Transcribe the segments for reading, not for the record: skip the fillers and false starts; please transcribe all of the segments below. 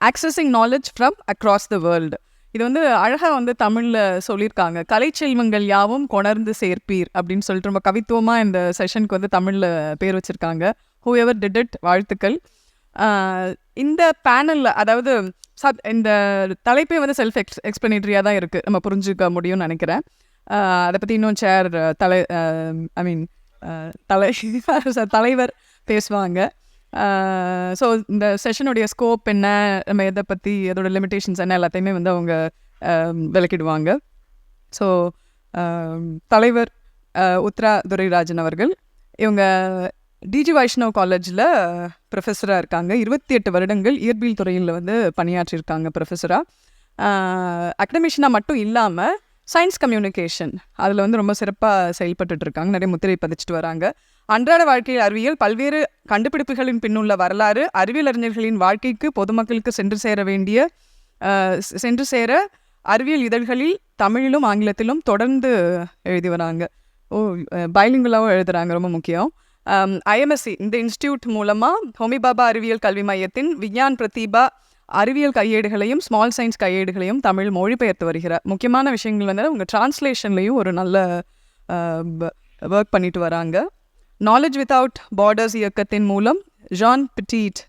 Accessing knowledge from across the world. இது வந்து அழகாக வந்து தமிழில் சொல்லியிருக்காங்க. கலைச்செல்வங்கள் யாவும் கொணர்ந்து சேர்ப்பீர் அப்படின்னு சொல்லிட்டு ரொம்ப கவித்துவமாக இந்த செஷனுக்கு வந்து தமிழில் பேர் வச்சுருக்காங்க. ஹூ எவர் டிட் இட், வாழ்த்துக்கள். இந்த பேனலில் அதாவது இந்த தலைப்பே வந்து செல்ஃப் எக்ஸ்பிளனேட்டரியாக தான் இருக்குது, நம்ம புரிஞ்சுக்க முடியும்னு நினைக்கிறேன். அதை பற்றி இன்னும் தலைவர் பேசுவாங்க. ஸோ இந்த செஷனுடைய ஸ்கோப் என்ன, நம்ம எதை பற்றி, அதோட லிமிட்டேஷன்ஸ் என்ன, எல்லாத்தையுமே வந்து அவங்க விளக்கிடுவாங்க. ஸோ தலைவர் உத்ரா துரைராஜன் அவர்கள், இவங்க டிஜி வைஷ்ணவ் காலேஜில் ப்ரொஃபஸராக இருக்காங்க. 28 வருடங்கள் இயற்பியல் துறையில் வந்து பணியாற்றியிருக்காங்க ப்ரொஃபஸராக. அகடமிஷனாக மட்டும் இல்லாமல் சயின்ஸ் கம்யூனிகேஷன் அதில் வந்து ரொம்ப சிறப்பாக செயல்பட்டுருக்காங்க. நிறைய முத்திரை பதிச்சுட்டு வராங்க. அன்றாட வாழ்க்கையில் அறிவியல், பல்வேறு கண்டுபிடிப்புகளின் பின்னுள்ள வரலாறு, அறிவியல் அறிஞர்களின் வாழ்க்கைக்கு பொதுமக்களுக்கு சென்று சேர அறிவியல் இதழ்களில் தமிழிலும் ஆங்கிலத்திலும் தொடர்ந்து எழுதி வராங்க. பைலிங்குலாவும் எழுதுகிறாங்க, ரொம்ப முக்கியம். ஐஎம்எஸ்சி இந்த இன்ஸ்டியூட் மூலமாக ஹோமி பாபா அறிவியல் கல்வி மையத்தின் விஞ்ஞான் பிரதீபா அறிவியல் கையேடுகளையும் ஸ்மால் சயின்ஸ் கையேடுகளையும் தமிழ் மொழிபெயர்த்து வருகிறார். முக்கியமான விஷயங்கள் வந்து உங்கள் டிரான்ஸ்லேஷன்லேயும் ஒரு நல்ல ஒர்க் பண்ணிட்டு வராங்க. நாலேஜ் வித்தவுட் பார்டர்ஸ் இயக்கத்தின் மூலம் ஜான் பிட்டீட்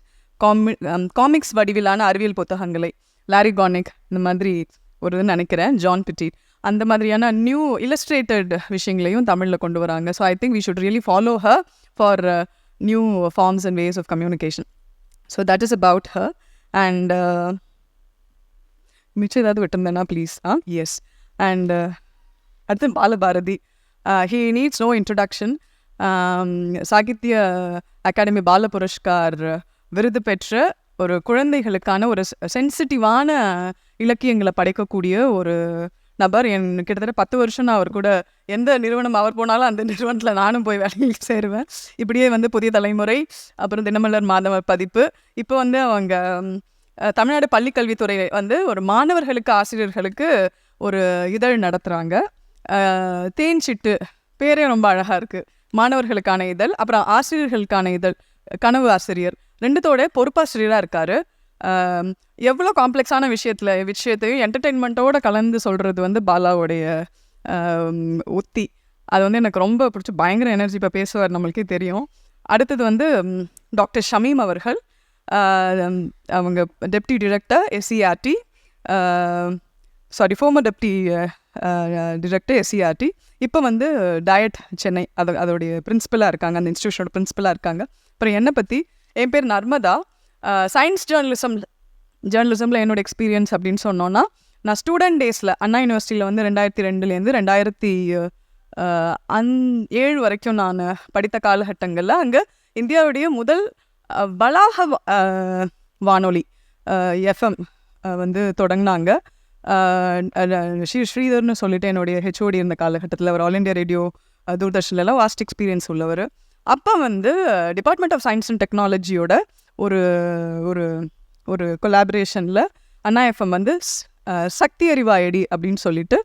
காமிக்ஸ் வடிவிலான அறிவியல் புத்தகங்களை, லாரி கானிக் இந்த மாதிரி ஒரு நினைக்கிறேன், ஜான் பிட்டீட் அந்த மாதிரியான நியூ இல்லஸ்ட்ரேட்டட் விஷயங்களையும் தமிழில் கொண்டு வராங்க. So I think we should really follow her for new forms and ways of communication. So that is about her. And மிச்சம் ஏதாவது விட்டுருந்தேன்னா ப்ளீஸ். எஸ். அண்ட் அடுத்து Balabharathi. He needs no introduction. Sahitya Akademi Bal Puraskar விருது பெற்ற ஒரு குழந்தைகளுக்கான ஒரு சென்சிட்டிவான இலக்கியங்களை படைக்கக்கூடிய ஒரு நபர். கிட்டத்தட்ட 10 வருஷம் நான் அவர் கூட எந்த நிறுவனம் அவர் போனாலும் அந்த நிறுவனத்தில் நானும் போய் வேலையில் சேருவேன். இப்படியே வந்து புதிய தலைமுறை, அப்புறம் தினமலர் மாதவர் பதிப்பு, இப்போ வந்து அவங்க தமிழ்நாடு பள்ளிக்கல்வித்துறை வந்து ஒரு மாணவர்களுக்கு ஆசிரியர்களுக்கு ஒரு இதழ் நடத்துகிறாங்க. தேன் சிட்டு பேரே ரொம்ப அழகாக இருக்குது. மாணவர்களுக்கான இதழ், அப்புறம் ஆசிரியர்களுக்கான இதழ், கனவு ஆசிரியர், ரெண்டுத்தோட பொறுப்பாசிரியராக இருக்கார். எவ்வளோ காம்ப்ளெக்ஸான விஷயத்தையும் என்டர்டெயின்மெண்ட்டோடு கலந்து சொல்கிறது வந்து பாலாவுடைய உத்தி. அது வந்து எனக்கு ரொம்ப பிடிச்சி, பயங்கர எனர்ஜி. இப்போ பேசுவார், நம்மளுக்கே தெரியும். அடுத்தது வந்து டாக்டர் ஷமீம் அவர்கள். அவங்க deputy director SCERT, former deputy director SCERT, இப்போ வந்து டயட் சென்னை அதோடைய பிரின்சிபலாக இருக்காங்க, அந்த இன்ஸ்டியூஷனோட பிரின்சிபலாக இருக்காங்க. அப்புறம் என்னை பற்றி, என் பேர் நர்மதா. சயின்ஸ் ஜேர்னலிசமில் என்னோடய எக்ஸ்பீரியன்ஸ் அப்படின்னு சொன்னோன்னா, நான் ஸ்டூடெண்ட் டேஸில் அண்ணா யூனிவர்சிட்டியில் வந்து 2002லேருந்து 2007 வரைக்கும் நான் படித்த காலகட்டங்களில் அங்கே இந்தியாவுடைய முதல் வளாக வானொலி எஃப்எம் வந்து தொடங்கினாங்க. ஸ்ரீதர்னு சொல்லிட்டு என்னுடைய ஹெச்ஓடி இருந்த காலகட்டத்தில் அவர் ஆல் இண்டியா ரேடியோ தூர்தர்ஷன்லாம் வாஸ்ட் எக்ஸ்பீரியன்ஸ் உள்ளவர். அப்போ வந்து டிபார்ட்மெண்ட் ஆஃப் சயின்ஸ் அண்ட் டெக்னாலஜியோட ஒரு ஒரு ஒரு கொலாபரேஷனில் அண்ணா எஃப்எம் வந்து சக்தி அறிவாயடி அப்படின்னு சொல்லிட்டு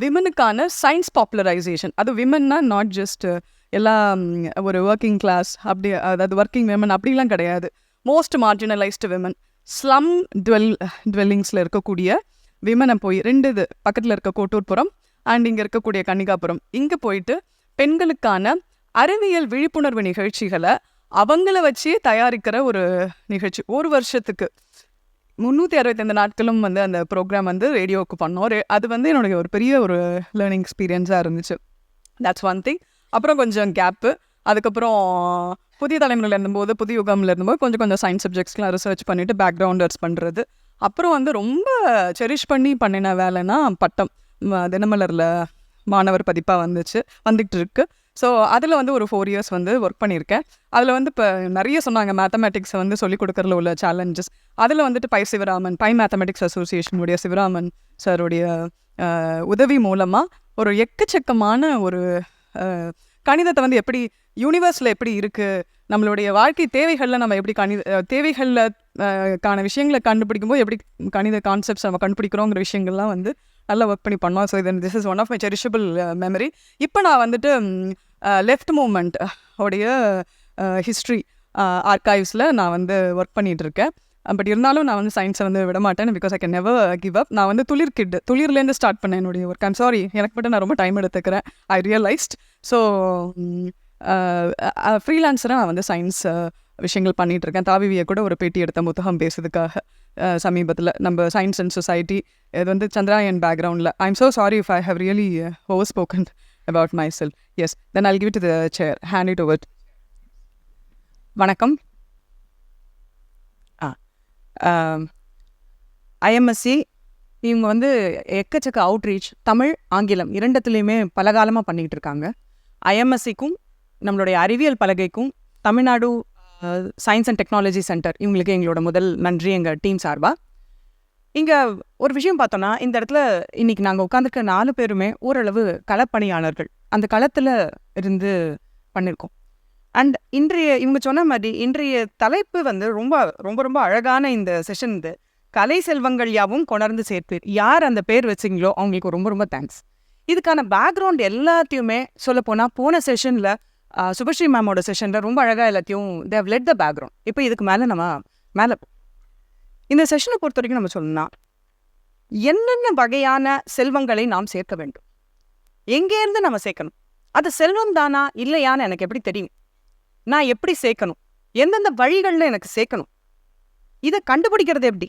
விமனுக்கான சயின்ஸ் பாப்புலரைசேஷன், அது விமன்னா நாட் ஜஸ்ட் எல்லாம் ஒரு ஒர்க்கிங் கிளாஸ் அப்படி, அதாவது ஒர்க்கிங் விமன் அப்படிலாம் கிடையாது, மோஸ்ட் மார்ஜினலைஸ்டு விமன், ஸ்லம் டுவெல்லிங்ஸில் இருக்கக்கூடிய விமனை போய் 2 இது பக்கத்தில் இருக்க கோட்டூர்புரம் அண்ட் இங்கே இருக்கக்கூடிய கன்னிகாபுரம், இங்கே போயிட்டு பெண்களுக்கான அறிவியல் விழிப்புணர்வு நிகழ்ச்சிகளை அவங்கள வச்சு தயாரிக்கிற ஒரு நிகழ்ச்சி. ஒரு வருஷத்துக்கு 365 நாட்களும் வந்து அந்த ப்ரோக்ராம் வந்து ரேடியோவுக்கு பண்ணோம். அது வந்து என்னுடைய ஒரு பெரிய ஒரு லேர்னிங் எக்ஸ்பீரியன்ஸாக இருந்துச்சு. That's one thing. அப்புறம் கொஞ்சம் கேப்பு. அதுக்கப்புறம் புதிய தலைமுறையில் இருந்தபோது, புதிய யுகமில் இருந்தபோது கொஞ்சம் சயின்ஸ் சப்ஜெக்ட்ஸ்லாம் ரிசர்ச் பண்ணிவிட்டு பேக்ரவுண்டர்ஸ் பண்ணுறது. அப்புறம் வந்து ரொம்ப செரிஷ் பண்ணி பண்ணின வேலைன்னா பட்டம். தினமலரில் மாணவர் பதிப்பாக வந்துட்டு இருக்கு. ஸோ அதில் வந்து ஒரு 4 years வந்து ஒர்க் பண்ணியிருக்கேன். அதில் வந்து இப்போ நிறைய சொன்னாங்க மேத்தமெட்டிக்ஸை வந்து சொல்லிக் கொடுக்கறதுல உள்ள சேலஞ்சஸ். அதில் வந்துட்டு பை மேத்தமெட்டிக்ஸ் அசோசியேஷனுடைய சிவராமன் சாருடைய உதவி மூலமாக ஒரு எக்கச்சக்கமான ஒரு கணிதத்தை வந்து எப்படி யூனிவர்ஸில் எப்படி இருக்குது, நம்மளுடைய வாழ்க்கை தேவைகளில் நம்ம எப்படி தேவைகளில் கான விஷயங்களை கண்டுபிடிக்கும்போது எப்படி கணித கான்செப்ட்ஸ் நம்ம கண்டுபிடிக்கிறோங்கிற விஷயங்கள்லாம் வந்து நல்லா ஒர்க் பண்ணி பண்ணோம். So this is one of my cherishable memory. இப்போ நான் வந்துட்டு லெஃப்ட் மூமெண்ட் உடைய ஹிஸ்ட்ரி ஆர்கைவ்ஸில் நான் வந்து ஒர்க் பண்ணிகிட்ருக்கேன். பட் இருந்தாலும் நான் வந்து சயின்ஸை வந்து விட மாட்டேன், because I can never give up. நான் வந்து துளிர்லேருந்து ஸ்டார்ட் பண்ணேன் என்னுடைய ஒர்க். ஐம் சாரி, எனக்கு மட்டும் நான் ரொம்ப டைம் எடுத்துக்கிறேன், ஐ ரியலைஸ்ட். ஸோ ஃப்ரீலான்ஸராக நான் வந்து சயின்ஸ் விஷயங்கள் பண்ணிகிட்ருக்கேன். தாவிவியை கூட ஒரு பேட்டி எடுத்த புத்தகம் பேசுறதுக்காக சமீபத்தில், நம்ம சயின்ஸ் அண்ட் சொசைட்டி. இது வந்து சந்திராயன் பேக்ரவுண்டில். I am so sorry if I have really over spoken about myself. Yes, then I'll give it to the chair. Hand it over. வணக்கம். ஐஎம்எஸ்சி இவங்க வந்து எக்கச்சக்க அவுட்ரீச் தமிழ் ஆங்கிலம் இரண்டுத்துலேயுமே பல காலமாக பண்ணிக்கிட்டு இருக்காங்க. ஐஎம்எஸ்சிக்கும் நம்மளுடைய அறிவியல் பலகைக்கும் Tamil Nadu science and technology centre இவங்களுக்கு எங்களோட முதல் நன்றி எங்கள் டீம் சார்பாக. இங்கே ஒரு விஷயம் பார்த்தோன்னா, இந்த இடத்துல இன்றைக்கி நாங்கள் உட்காந்துருக்க 4 பேருமே ஓரளவு களப்பணியாளர்கள், அந்த களத்தில் இருந்து பண்ணியிருக்கோம். அண்ட் இவங்க சொன்ன மாதிரி இன்றைய தலைப்பு வந்து ரொம்ப ரொம்ப ரொம்ப அழகான இந்த செஷன். இது கலை செல்வங்கள் யாவும் கொணர்ந்து சேர்ப்பீர். யார் அந்த பேர் வச்சிங்களோ அவங்களுக்கு ரொம்ப ரொம்ப தேங்க்ஸ். இதுக்கான பேக்ரவுண்ட் எல்லாத்தையுமே சொல்லப்போனால் போன செஷனில் சுபஸ்ரீ மேமோட செஷனில் ரொம்ப அழகாக எல்லாத்தையும் they have led the background. இப்போ இதுக்கு மேலே இந்த செஷனை பொறுத்த வரைக்கும் நம்ம சொல்லணும்னா, என்னென்ன வகையான செல்வங்களை நாம் சேர்க்க வேண்டும், எங்கேருந்து நம்ம சேர்க்கணும், அது செல்வம் தானா இல்லையான்னு எனக்கு எப்படி தெரியும், நான் எப்படி சேர்க்கணும், எந்தெந்த வழிகளில் எனக்கு சேர்க்கணும், இதை கண்டுபிடிக்கிறது எப்படி,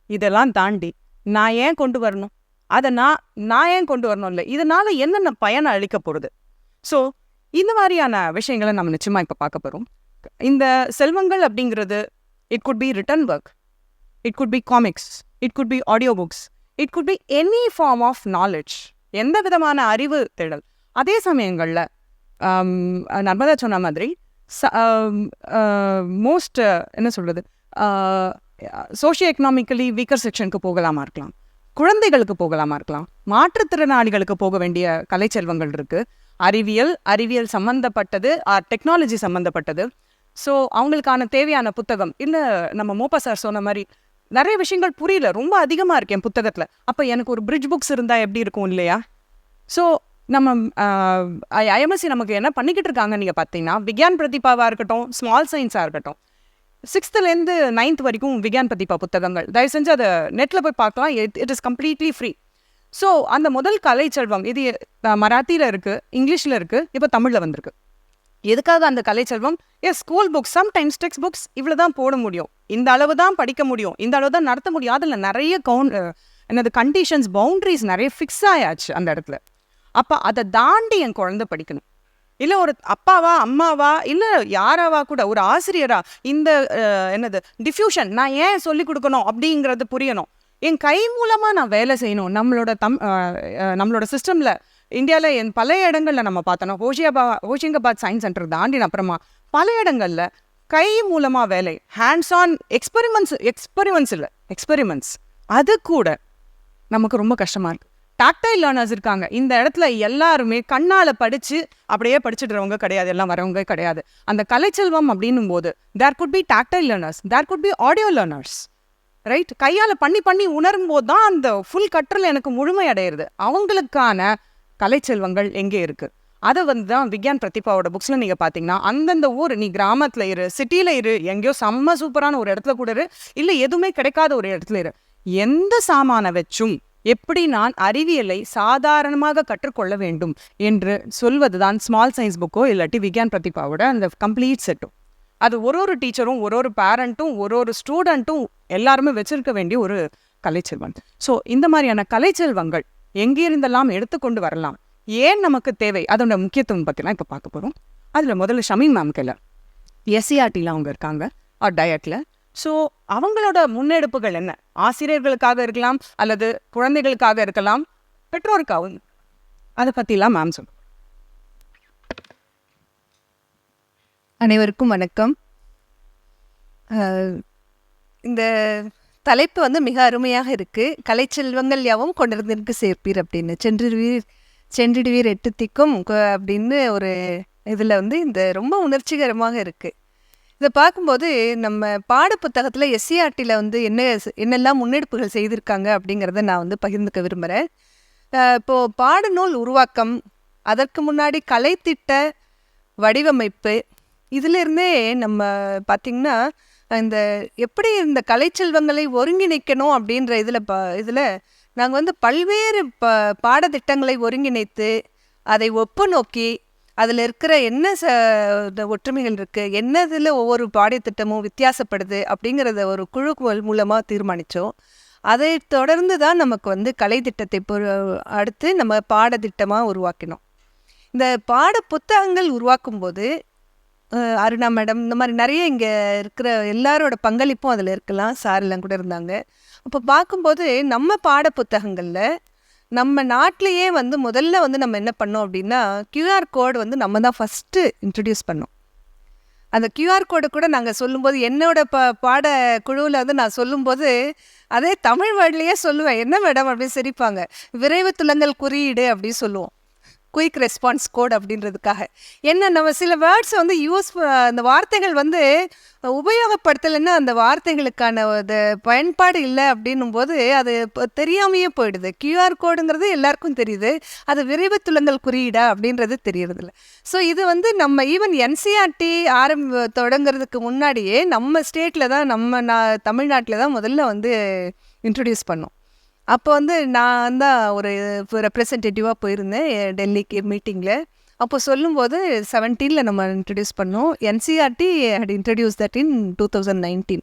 இதெல்லாம் தாண்டி நான் ஏன் கொண்டு வரணும், அதை நான் ஏன் கொண்டு வரணும், இல்லை இதனால் என்னென்ன பயனை அளிக்க போகிறது. ஸோ இந்த மாதிரியான விஷயங்களை நம்ம நிச்சயமாக இப்போ பார்க்க போகிறோம். இந்த செல்வங்கள் அப்படிங்கிறது it could be written work, it could be comics, it could be audiobooks, it could be any form of knowledge, எந்த விதமான அறிவு தேடல். அதே சமயங்களில் நர்மதா சொன்ன மாதிரி மோஸ்ட் என்ன சொல்கிறது, சோஷியோ எக்கனாமிக்கலி வீக்கர் செக்ஷனுக்கு போகலாமா இருக்கலாம், குழந்தைகளுக்கு போகலாமா இருக்கலாம், மாற்றுத்திறனாளிகளுக்கு போக வேண்டிய கலைச்செல்வங்கள் இருக்குது, அறிவியல் சம்மந்தப்பட்டது, டெக்னாலஜி சம்மந்தப்பட்டது. ஸோ அவங்களுக்கான தேவையான புத்தகம். இல்லை நம்ம மோப்பா சார் சொன்ன மாதிரி நிறைய விஷயங்கள் புரியல, ரொம்ப அதிகமாக இருக்கு என் புத்தகத்தில், அப்போ எனக்கு ஒரு பிரிட்ஜ் புக்ஸ் இருந்தால் எப்படி இருக்கும் இல்லையா. ஸோ நம்ம ஐஎம்எஸ்சி நமக்கு என்ன பண்ணிக்கிட்டு இருக்காங்க நீங்கள் பார்த்தீங்கன்னா, விக்யான் பிரதிபாவாக இருக்கட்டும், ஸ்மால் சயின்ஸாக இருக்கட்டும், 6th-லேருந்து 9th வரைக்கும் விக்யான் பிரதிபா புத்தகங்கள், தயவு செஞ்சு அதை நெட்டில் போய் பார்க்கலாம். It is completely free. So அந்த முதல் கலைச்செல்வம் இது மராத்தியில் இருக்குது, இங்கிலீஷில் இருக்குது, இப்போ தமிழில் வந்திருக்கு. எதுக்காக அந்த Kalaiselvam? School books, sometimes text books இவ்வளோ தான் போட முடியும், இந்த அளவு தான் படிக்க முடியும், இந்த அளவு தான் நடத்த முடியும். அதில் நிறைய கண்டிஷன்ஸ், பவுண்ட்ரிஸ் நிறைய ஃபிக்ஸ் ஆயாச்சு அந்த இடத்துல. அப்போ அதை தாண்டி என் குழந்தை படிக்கணும். இல்லை ஒரு அப்பாவா அம்மாவா இல்லை யாராவா கூட ஒரு ஆசிரியரா இந்த டிஃப்யூஷன் நான் ஏன் சொல்லிக் கொடுக்கணும் அப்படிங்கிறது புரியணும். என் கை மூலமாக நான் வேலை செய்யணும். நம்மளோட சிஸ்டமில் இந்தியாவில் பல இடங்களில் நம்ம பார்த்தோன்னா, ஹோஷிங்காபாத் சயின்ஸ் சென்டர் தாண்டின அப்புறமா பல இடங்களில் கை மூலமாக வேலை, ஹேண்ட்ஸ் ஆன் எக்ஸ்பெரிமெண்ட்ஸ் அது கூட நமக்கு ரொம்ப கஷ்டமாக இருக்குது. டாக்டைல் லேர்னர்ஸ் இருக்காங்க இந்த இடத்துல, எல்லாருமே கண்ணால் அப்படியே படிச்சுடுறவங்க கிடையாது, எல்லாம் வரவங்க கிடையாது. அந்த கலைச்செல்வம் அப்படின்னும் போது there could be tactile learners, there could be audio learners, right? கையால் பண்ணி உணரும் போது தான் அந்த ஃபுல் கற்றல் எனக்கு முழுமை அடையிறது. அவங்களுக்கான கலைச்செல்வங்கள் எங்கே இருக்குது, அதை வந்து தான் விக்யான் பிரதிபாவோட புக்ஸில் நீங்கள் பார்த்தீங்கன்னா, அந்தந்த ஊர், நீ கிராமத்தில் இரு, சிட்டியில் இரு, எங்கேயோ செம்ம சூப்பரான ஒரு இடத்துல கூட இரு, இல்லை எதுவுமே கிடைக்காத ஒரு இடத்துல இரு, எந்த சாமானை வச்சும் எப்படி நான் அறிவியலை சாதாரணமாக கற்றுக்கொள்ள வேண்டும் என்று சொல்வது தான் ஸ்மால் சயின்ஸ் புக்கோ இல்லாட்டி விக்யான் பிரதிபாவோட அந்த கம்ப்ளீட் செட்டும். அது ஒரு டீச்சரும் ஒரு பேரண்ட்டும் ஒரு ஸ்டூடெண்ட்டும் எல்லாருமே வச்சிருக்க வேண்டிய ஒரு கலைச்செல்வம். ஸோ இந்த மாதிரியான கலைச்செல்வங்கள் எங்கிருந்தெல்லாம் எடுத்துக்கொண்டு வரலாம், ஏன் நமக்கு தேவை, அதோட முக்கியத்துவம் பற்றிலாம் இப்போ பார்க்க போகிறோம். அதில் முதல்ல ஷமீம் மேம் கையில் எஸ்சிஆர்டியில் அவங்க இருக்காங்க டயட்டில். ஸோ அவங்களோட முன்னெடுப்புகள் என்ன, ஆசிரியர்களுக்காக இருக்கலாம் அல்லது குழந்தைகளுக்காக இருக்கலாம், பெற்றோருக்காகவும், அதை பற்றிலாம் மேம் சொல்லுங்கள். அனைவருக்கும் வணக்கம். இந்த தலைப்பு வந்து மிக அருமையாக இருக்குது. கலைச்செல்வங்கள் யாவும் கொண்டிருந்திருக்கு சேர்ப்பீர் அப்படின்னு, சென்றிடுவீர் 8 திக்கும் அப்படின்னு ஒரு இதில் வந்து இந்த ரொம்ப உணர்ச்சிகரமாக இருக்குது. இதை பார்க்கும்போது நம்ம பாடப்புத்தகத்தில் எஸ்சிஆர்டியில் வந்து என்னெல்லாம் முன்னெடுப்புகள் செய்திருக்காங்க அப்படிங்கிறத நான் வந்து பகிர்ந்துக்க விரும்புகிறேன். இப்போது பாடநூல் உருவாக்கம், அதற்கு முன்னாடி கலைத்திட்ட வடிவமைப்பு, இதிலிருந்தே நம்ம பார்த்திங்கன்னா இந்த எப்படி இந்த கலைச்செல்வங்களை ஒருங்கிணைக்கணும் அப்படின்ற இதில் நாங்கள் வந்து பல்வேறு பாடத்திட்டங்களை ஒருங்கிணைத்து அதை ஒப்பு நோக்கி அதில் இருக்கிற என்ன ஒற்றுமைகள் இருக்குது, என்ன இதில் ஒவ்வொரு பாடத்திட்டமும் வித்தியாசப்படுது அப்படிங்கிறத ஒரு குழு மூலமாக தீர்மானித்தோம். அதை தொடர்ந்து தான் நமக்கு வந்து கலை திட்டத்தை அடுத்து நம்ம பாடத்திட்டமாக உருவாக்கினோம். இந்த பாட புத்தகங்கள் உருவாக்கும் போது அருணா மேடம் இந்த மாதிரி நிறைய இங்கே இருக்கிற எல்லாரோட பங்களிப்பும் அதில் இருக்கலாம். சாரெல்லாம் கூட இருந்தாங்க. அப்போ பார்க்கும்போது நம்ம பாட புத்தகங்களில் நம்ம நாட்டிலையே வந்து முதல்ல வந்து நம்ம என்ன பண்ணோம் அப்படின்னா QR கோடு வந்து நம்ம தான் ஃபஸ்ட்டு இன்ட்ரடியூஸ் பண்ணோம். அந்த QR கோடு கூட நாங்கள் சொல்லும்போது என்னோட பாட குழுவில் வந்து நான் சொல்லும்போது அதே தமிழ் வேர்ட்லேயே சொல்லுவேன். என்ன மேடம் அப்படின்னு சிரிப்பாங்க. விரைவு துலங்கல் குறியீடு அப்படின்னு சொல்லுவோம். குயிக் ரெஸ்பான்ஸ் கோட் அப்படின்றதுக்காக. என்ன நம்ம சில வேர்ட்ஸை வந்து அந்த வார்த்தைகள் வந்து உபயோகப்படுத்தலைன்னா அந்த வார்த்தைகளுக்கான பயன்பாடு இல்லை அப்படின்னும் போது அது தெரியாமையே போயிடுது. QR கோடுங்கிறது எல்லாருக்கும் தெரியுது, அது விரைவு துலங்கல் குறியீடா அப்படின்றது தெரியறதில்ல. ஸோ இது வந்து நம்ம ஈவன் NCERT தொடங்குறதுக்கு முன்னாடியே நம்ம ஸ்டேட்டில் தான் தமிழ்நாட்டில் தான் முதல்ல வந்து இன்ட்ரடியூஸ் பண்ணோம். அப்போ வந்து நான் தான் ஒரு ரெப்ரசன்டேட்டிவாக போயிருந்தேன் டெல்லிக்கு மீட்டிங்கில். அப்போ சொல்லும்போது 2017 நம்ம இன்ட்ரடியூஸ் பண்ணோம். NCERT had introduced that in 2019.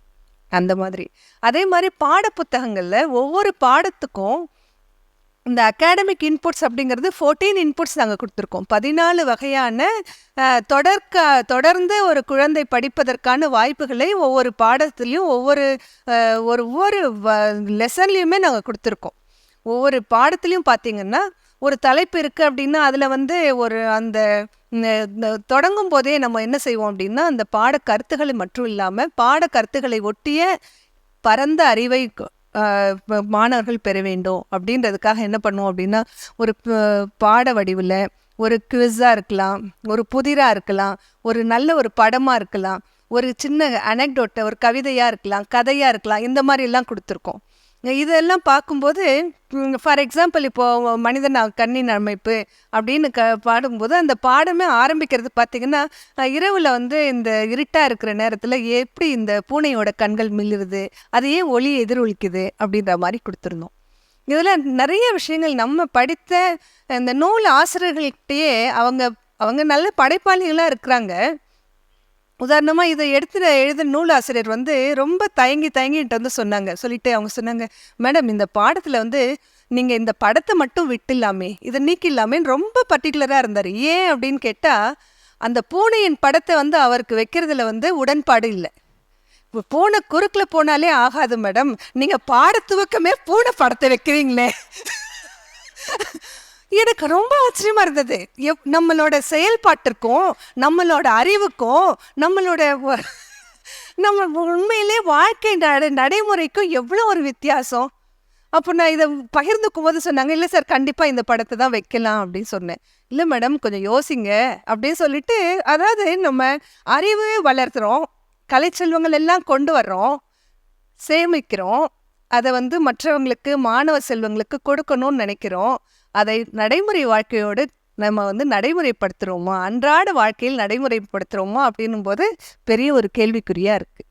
அந்த மாதிரி அதே மாதிரி பாடப்புத்தகங்களில் ஒவ்வொரு பாடத்துக்கும் இந்த அகாடமிக் இன்புட்ஸ் அப்படிங்கிறது 14 இன்புட்ஸ் நாங்கள் கொடுத்துருக்கோம். 14 வகையான தொடர்ந்து ஒரு குழந்தை படிப்பதற்கான வாய்ப்புகளை ஒவ்வொரு பாடத்துலேயும் ஒவ்வொரு லெசன்லேயுமே நாங்கள் கொடுத்துருக்கோம். ஒவ்வொரு பாடத்துலேயும் பார்த்திங்கன்னா ஒரு தலைப்பு இருக்குது அப்படின்னா அதில் வந்து அந்த தொடங்கும் போதே நம்ம என்ன செய்வோம் அப்படின்னா அந்த பாட கருத்துக்களை மட்டும் இல்லாமல் பாட கருத்துக்களை ஒட்டிய பரந்த அறிவை மாணவர்கள் பெற வேண்டும் அப்படின்றதுக்காக என்ன பண்ணுவோம் அப்படின்னா ஒரு பாட வடிவில் ஒரு குவிஸாக இருக்கலாம், ஒரு புதிராக இருக்கலாம், ஒரு நல்ல ஒரு படமாக இருக்கலாம், ஒரு சின்ன அனெக்டோட்டை ஒரு கவிதையாக இருக்கலாம், கதையாக இருக்கலாம், இந்த மாதிரிலாம் கொடுத்துருக்கோம். இதெல்லாம் பார்க்கும்போது ஃபார் எக்ஸாம்பிள் இப்போது மனிதன் கண்ணின் அமைப்பு அப்படின்னு பாடும்போது அந்த பாடமே ஆரம்பிக்கிறது பார்த்திங்கன்னா இரவில் வந்து இந்த இருட்டாக இருக்கிற நேரத்தில் எப்படி இந்த பூனையோட கண்கள் மில்லுறது, அது ஏன் ஒளியை எதிரொலிக்குது அப்படின்ற மாதிரி கொடுத்துருந்தோம். இதில் நிறைய விஷயங்கள் நம்ம படித்த இந்த நூல் ஆசிரியர்கள்கிட்டயே அவங்க நல்ல படைப்பாளிகளாக இருக்கிறாங்க. உதாரணமாக இதை எழுதின நூல் ஆசிரியர் வந்து ரொம்ப தயங்கிட்டு வந்து அவங்க சொன்னாங்க, மேடம் இந்த பாடத்தில் வந்து நீங்கள் இந்த படத்தை மட்டும் விட்டுலாமே, இதை நீக்கிடலாமேன்னு ரொம்ப பர்டிகுலராக இருந்தார். ஏன் அப்படின்னு கேட்டால் அந்த பூனையின் படத்தை வந்து அவருக்கு வைக்கிறதுல வந்து உடன்பாடு இல்லை. பூனை குறுக்கில் போனாலே ஆகாது மேடம், நீங்கள் பாடத்துவக்கமே பூனை படத்தை வைக்கிறீங்களே. எனக்கு ரொம்ப ஆச்சரியமா இருந்தது. நம்மளோட செயல்பாட்டிற்கும் நம்மளோட அறிவுக்கும் நம்ம உண்மையிலே வாழ்க்கை நடைமுறைக்கும் எவ்வளோ ஒரு வித்தியாசம். அப்போ நான் இதை பகிர்ந்துக்கும் போது சொன்னாங்க, இல்லை சார் கண்டிப்பாக இந்த படத்தை தான் வைக்கலாம் அப்படின்னு சொன்னேன். இல்லை மேடம் கொஞ்சம் யோசிங்க அப்படின்னு சொல்லிட்டு, அதாவது நம்ம அறிவு வளர்த்துறோம், கலைச்செல்வங்கள் எல்லாம் கொண்டு வர்றோம், சேமிக்கிறோம், அதை வந்து மற்றவங்களுக்கு மாணவ செல்வங்களுக்கு கொடுக்கணும்னு நினைக்கிறோம். அதை நடைமுறை வாழ்க்கையோடு நம்ம வந்து நடைமுறைப்படுத்துகிறோமா, அன்றாட வாழ்க்கையில் நடைமுறைப்படுத்துகிறோமா அப்படின்னும் போது பெரிய ஒரு கேள்விக்குறியாக இருக்குது.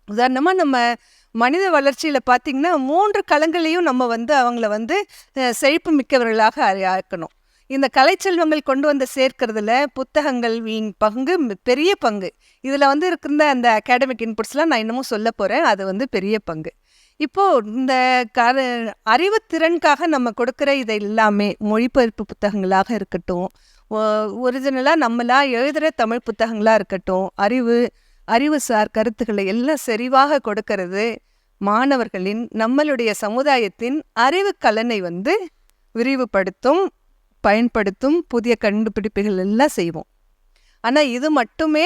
உதாரணமாக நம்ம மனித வளர்ச்சியில் பார்த்திங்கன்னா 3 களங்களையும் நம்ம வந்து அவங்கள வந்து செழிப்பு மிக்கவர்களாக ஆக்கணும். இந்த கலைச்செல்வங்கள் கொண்டு வந்து சேர்க்கறதுல புத்தகங்களின் பங்கு பெரிய பங்கு. இதில் வந்து இருக்கிற அந்த அகாடமிக் இன்புட்ஸ்லாம் நான் இன்னமும் சொல்ல போகிறேன், அது வந்து பெரிய பங்கு. இப்போது இந்த அறிவுத்திறனுக்காக நம்ம கொடுக்குற இதை எல்லாமே மொழிபெயர்ப்பு புத்தகங்களாக இருக்கட்டும், ஒரிஜினலாக நம்மளாக எழுதுகிற தமிழ் புத்தகங்களாக இருக்கட்டும், அறிவுசார் கருத்துக்களை எல்லாம் செறிவாக கொடுக்கறது மாணவர்களின் நம்மளுடைய சமுதாயத்தின் அறிவு கலனை வந்து விரிவுபடுத்தும், பயன்படுத்தும், புதிய கண்டுபிடிப்புகள் எல்லாம் செய்வோம். ஆனால் இது மட்டுமே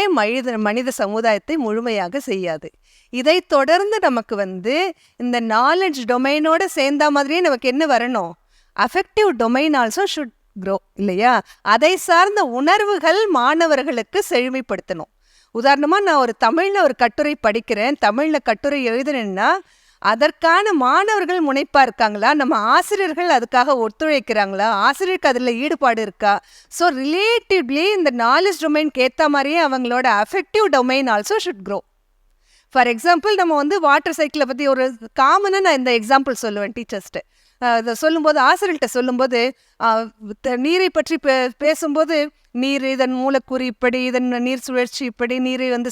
மனித சமுதாயத்தை முழுமையாக செய்யாது. இதை தொடர்ந்து நமக்கு வந்து இந்த நாலேஜ் டொமைனோட சேர்ந்த மாதிரியே நமக்கு என்ன வரணும், affective domain also should grow இல்லையா? அதை சார்ந்த உணர்வுகள் மாணவர்களுக்கு செழுமைப்படுத்தணும். உதாரணமாக நான் ஒரு தமிழில் ஒரு கட்டுரை படிக்கிறேன், தமிழில் கட்டுரை எழுதுனேன்னா அதற்கான மாணவர்கள் முனைப்பாக இருக்காங்களா, நம்ம ஆசிரியர்கள் அதுக்காக ஒத்துழைக்கிறாங்களா, ஆசிரியருக்கு அதில் ஈடுபாடு இருக்கா? ஸோ ரிலேட்டிவ்லி இந்த நாலேஜ் டொமைனுக்கு ஏற்ற மாதிரியே அவங்களோட affective domain also should grow. For example நம்ம வந்து வாட்டர் சைக்கிளை பற்றி ஒரு காமனாக நான் இந்த எக்ஸாம்பிள் சொல்லுவேன் டீச்சர்ஸ்ட்டு. இதை சொல்லும்போது ஆசிரியர்கிட்ட சொல்லும்போது நீரை பற்றி பேசும்போது நீர் இதன் மூலக்கூறு இப்படி, இதன் நீர் சுழற்சி இப்படி, நீரை வந்து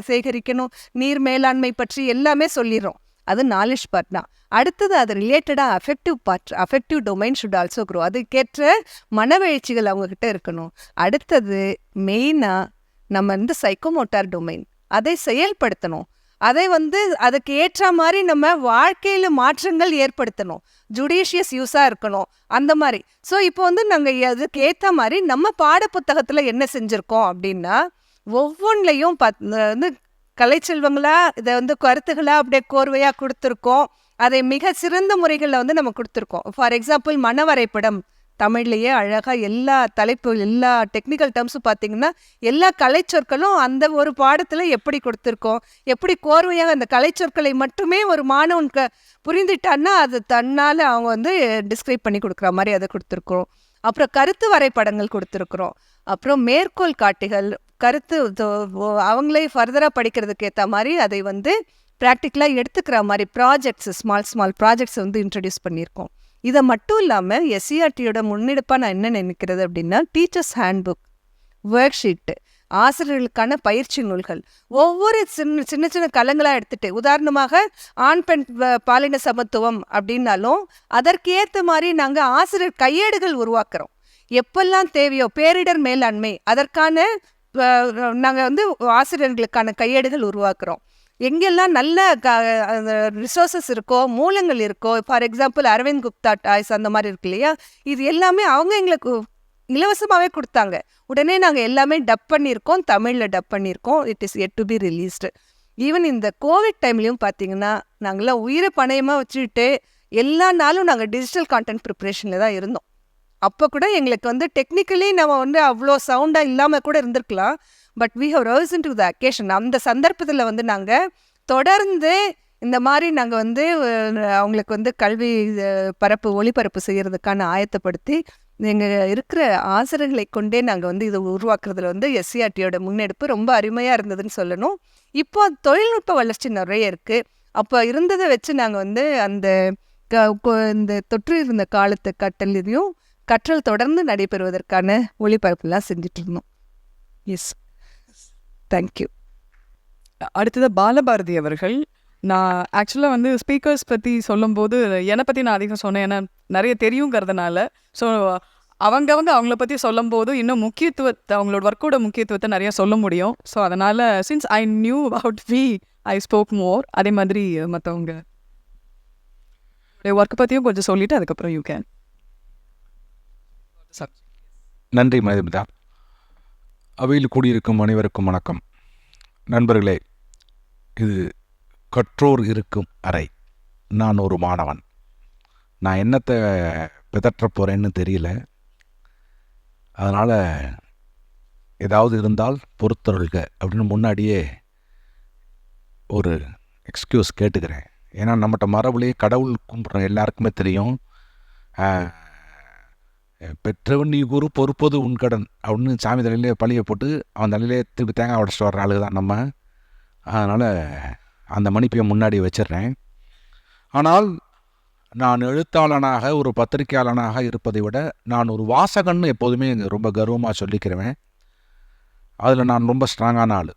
சேகரிக்கணும், நீர் மேலாண்மை பற்றி எல்லாமே சொல்லிடுறோம். அது நாலேஜ் பார்ட் தான். அடுத்தது அது ரிலேட்டடாக affective part, affective domain should also grow. அதுக்கேற்ற மனவெழுச்சிகள் அவங்கக்கிட்ட இருக்கணும். அடுத்தது மெயினாக நம்ம வந்து சைக்கோமோட்டார் டொமைன், அதை செயல்படுத்தணும். அதை வந்து அதுக்கு ஏற்ற மாதிரி நம்ம வாழ்க்கையில் மாற்றங்கள் ஏற்படுத்தணும். ஜுடிஷியஸ் யூஸாக இருக்கணும் அந்த மாதிரி. ஸோ இப்போ வந்து நாங்கள் அதுக்கு ஏற்ற மாதிரி நம்ம பாடப்புத்தகத்தில் என்ன செஞ்சுருக்கோம் அப்படின்னா, ஒவ்வொன்றிலையும் வந்து கலைச்செல்வங்களா இதை வந்து கருத்துக்களாக அப்படியே கோர்வையாக கொடுத்துருக்கோம். அதை மிக சிறந்த முறைகளில் வந்து நம்ம கொடுத்துருக்கோம். ஃபார் எக்ஸாம்பிள் மனவரைபடம் தமிழ்லேயே அழகாக எல்லா தலைப்பு, எல்லா டெக்னிக்கல் டேர்ம்ஸும் பார்த்திங்கன்னா எல்லா கலைச்சொற்களும் அந்த ஒரு பாடத்தில் எப்படி கொடுத்துருக்கோம், எப்படி கோர்வையாக அந்த கலைச்சொற்களை மட்டுமே ஒரு மாணவன் புரிந்துட்டான்னா அது தன்னால் அவங்க வந்து டிஸ்கிரைப் பண்ணி கொடுக்குற மாதிரி அதை கொடுத்துருக்குறோம். அப்புறம் கருத்து வரைபடங்கள் கொடுத்துருக்குறோம். அப்புறம் மேற்கோள் காட்டிகள், கருத்து அவங்களே ஃபர்தராக படிக்கிறதுக்கு ஏற்ற மாதிரி அதை வந்து ப்ராக்டிக்கலாக எடுத்துக்கிற மாதிரி ப்ராஜெக்ட்ஸ், ஸ்மால் ப்ராஜெக்ட்ஸ் வந்து இன்ட்ரடியூஸ் பண்ணியிருக்கோம். இதை மட்டும் இல்லாமல் எஸ்சிஆர்டியோட முன்னெடுப்பாக நான் என்ன நினைக்கிறது அப்படின்னா, டீச்சர்ஸ் ஹேண்ட்புக், ஒர்க் ஷீட்டு, ஆசிரியர்களுக்கான பயிற்சி நூல்கள், ஒவ்வொரு சின்ன சின்ன கலங்களாக எடுத்துகிட்டு, உதாரணமாக ஆண் பெண் பாலின சமத்துவம் அப்படின்னாலும் அதற்கேற்ற மாதிரி நாங்கள் ஆசிரியர் கையேடுகள் உருவாக்குறோம். எப்பெல்லாம் தேவையோ பேரிடர் மேலாண்மை, அதற்கான நாங்கள் வந்து ஆசிரியர்களுக்கான கையேடுகள் உருவாக்குறோம். எங்கெல்லாம் நல்ல ரிசோர்ஸஸ் இருக்கோ, மூலங்கள் இருக்கோ, for example Aravind Gupta toys அந்த மாதிரி இருக்கு இல்லையா, இது எல்லாமே அவங்க எங்களுக்கு இலவசமாகவே கொடுத்தாங்க. உடனே நாங்கள் எல்லாமே டப் பண்ணியிருக்கோம், தமிழில் டப் பண்ணியிருக்கோம். It is yet to be released. Even இந்த கோவிட் டைம்லையும் பார்த்தீங்கன்னா நாங்களாம் உயிரை பணயமாக வச்சுக்கிட்டு எல்லா நாளும் நாங்கள் டிஜிட்டல் கான்டென்ட் ப்ரிப்ரேஷனில் தான் இருந்தோம். அப்போ கூட எங்களுக்கு வந்து டெக்னிக்கலி நம்ம வந்து அவ்வளோ சவுண்டாக இல்லாமல் கூட இருந்திருக்கலாம். But we have rose in to the occasion. அந்த சந்தர்ப்பத்தில் வந்து நாங்கள் தொடர்ந்து இந்த மாதிரி நாங்கள் வந்து அவங்களுக்கு வந்து கல்வி ஒளிபரப்பு செய்கிறதுக்கான ஆயத்தப்படுத்தி எங்கள் இருக்கிற ஆசிரியர்களை கொண்டே நாங்கள் வந்து இதை உருவாக்குறதுல வந்து எஸ்சிஆர்டியோட முன்னெடுப்பு ரொம்ப அருமையாக இருந்ததுன்னு சொல்லணும். இப்போ தொழில்நுட்ப வளர்ச்சி நிறைய இருக்குது. அப்போ இருந்ததை வச்சு நாங்கள் வந்து அந்த இந்த தொற்று இருந்த காலத்து கற்றல் தொடர்ந்து நடைபெறுவதற்கான ஒளிபரப்புலாம் செஞ்சுட்டு இருந்தோம். Yes, thank you. அடுத்தது பாலபாரதி அவர்கள். நான் ஆக்சுவலாக வந்து ஸ்பீக்கர்ஸ் பற்றி சொல்லும்போது என்னை பற்றி நான் அதிகம் சொன்னேன், ஏன்னா நிறைய தெரியுங்கிறதுனால. ஸோ அவங்கள பற்றி சொல்லும்போது இன்னும் அவங்களோட ஒர்க்கோட முக்கியத்துவத்தை நிறைய சொல்ல முடியும். ஸோ அதனால் since I knew about I spoke more. அதே மாதிரி மற்றவங்க ஒர்க்கை பற்றியும் கொஞ்சம் சொல்லிவிட்டு அதுக்கப்புறம் யூ கேன். நன்றி மதுமிதா. அவையில் கூடியிருக்கும் அனைவருக்கும் வணக்கம். நண்பர்களே, இது கற்றோர் இருக்கும் அறை. நான் ஒரு மாணவன். நான் என்னத்தை பிதற்ற போகிறேன்னு தெரியல. அதனால் ஏதாவது இருந்தால் பொறுத்தருள்க அப்படின்னு முன்னாடியே ஒரு எக்ஸ்கியூஸ் கேட்டுக்கிறேன். ஏன்னா நம்மகிட்ட மரபுலேயே கடவுள் கும்பிட்றோம், எல்லாருக்குமே தெரியும். பெற்றவன் நீ கூறு பொறுப்பது உன்கடன் அப்படின்னு சாமி தலையிலே பழியை போட்டு அவன் தலையிலே திருப்பி தேங்காய் உடச்சிட்டு வர்ற ஆளு தான் நம்ம. அதனால் அந்த மன்னிப்பையை முன்னாடி வச்சிடுறேன். ஆனால் நான் எழுத்தாளனாக ஒரு பத்திரிகையாளனாக இருப்பதை விட நான் ஒரு வாசகன்னு எப்போதுமே ரொம்ப கர்வமாக சொல்லிக்கிறேன். அதில் நான் ரொம்ப ஸ்ட்ராங்கான ஆள்,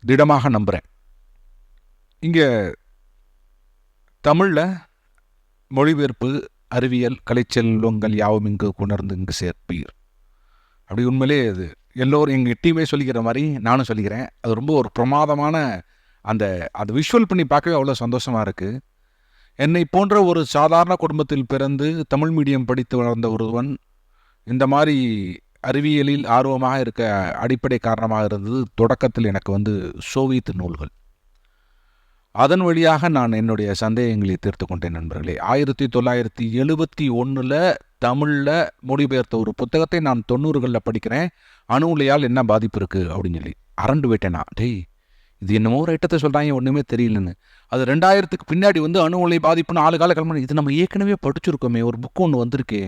திடமாக நம்புகிறேன். இங்கே தமிழில் மொழிபெயர்ப்பு, அறிவியல், கலைச்செல்வங்கள் யாவும் இங்கு கொணர்ந்து இங்கு சேர்ப்பீர். அப்படி உண்மையிலே அது எல்லோரும் எங்கள் டீமே சொல்லிக்கிற மாதிரி நானும் சொல்லிக்கிறேன். அது ரொம்ப ஒரு பிரமாதமான அது விஷுவல் பண்ணி பார்க்கவே அவ்வளோ சந்தோஷமாக இருக்குது. என்னை போன்ற ஒரு சாதாரண குடும்பத்தில் பிறந்து தமிழ் மீடியம் படித்து வளர்ந்த ஒருவன் இந்த மாதிரி அறிவியலில் ஆர்வமாக இருக்க அடிப்படை காரணமாக இருந்தது தொடக்கத்தில் எனக்கு வந்து சோவியத் நூல்கள். அதன் வழியாக நான் என்னுடைய சந்தேகங்களை தீர்த்து கொண்டேன். நண்பர்களே, 1971 தமிழில் மொழிபெயர்த்த ஒரு புத்தகத்தை நான் 90களில் படிக்கிறேன். அணு உலையால் என்ன பாதிப்பு இருக்குது அப்படின்னு சொல்லி அரண்டு விட்டேனா, டேய் இது என்னமோ ஒரு ஐட்டத்தை சொல்கிறாங்க, ஒன்றுமே தெரியலன்னு. அது 2000க்கு பின்னாடி வந்து அணு உலை பாதிப்புன்னு 4 கால கிளம்பி இது நம்ம ஏற்கனவே படிச்சிருக்கோமே, ஒரு புக்கு ஒன்று வந்திருக்கு,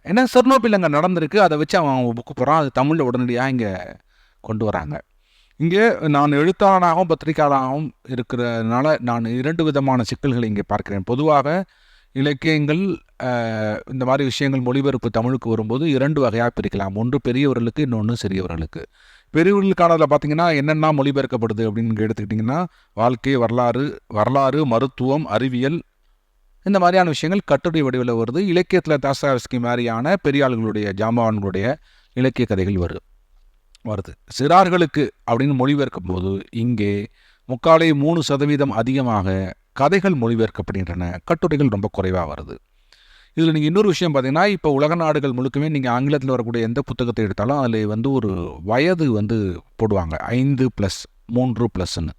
ஏன்னா செர்னோபில் அங்கே நடந்திருக்கு, அதை வச்சு அவன் புக்கு போகிறான், அது தமிழில் உடனடியாக இங்கே கொண்டு வராங்க. இங்கே நான் எழுத்தாளனாகவும் பத்திரிகையாளனாகவும் இருக்கிறதுனால நான் 2 விதமான சிக்கல்களை இங்கே பார்க்கிறேன். பொதுவாக இலக்கியங்கள் இந்த மாதிரி விஷயங்கள் மொழிபெயர்ப்பு தமிழுக்கு வரும்போது 2 வகையாக பிரிக்கலாம். ஒன்று பெரியவர்களுக்கு, இன்னொன்று சிறியவர்களுக்கு. பெரியவர்களுக்கானதில் பார்த்தீங்கன்னா என்னென்ன மொழிபெயர்க்கப்படுது அப்படின்னு எடுத்துக்கிட்டிங்கன்னா வாழ்க்கை, வரலாறு, மருத்துவம், அறிவியல், இந்த மாதிரியான விஷயங்கள் கட்டுரை வடிவில் வருது. இலக்கியத்தில் தாஸ்தாயெவ்ஸ்கி மாதிரியான பெரிய ஆளுகளுடைய ஜாம்பவான்களுடைய இலக்கிய கதைகள் வருது. சிறார்களுக்கு அப்படின்னு மொழிபெயர்க்கும் போது இங்கே 3% அதிகமாக கதைகள் மொழிபெயர்க்கப்படுகின்றன, கட்டுரைகள் ரொம்ப குறைவாக வருது. இதில் நீங்கள் இன்னொரு விஷயம் பார்த்தீங்கன்னா, இப்போ உலக நாடுகள் முழுக்கவே நீங்கள் ஆங்கிலத்தில் வரக்கூடிய எந்த புத்தகத்தை எடுத்தாலும் அதில் ஒரு வயது போடுவாங்க, 5+, 3+ன்னு.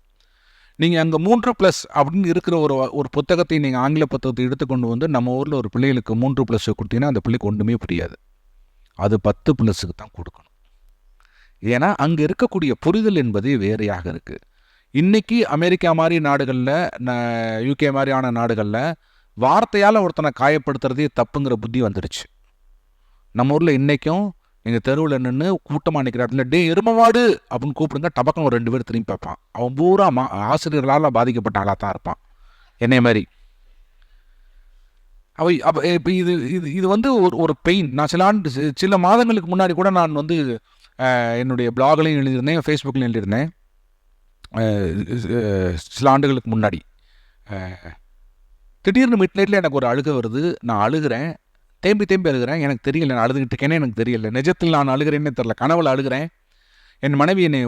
நீங்கள் அங்கே 3+ அப்படின்னு இருக்கிற ஒரு புத்தகத்தை நீங்கள் ஆங்கில புத்தகத்தை எடுத்துக்கொண்டு வந்து நம்ம ஊரில் ஒரு பிள்ளைகளுக்கு 3+ கொடுத்தீங்கன்னா அந்த பிள்ளைக்கு ஒன்றுமே புரியாது. அது 10+க்கு தான் கொடுக்கணும். ஏன்னா அங்கே இருக்கக்கூடிய புரிதல் என்பது வேறையாக இருக்குது. இன்றைக்கி அமெரிக்கா மாதிரி நாடுகளில், யூகே மாதிரியான நாடுகளில் வார்த்தையால் ஒருத்தனை காயப்படுத்துறதே தப்புங்கிற புத்தி வந்துடுச்சு. நம்ம ஊரில் இன்றைக்கும் எங்கள் தெருவில் நின்று கூட்டமாக நிற்கிறாருல, டே எருமமாடு அப்படின்னு கூப்பிடுங்க, டபக்கம் ஒரு 2 பேர் திரும்பி பார்ப்பான். அவன் பூரா ஆசிரியர்களால் பாதிக்கப்பட்ட ஆளாக தான் இருப்பான், என்னை மாதிரி. அப்போ இப்போ இது ஒரு பெயின். நான் சில மாதங்களுக்கு முன்னாடி கூட நான் என்னுடைய பிளாக்லையும் எழுதியிருந்தேன், ஃபேஸ்புக்லையும் எழுதியிருந்தேன். சில ஆண்டுகளுக்கு முன்னாடி திடீர்னு மிட் நைட்டில் எனக்கு ஒரு அழுகை வருது. நான் அழுகிறேன், தேம்பி அழுகிறேன். எனக்கு தெரியல நான் அழுதுகிட்டு இருக்கேனே, எனக்கு தெரியல. நிஜத்தில் நான் அழுகிறேன்னே தெரில, கனவுல அழுகிறேன். என் மனைவி என்னை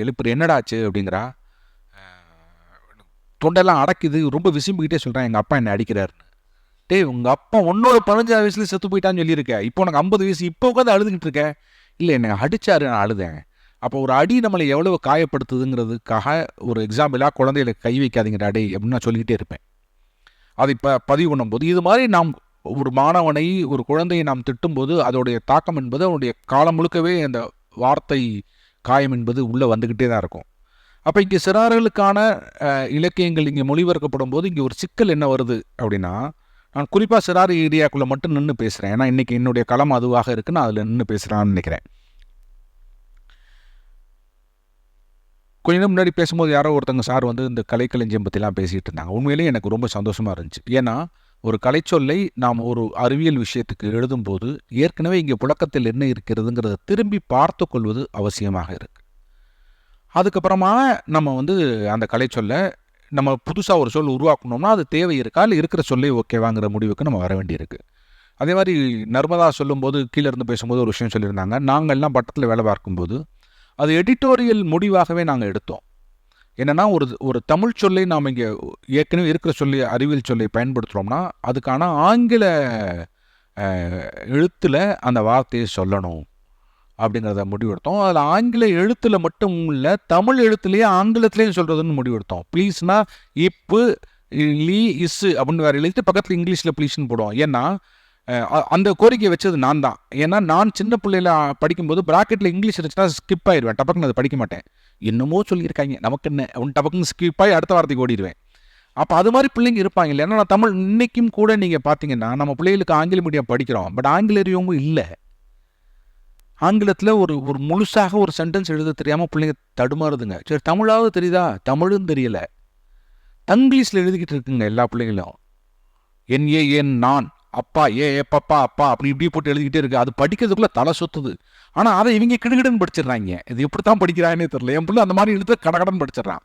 எழுப்புற, என்னடாச்சு அப்படிங்கிறா. தொண்டெல்லாம் அடக்குது, ரொம்ப விசும்பிக்கிட்டே சொல்கிறேன், எங்கள் அப்பா என்னை அடிக்கிறாருன்னு. உங்கள் அப்பா உன்னோட 15 வயசுல செத்து போயிட்டான்னு சொல்லியிருக்கேன், இப்போ உனக்கு 50 வயசு, இப்போ உட்காந்து அழுதுகிட்டு இருக்கேன். இல்லை, என்னை அடித்தாரு, நான் அழுதேன். அப்போ ஒரு அடி நம்மளை எவ்வளவு காயப்படுத்துதுங்கிறதுக்காக ஒரு எக்ஸாம்பிளாக குழந்தைகளை கை வைக்காதீங்கடா டே அப்படின்னு நான் சொல்லிக்கிட்டே இருப்பேன். அதை பதிவு பண்ணும்போது இது மாதிரி நாம் ஒரு மாணவனை, ஒரு குழந்தையை நாம் திட்டும்போது அதோடைய தாக்கம் என்பது அவனுடைய காலம் முழுக்கவே அந்த வார்த்தை காயம் என்பது உள்ளே வந்துக்கிட்டே தான் இருக்கும். அப்போ இங்கே சிறார்களுக்கான இலக்கியங்கள் இங்கே மொழிபெயர்க்கப்படும் போது இங்கே ஒரு சிக்கல் என்ன வருது அப்படின்னா, நான் குறிப்பாக சிறார் ஏரியாக்குள்ளே மட்டும் நின்று பேசுகிறேன். ஏன்னா இன்றைக்கி என்னுடைய களம் அதுவாக இருக்குது, நான் அதில் நின்று பேசுகிறான்னு நினைக்கிறேன். கொஞ்ச நேரம் முன்னாடி பேசும்போது யாரோ ஒருத்தங்க சார் இந்த கலைக்களஞ்சியம் பற்றிலாம் பேசிகிட்டு இருந்தாங்க. உண்மையிலேயே எனக்கு ரொம்ப சந்தோஷமாக இருந்துச்சு. ஏன்னா ஒரு கலைச்சொல்லை நாம் ஒரு அறிவியல் விஷயத்துக்கு எழுதும்போது ஏற்கனவே இங்கே புழக்கத்தில் என்ன இருக்கிறதுங்கிறத திரும்பி பார்த்து கொள்வது அவசியமாக இருக்குது. அதுக்கப்புறமா நம்ம அந்த கலைச்சொல்லை நம்ம புதுசாக ஒரு சொல் உருவாக்கணும்னா அது தேவை இருக்கா, இல்லை இருக்கிற சொல்லே ஓகேவாங்கிற முடிவுக்கு நம்ம வர வேண்டியிருக்கு. அதே மாதிரி நர்மதா சொல்லும்போது கீழே இருந்து பேசும்போது ஒரு விஷயம் சொல்லியிருந்தாங்க. நாங்கள்லாம் பட்டத்தில் வேலை பார்க்கும்போது அது எடிட்டோரியல் முடிவாகவே நாங்கள் எடுத்தோம். என்னென்னா ஒரு தமிழ் சொல்லை நாம் இங்கே ஏற்கனவே இருக்கிற சொல்லி அறிவியல் சொல்லை பயன்படுத்துகிறோம்னா அதுக்கான ஆங்கில எழுத்தில் அந்த வார்த்தையை சொல்லணும் அப்படிங்கிறத முடிவெடுத்தோம். அதில் ஆங்கில எழுத்தில் மட்டும் இல்லை, தமிழ் எழுத்துலேயே ஆங்கிலத்திலேயும் சொல்கிறதுன்னு முடிவெடுத்தோம். ப்ளீஸ்னா இப்பு, லீ, இஸ்ஸு அப்படின்னு வேறு எழுதிட்டு பக்கத்தில் இங்கிலீஷில் ப்ளீஸ்ன்னு போடுவோம். ஏன்னா அந்த கோரிக்கையை வச்சது நான் தான். ஏன்னா நான் சின்ன பிள்ளையில படிக்கும்போது ப்ராக்கெட்டில் இங்கிலீஷ் இருந்துச்சுன்னா ஸ்கிப் ஆயிடுவேன், டபக்குன்னு அதை படிக்க மாட்டேன். என்னமோ சொல்லியிருக்காங்க நமக்கு என்ன அவன் டபக்குன்னு ஸ்கிப் ஆகி அடுத்த வார்த்தைக்கு ஓடிடுவேன். அப்போ அது மாதிரி பிள்ளைங்க இருப்பாங்க இல்லை. ஏன்னா நான் தமிழ் இன்றைக்கும் கூட நீங்கள் பார்த்தீங்கன்னா நம்ம பிள்ளைகளுக்கு ஆங்கில மீடியம் படிக்கிறோம், பட் ஆங்கில அறிவும் இல்லை. ஆங்கிலத்தில் ஒரு முழுசாக ஒரு சென்டென்ஸ் எழுத தெரியாமல் பிள்ளைங்க தடுமாறுதுங்க. சரி தமிழாவது தெரியுதா, தமிழும் தெரியலை, தங்கிலீஷில் எழுதிக்கிட்டு இருக்குங்க எல்லா பிள்ளைங்களும். என் நான் அப்பா, பப்பா அப்பா அப்படி இப்படி போட்டு எழுதிக்கிட்டே இருக்கு. அது படிக்கிறதுக்குள்ளே தலை சுத்துது. ஆனால் அதை இவங்க கிடுகிடுன்னு படிச்சிடுறாங்க. இது எப்படி தான் படிக்கிறாங்கன்னே தெரியல. என் பிள்ளை அந்த மாதிரி எழுத கடகடன் படிச்சிடறான்.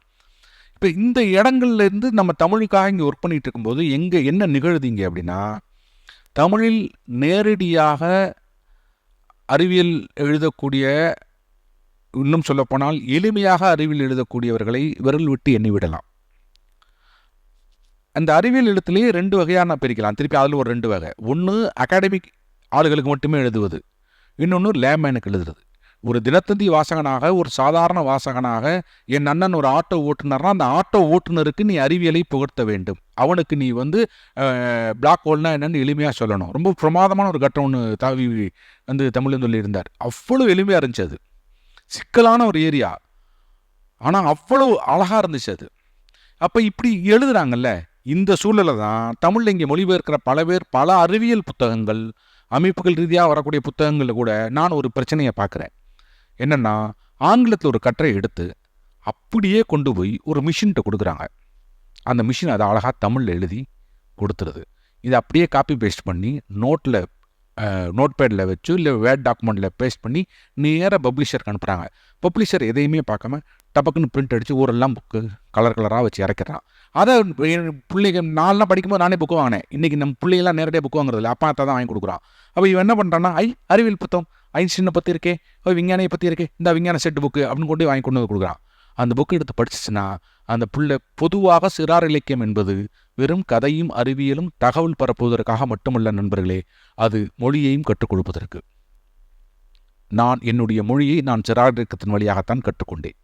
இப்போ இந்த இடங்கள்லேருந்து நம்ம தமிழுக்காக இங்கே ஒர்க் பண்ணிகிட்டு இருக்கும்போது என்ன நிகழுதுங்க அப்படின்னா, தமிழில் நேரடியாக அறிவியல் எழுதக்கூடிய, இன்னும் சொல்லப்போனால் எளிமையாக அறிவியல் எழுதக்கூடியவர்களை விரல் விட்டு எண்ணிவிடலாம். அந்த அறிவியல் எழுத்துலேயே 2 வகையாக நான் பிரிக்கலாம். திருப்பி அதில் ஒரு 2 வகை. ஒன்று அகாடமிக் ஆளுகளுக்கு மட்டுமே எழுதுவது, இன்னொன்று லேமேனுக்கு எழுதுறது. ஒரு தினத்தந்தி வாசகனாக, ஒரு சாதாரண வாசகனாக, என் அண்ணன் ஒரு ஆட்டோ ஓட்டுநர்னா அந்த ஆட்டோ ஓட்டுநருக்கு நீ அறிவியலை புகழ்த்த வேண்டும். அவனுக்கு நீ பிளாக் ஹோல்னா என்னன்னு எளிமையாக சொல்லணும். ரொம்ப பிரமாதமான ஒரு கட்டம் ஒன்று தாவி தமிழ்னு சொல்லியிருந்தார். அவ்வளோ எளிமையாக இருந்துச்சு. அது சிக்கலான ஒரு ஏரியா, ஆனால் அவ்வளோ அழகாக இருந்துச்சு அது. அப்போ இப்படி எழுதுகிறாங்கல்ல, இந்த சூழலை தான் தமிழில் இங்கே மொழிபெயர்க்கிற பல பேர் பல அறிவியல் புத்தகங்கள், அமைப்புகள் ரீதியாக வரக்கூடிய புத்தகங்களில் கூட நான் ஒரு பிரச்சனையை பார்க்குறேன். என்னென்னா, ஆங்கிலத்தில் ஒரு கட்டுரை எடுத்து அப்படியே கொண்டு போய் ஒரு மிஷின்கிட்ட கொடுக்குறாங்க. அந்த மிஷின் அதை அழகாக தமிழில் எழுதி கொடுத்துருது. இதை அப்படியே காப்பி பேஸ்ட் பண்ணி நோட் பேடில் வச்சு இல்லை வேர்ட் டாக்குமெண்ட்டில் பேஸ்ட் பண்ணி நேராக பப்ளிஷருக்கு அனுப்புகிறாங்க. பப்ளிஷர் எதையுமே பார்க்காம டபக்குன்னு பிரிண்ட் அடித்து ஊரெல்லாம் புக்கு கலர் கலராக வச்சு இறக்கிறான். அதை பிள்ளைங்க நான்லாம் படிக்கும்போது நானே புக்கு வாங்கினேன். இன்றைக்கி நம்ம பிள்ளைங்களாம் நேரடியாக புக்கு வாங்குறதில்ல, அப்பா தான் வாங்கி கொடுக்குறான். அப்போ இவன் என்ன பண்ணுறான்னா, அறிவியல் புத்தகம் ஐன்ஸ்டீனை பற்றி இருக்கே, விஞ்ஞானியை பற்றி இருக்கே, இந்த விஞ்ஞான செட்டு புக்கு அப்படின்னு கொண்டு வாங்கி கொண்டு வந்து கொடுக்குறான். அந்த புக்கு எடுத்து படிச்சிச்சுன்னா அந்த பிள்ளை பொதுவாக சிறார் இலக்கியம் என்பது வெறும் கதையும் அறிவியலும் தகவல் பரப்புவதற்காக மட்டுமல்ல நண்பர்களே, அது மொழியையும் கற்றுக் கொடுப்பதற்கு. நான் என்னுடைய மொழியை நான் சிறார் இலக்கியத்தின் வழியாகத்தான் கற்றுக்கொண்டேன்.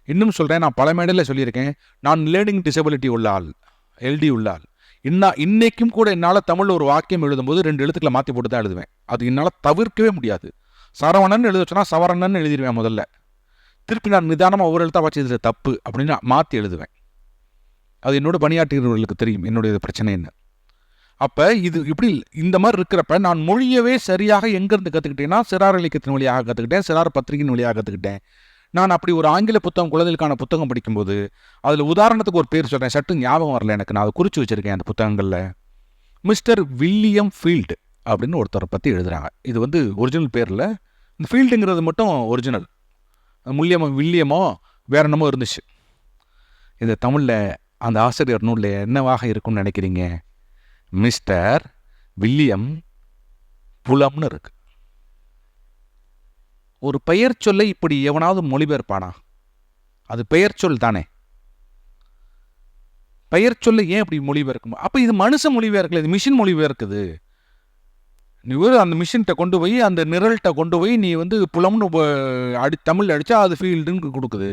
இன்னும் சொல்கிறேன், நான் பல மேடையில் சொல்லியிருக்கேன், நான் லேர்னிங் டிசபிலிட்டி உள்ள ஆள், எல்டி உள்ள ஆள். இன்னைக்கும் கூட என்னால் தமிழில் ஒரு வாக்கியம் எழுதும்போது 2 எழுத்துக்களை மாற்றி போட்டு தான் எழுதுவேன். அது என்னால் தவிர்க்கவே முடியாது. சரவணன் எழுத சொன்னால் சவரணன் எழுதிடுவேன் முதல்ல. திருப்பி நான் நிதானமாக ஒவ்வொரு எழுத்தாக வச்சு இது தப்பு அப்படின்னு மாற்றி எழுதுவேன். அது என்னோட பணியாற்றுகிறவர்களுக்கு தெரியும் என்னுடைய பிரச்சனை என்ன. அப்போ இது இப்படி இந்த மாதிரி இருக்கிறப்ப நான் மொழியவே சரியாக எங்கேருந்து கற்றுக்கிட்டேன்னா சிறார் இலக்கியத்தின் வழியாக கற்றுக்கிட்டேன், சிறார் பத்திரிகையின் வழியாக கற்றுக்கிட்டேன். நான் அப்படி ஒரு ஆங்கில புத்தகம் குழந்தைகளுக்கான புத்தகம் படிக்கும்போது அதில் உதாரணத்துக்கு ஒரு பேர் சொல்கிறேன், சட்டு ஞாபகம் வரல எனக்கு, நான் அதை குறித்து வச்சுருக்கேன் அந்த புத்தகங்களில். மிஸ்டர் வில்லியம் ஃபீல்டு அப்படின்னு ஒருத்தரை பற்றி எழுதுகிறாங்க. இது வந்து ஒரிஜினல் பேரில், இந்த ஃபீல்டுங்கிறது மட்டும் ஒரிஜினல், வில்லியமோ வேற என்னமோ இருந்துச்சு. இந்த தமிழில் அந்த ஆசிரியர் நூலில் என்னவாக இருக்கும்னு நினைக்கிறீங்க? மிஸ்டர் வில்லியம் புலம்னு இருக்கு. ஒரு பெயர் சொல்லை இப்படி எவனாவது மொழிபெயர்ப்பானா? அது பெயர் சொல் தானே. பெயர் சொல்லை ஏன் இப்படி மொழிபெயர்க்கும்? அப்போ இது மனுஷ மொழிபெயர்க்கல, இது மிஷின் மொழிபெயர்க்குது. நீ அந்த மிஷின்கிட்ட கொண்டு போய் அந்த நிரல்கிட்ட கொண்டு போய் நீ வந்து புலம்னு தமிழ் அடித்தா அது ஃபீல்டுன்னு கொடுக்குது.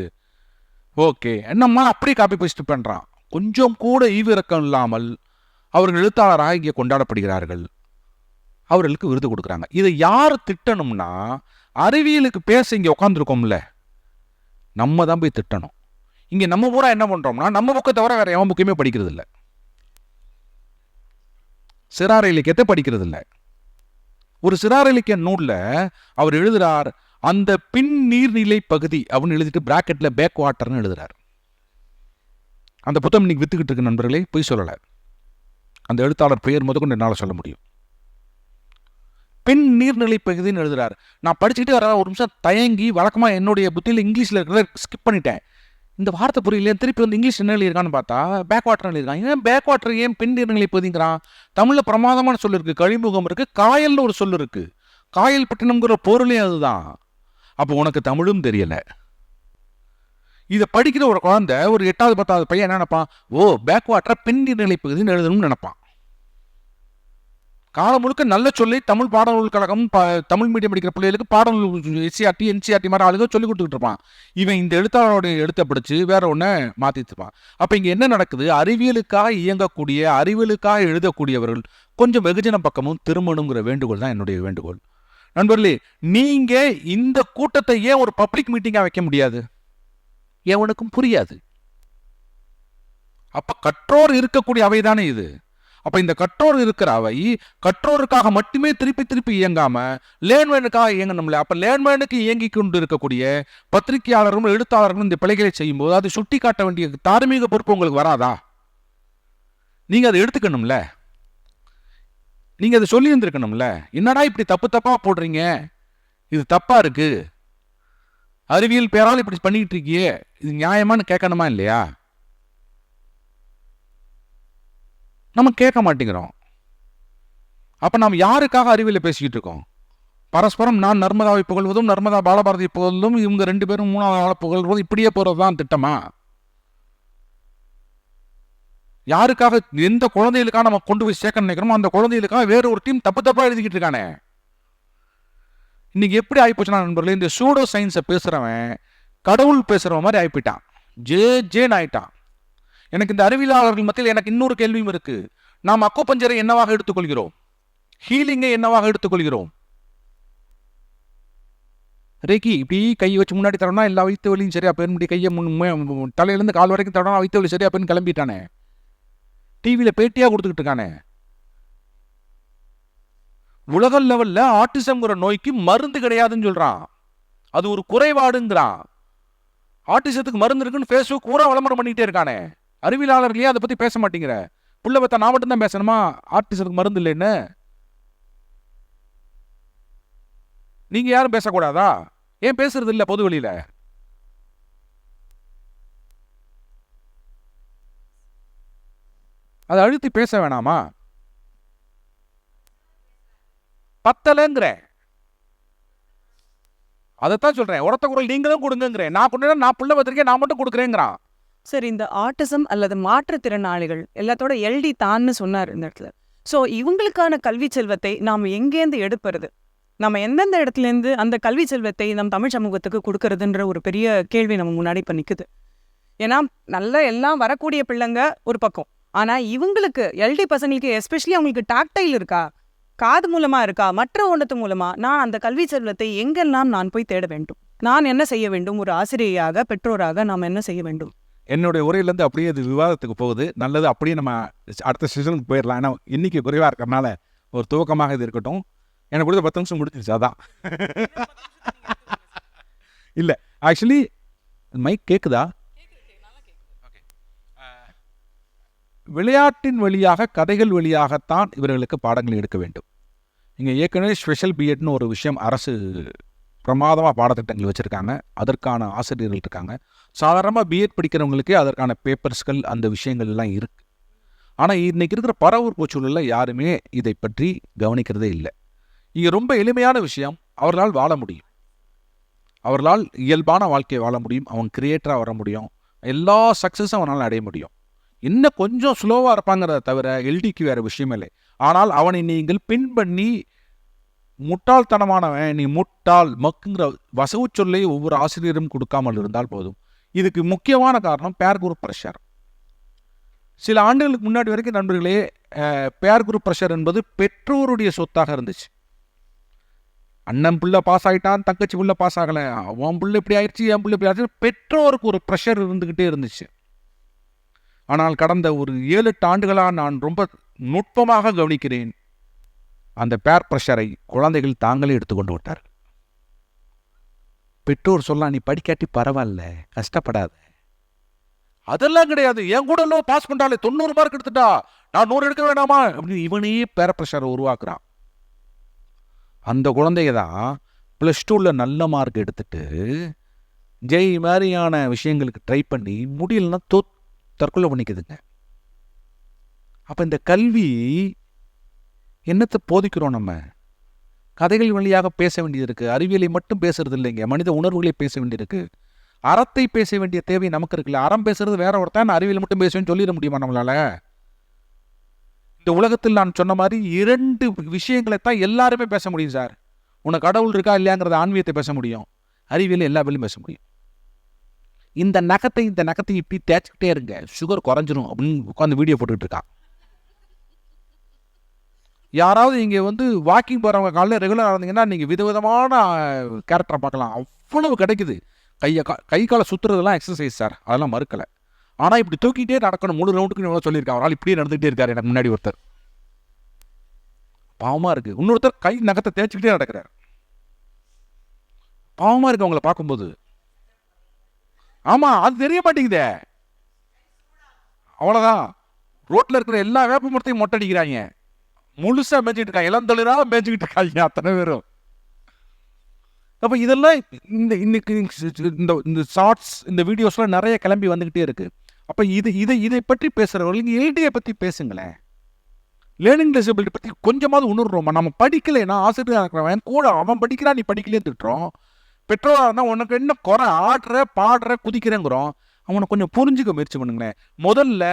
ஓகே, என்னம்மா அப்படியே காப்பி பேஸ்ட் பண்ணுறான். கொஞ்சம் கூட ஈவிரக்கம் இல்லாமல் அவர்கள் எழுத்தாளராக இங்கே கொண்டாடப்படுகிறார்கள், அவர்களுக்கு விருது கொடுக்குறாங்க. இதை யார் திட்டணும்னா, அறிவியலுக்கு பேச இங்கே உட்காந்துருக்கோம்ல, நம்ம தான் போய் திட்டணும். இங்கே நம்ம பூரா என்ன பண்ணுறோம்னா, நம்ம புக்கை தவிர வேற எவன் புக்கையுமே படிக்கிறது இல்லை, சிறார் இலக்கியத்தை படிக்கிறது இல்லை. ஒரு சிறார் இலக்கிய நூலில் அவர் எழுதுறார், அந்த பின் நீர்நிலை பகுதி அப்படின்னு எழுதிட்டு பிராக்கெட்டில் பேக் வாட்டர்னு எழுதுறார். அந்த புத்தகம் இன்னைக்கு வித்துக்கிட்டு இருக்கு நண்பர்களே, போய் சொல்லலை. அந்த எழுத்தாளர் பெயர் முதற்கொண்டு என்னால் சொல்ல முடியும். பின் நீர்நிலை பகுதின்னு எழுதுறாரு. நான் படிச்சுக்கிட்டே வர ஒரு நிமிஷம் தயங்கி, வழக்கமாக என்னுடைய புத்தியில் இங்கிலீஷில் இருக்கிறத ஸ்கிப் பண்ணிட்டேன். இந்த வார்த்தை புரியல, திருப்பி வந்து இங்கிலீஷ் என்ன எழுதியிருக்கான்னு பார்த்தா பேக் வாட்டர் எழுதியிருக்கான். ஏன் பேக் வாட்டர், ஏன் பின் நீர்நிலை பகுதிங்கிறான்? தமிழில் பிரமாதமான சொல் இருக்குது, கழிமுகம் இருக்குது, காயல்னு ஒரு சொல் இருக்குது, காயல் பட்டினம்ங்கிற பொருளே அதுதான். அப்போ உனக்கு தமிழும் தெரியலை. இதை படிக்கிற ஒரு குழந்தை, ஒரு 8வது 10வது பையன் என்ன நினைப்பான்? ஓ, பேக் வாட்டரை பின் நீர்நிலை பகுதின்னு எழுதணும்னு நினைப்பான். காலம் முழுக்க நல்ல சொல்லி தமிழ் பாடநூல் கழகம், தமிழ் மீடியம் படிக்கிற பிள்ளைகளுக்கு பாடநூல் என்சிஆர்டி மாதிரி ஆளுங்க சொல்லி கொடுத்துக்கிட்டு இருப்பான். இவன் இந்த எழுத்தாளருடைய எழுத்தை படித்து வேற ஒன்றை மாற்றிட்டுருப்பான். அப்போ இங்கே என்ன நடக்குது? அறிவியலுக்காக இயங்கக்கூடிய, அறிவியலுக்காக எழுதக்கூடியவர்கள் கொஞ்சம் வெகுஜன பக்கமும் திரும்பணுங்கிற வேண்டுகோள் தான் என்னுடைய வேண்டுகோள். நண்பர்களே, நீங்கள் இந்த கூட்டத்தை ஏன் ஒரு பப்ளிக் மீட்டிங்காக வைக்க முடியாது? எவனுக்கும் புரியாது. அப்போ கற்றோர் இருக்கக்கூடிய அவை தானே இது. அப்போ இந்த கற்றோர் இருக்கிற அவை கற்றோருக்காக மட்டுமே திருப்பி திருப்பி இயங்காம லேர்ன்மேனுக்காக இயங்கணும்ல. அப்போ லேர்ன்மேனுக்கு இயங்கி கொண்டு இருக்கக்கூடிய பத்திரிகையாளர்களும் எழுத்தாளர்களும் இந்த பிழைகளை செய்யும்போது அது சுட்டி காட்ட வேண்டிய தார்மீக பொறுப்பு உங்களுக்கு வராதா? நீங்கள் அதை எடுத்துக்கணும்ல, நீங்கள் அதை சொல்லி இருந்திருக்கணும்ல. என்னடா இப்படி தப்பு தப்பாக போடுறீங்க, இது தப்பா இருக்கு, அறிவியல் பேரால் இப்படி பண்ணிக்கிட்டு இருக்கியே, இது நியாயமானு கேட்கணுமா இல்லையா? நம்ம கேட்க மாட்டேங்கிறோம். அப்போ நாம் யாருக்காக அறிவியலை பேசிக்கிட்டு இருக்கோம்? பரஸ்பரம் நான் நர்மதாவை புகழ்வதும் நர்மதா பாலபாரதி புகழ்வதும், இவங்க 2 பேரும் 3வது ஆளை புகழ்வதும், இப்படியே போகிறது தான் திட்டமா? யாருக்காக, எந்த குழந்தைகளுக்காக நம்ம கொண்டு போய் சேர்க்க நினைக்கிறோமோ அந்த குழந்தைகளுக்காக வேற ஒரு டீம் தப்பு தப்பாக எழுதிக்கிட்டு இருக்கானே. இன்னைக்கு எப்படி ஆகிப்போச்சுன்னா நண்பர்களே, இந்த சூடோ சயின்ஸை பேசுகிறவன் கடவுள் பேசுகிறவன் மாதிரி ஆகிப்பிட்டான், ஜேன்னு ஆயிட்டான். எனக்கு இந்த அறிவியலாளர்கள் மத்தியில் எனக்கு இன்னொரு கேள்வியும் இருக்கு. நாம் அக்குபஞ்சரை என்னவாக எடுத்துக்கொள்கிறோம்? ஹீலிங்கை என்னவாக எடுத்துக்கொள்கிறோம்? ரேக்கி இப்படி கை வச்சு முன்னாடி தரணும், எல்லா வயிற்று வலியும் சரியா போயிடும், இப்படி கையை தலையிலேருந்து கால் வரைக்கும் தரணும், வயிற்று வலி சரியா போயின்னு கிளம்பிட்டானே, டிவியில் பேட்டியாக கொடுத்துக்கிட்டு இருக்கானே. உலக லெவலில் ஆட்டிசம்ங்கிற நோய்க்கு மருந்து கிடையாதுன்னு சொல்றான், அது ஒரு குறைபாடுங்கிறான். ஆட்டிசத்துக்கு மருந்து இருக்குன்னு ஃபேஸ்புக் பூரா விளம்பரம் பண்ணிக்கிட்டே இருக்கானே. அறிவியலாளர்களே அதை பற்றி பேச மாட்டேங்கிற. புள்ள பத்தா நான் மட்டும்தான் பேசணுமா ஆட்டிசத்துக்கு மருந்து இல்லைன்னு? நீங்கள் யாரும் பேசக்கூடாதா? ஏன் பேசுறது இல்லை பொது வெளியில்? அதை அழுத்தி பேச வேணாமா? பத்தலைங்கிற அதைத்தான் சொல்றேன். உரத்த குரல் நீங்களும் கொடுங்கிறேன். நான் கொண்டு நான் புள்ள பத்திரிக்கை நான் மட்டும் கொடுக்குறேங்கிறான். சரி, இந்த ஆட்டிசம் அல்லது மாற்றுத்திறனாளிகள் எல்லாத்தோட எல்டி தான்னு சொன்னார் இந்த இடத்துல. ஸோ இவங்களுக்கான கல்வி செல்வத்தை நாம் எங்கேருந்து எடுப்பது? நம்ம எந்தெந்த இடத்துலேருந்து அந்த கல்வி செல்வத்தை நம் தமிழ் சமூகத்துக்கு கொடுக்கறதுன்ற ஒரு பெரிய கேள்வி நம்ம முன்னாடி இப்போ நிற்குது. ஏன்னா நல்ல எல்லாம் வரக்கூடிய பிள்ளைங்க ஒரு பக்கம், ஆனால் இவங்களுக்கு எல்டி பசங்களுக்கு எஸ்பெஷலி அவங்களுக்கு டாக்டைல் இருக்கா, காது மூலமா இருக்கா, மற்ற ஒன்றத்து மூலமா நான் அந்த கல்வி செல்வத்தை எங்கெல்லாம் நான் போய் தேட வேண்டும்? நான் என்ன செய்ய வேண்டும்? ஒரு ஆசிரியராக பெற்றோராக நாம் என்ன செய்ய வேண்டும்? என்னுடைய உரையிலேருந்து அப்படியே இது விவாதத்துக்கு போகுது. நல்லது, அப்படியே நம்ம அடுத்த செஷனுக்கு போயிடலாம். ஏன்னா இன்னைக்கு குறைவாக இருக்கிறனால ஒரு துவக்கமாக இது இருக்கட்டும். எனக்கு கொடுத்த 10 நிமிஷம் முடிஞ்சிருச்சு. அதான் இல்லை, ஆக்சுவலி மைக் கேட்குதா? விளையாட்டின் வழியாக, கதைகள் வழியாகத்தான் இவர்களுக்கு பாடங்கள் எடுக்க வேண்டும். இங்கே ஏற்கனவே ஸ்பெஷல் பிஎட்னு ஒரு விஷயம் அரசு பிரமாதமாக பாடத்திட்டங்கள் வச்சுருக்காங்க. அதற்கான ஆசிரியர்கள் இருக்காங்க. சாதாரணமாக பிஎட் படிக்கிறவங்களுக்கே அதற்கான பேப்பர்ஸ்கள் அந்த விஷயங்கள் எல்லாம் இருக்குது. ஆனால் இன்றைக்கி இருக்கிற பரவூர் சூழலில் யாருமே இதை பற்றி கவனிக்கிறதே இல்லை. இங்கே ரொம்ப எளிமையான விஷயம், அவர்களால் வாழ முடியும், அவர்களால் இயல்பான வாழ்க்கையை வாழ முடியும், அவங்க கிரியேட்டராக வர முடியும், எல்லா சக்ஸஸும் அவனால் அடைய முடியும். இன்னும் கொஞ்சம் ஸ்லோவாக இருப்பாங்கிறத தவிர எல்டிக்கு வேறு விஷயமே இல்லை. ஆனால் அவனை நீங்கள் பின் பண்ணி முட்டாள்தனமானவன், நீ முட்டாள் மக்குங்கிற வசவு சொல்லை ஒவ்வொரு ஆசிரியரும் கொடுக்காமல் இருந்தால் போதும். இதுக்கு முக்கியமான காரணம் பேர் குரூப் ப்ரெஷர். சில ஆண்டுகளுக்கு முன்னாடி வரைக்கும் நண்பர்களே, பேர் குரூப் ப்ரெஷர் என்பது பெற்றோருடைய சொத்தாக இருந்துச்சு. அண்ணன் பிள்ளை பாஸ் ஆகிட்டான், தங்கச்சி பிள்ளை பாஸ் ஆகலை, அவன் பிள்ளை இப்படி ஆயிடுச்சு, என் பிள்ளை இப்படி ஆயிடுச்சு, பெற்றோருக்கு ஒரு ப்ரெஷர் இருந்துக்கிட்டே இருந்துச்சு. ஆனால் கடந்த ஒரு 7-8 ஆண்டுகளாக நான் ரொம்ப நுட்பமாக கவனிக்கிறேன், அந்த பேர் ப்ரெஷரை குழந்தைகள் தாங்களே எடுத்துக்கொண்டு விட்டார்கள். பெற்றோர் சொல்லலாம், நீ படிக்காட்டி பரவாயில்ல, கஷ்டப்படாத. அதெல்லாம் கிடையாது, என் கூட எல்லாம் பாஸ் பண்ணாலே 90 மார்க் எடுத்துட்டா நான் 100 எடுக்க வேண்டாமா அப்படின்னு இவனே பேர் ப்ரெஷரை உருவாக்குறான். அந்த குழந்தைங்க தான் +2ல் நல்ல மார்க் எடுத்துட்டு ஜெய் மாதிரியான விஷயங்களுக்கு ட்ரை பண்ணி முடியலன்னா தற்கொலை பண்ணிக்குதுங்க. அப்போ இந்த கல்வி என்னத்தை போதிக்கிறோம்? நம்ம கதைகள் வழியாக பேச வேண்டியது இருக்குது. அறிவியலை மட்டும் பேசுறது இல்லைங்க, மனித உணர்வுகளை பேச வேண்டியிருக்கு. அறத்தை பேச வேண்டிய தேவை நமக்கு இருக்குல்ல. அறம் பேசுறது வேற ஒருத்தன், அறிவியல் மட்டும் பேசுவேன்னு சொல்லிட முடியுமா நம்மளால? இந்த உலகத்தில் நான் சொன்ன மாதிரி 2 விஷயங்களை தான் எல்லாருமே பேச முடியும் சார். உனக்கு கடவுள் இருக்கா இல்லையாங்கிறத ஆன்மீகத்தை பேச முடியும், அறிவியல் எல்லா வேலையும் பேச முடியும். இந்த நகத்தை இப்படி தேய்ச்சிக்கிட்டே இருங்க, சுகர் குறைஞ்சிரும் அப்படின்னு உட்காந்து வீடியோ போட்டுக்கிட்டு இருக்கான். யாராவது இங்கே வந்து வாக்கிங் போகிறவங்க காலையில் ரெகுலராக இருந்தீங்கன்னா நீங்கள் விதவிதமான கேரக்டரை பார்க்கலாம். அவ்வளவு கிடைக்குது. கை காலை சுற்றுறதெல்லாம் எக்ஸசைஸ் சார், அதெல்லாம் மறுக்கலை. ஆனால் இப்படி தூக்கிட்டே நடக்கணும், முழு ரவுண்டுக்கு எவ்வளோ சொல்லியிருக்காங்க. அவரால் இப்படியே நடந்துகிட்டே இருக்காரு. எனக்கு முன்னாடி ஒருத்தர் பாவமாக இருக்குது, இன்னொருத்தர் கை நகத்தை தேய்ச்சிக்கிட்டே நடக்கிறார். பாவமாக இருக்குது அவங்கள பார்க்கும்போது. ஆமாம், அது தெரிய மாட்டேங்குதே. அவ்வளோதான், ரோட்டில் இருக்கிற எல்லா வேப்ப மரத்தையும் மொட்டை அடிக்கிறாங்க, முழுசாக மேய்ச்சிக்கிட்டு இருக்காங்க, எல்லாம் தொழிலாக மேய்ச்சிக்கிட்டு இருக்காங்க அத்தனை பேரும். அப்போ இதெல்லாம் இன்னைக்கு இந்த ஷார்ட்ஸ், இந்த வீடியோஸ்லாம் நிறைய கிளம்பி வந்துக்கிட்டே இருக்குது. அப்போ இதை பற்றி பேசுகிறவர்கள் எல்டியை பற்றி பேசுங்களேன். லேர்னிங் டிசபிலிட்டி பற்றி கொஞ்சமாவது உணர்றோமா? நம்ம படிக்கலைன்னா ஆசிரியராக இருக்கிறவன் கூட அவன் படிக்கிறான், நீ படிக்கலையே திட்டுறோம். பெற்றோராக இருந்தால் உனக்கு என்ன குறை, ஆடுற பாடுற குதிக்கிறேங்கிறோம். அவனை கொஞ்சம் புரிஞ்சுக்க முயற்சி பண்ணுங்களேன். முதல்ல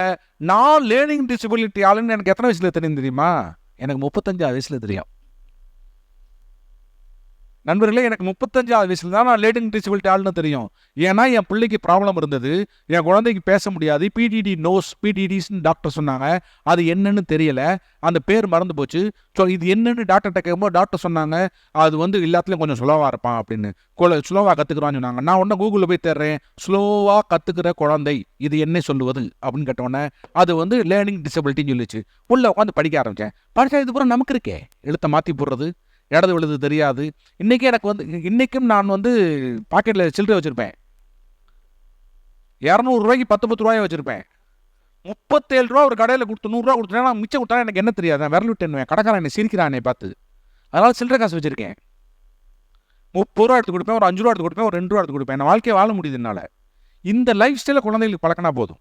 நான் லேர்னிங் டிசபிலிட்டி ஆளுன்னு எனக்கு எத்தனை வயசில் தெரியுமா? எனக்கு 35 வயசில் தெரியும். நண்பர்களே, எனக்கு 35 வயசுல தான் நான் லேர்னிங் டிசபிலிட்டி ஆளுன்னு தெரியும். ஏன்னா என் பிள்ளைக்கு ப்ராப்ளம் இருந்தது, என் குழந்தைக்கு பேச முடியாது, பிடிடி நோஸ், பிடிடிஸ்ன்னு டாக்டர் சொன்னாங்க. அது என்னன்னு தெரியலை, அந்த பேர் மறந்து போச்சு. ஸோ இது என்னன்னு டாக்டர்கிட்ட கேட்கும்போது டாக்டர் சொன்னாங்க, அது வந்து எல்லாத்துலேயும் கொஞ்சம் ஸ்லோவாக இருப்பான் அப்படின்னு. ஸ்லோவாக கற்றுக்குறான்னு சொன்னாங்க. நான் உடனே கூகுளில் போய் தேடுறேன், ஸ்லோவாக கற்றுக்கிற குழந்தை இது என்ன சொல்லுவது அப்படின்னு கேட்டோடனே அது வந்து லேர்னிங் டிசபிலிட்டின்னு சொல்லிச்சு. உள்ள உட்காந்து படிக்க ஆரம்பித்தேன். படித்தா இது பூரா நமக்கு இருக்கே, எழுத்தை மாற்றி போடுறது, இடது விழுது தெரியாது. இன்றைக்கி எனக்கு வந்து இன்றைக்கும் நான் வந்து பாக்கெட்டில் சில்லறை வச்சுருப்பேன். 200 10 ரூபாயை வச்சுருப்பேன். 37 ரூபா ஒரு கடையில் கொடுத்து 100 ரூபா கொடுத்துட்டேன். மிச்சம் கொடுத்தா எனக்கு என்ன தெரியாது, நான் விரல் விட்டுன்னுவேன். கடைக்காரன் என்னை சிரிக்கிறான் என்னை பார்த்து. அதனால் சில்லறை காசு வச்சுருக்கேன். 30 ரூபா எடுத்து கொடுப்பேன், ஒரு 5 ரூபா எடுத்து கொடுப்பேன், ஒரு 2 ரூபா எடுத்து கொடுப்பேன். நான் வாழ்க்கையை வாழ முடியுது என்னால். இந்த லைஃப் ஸ்டைலை குழந்தைகளுக்கு பழக்கினா போதும்,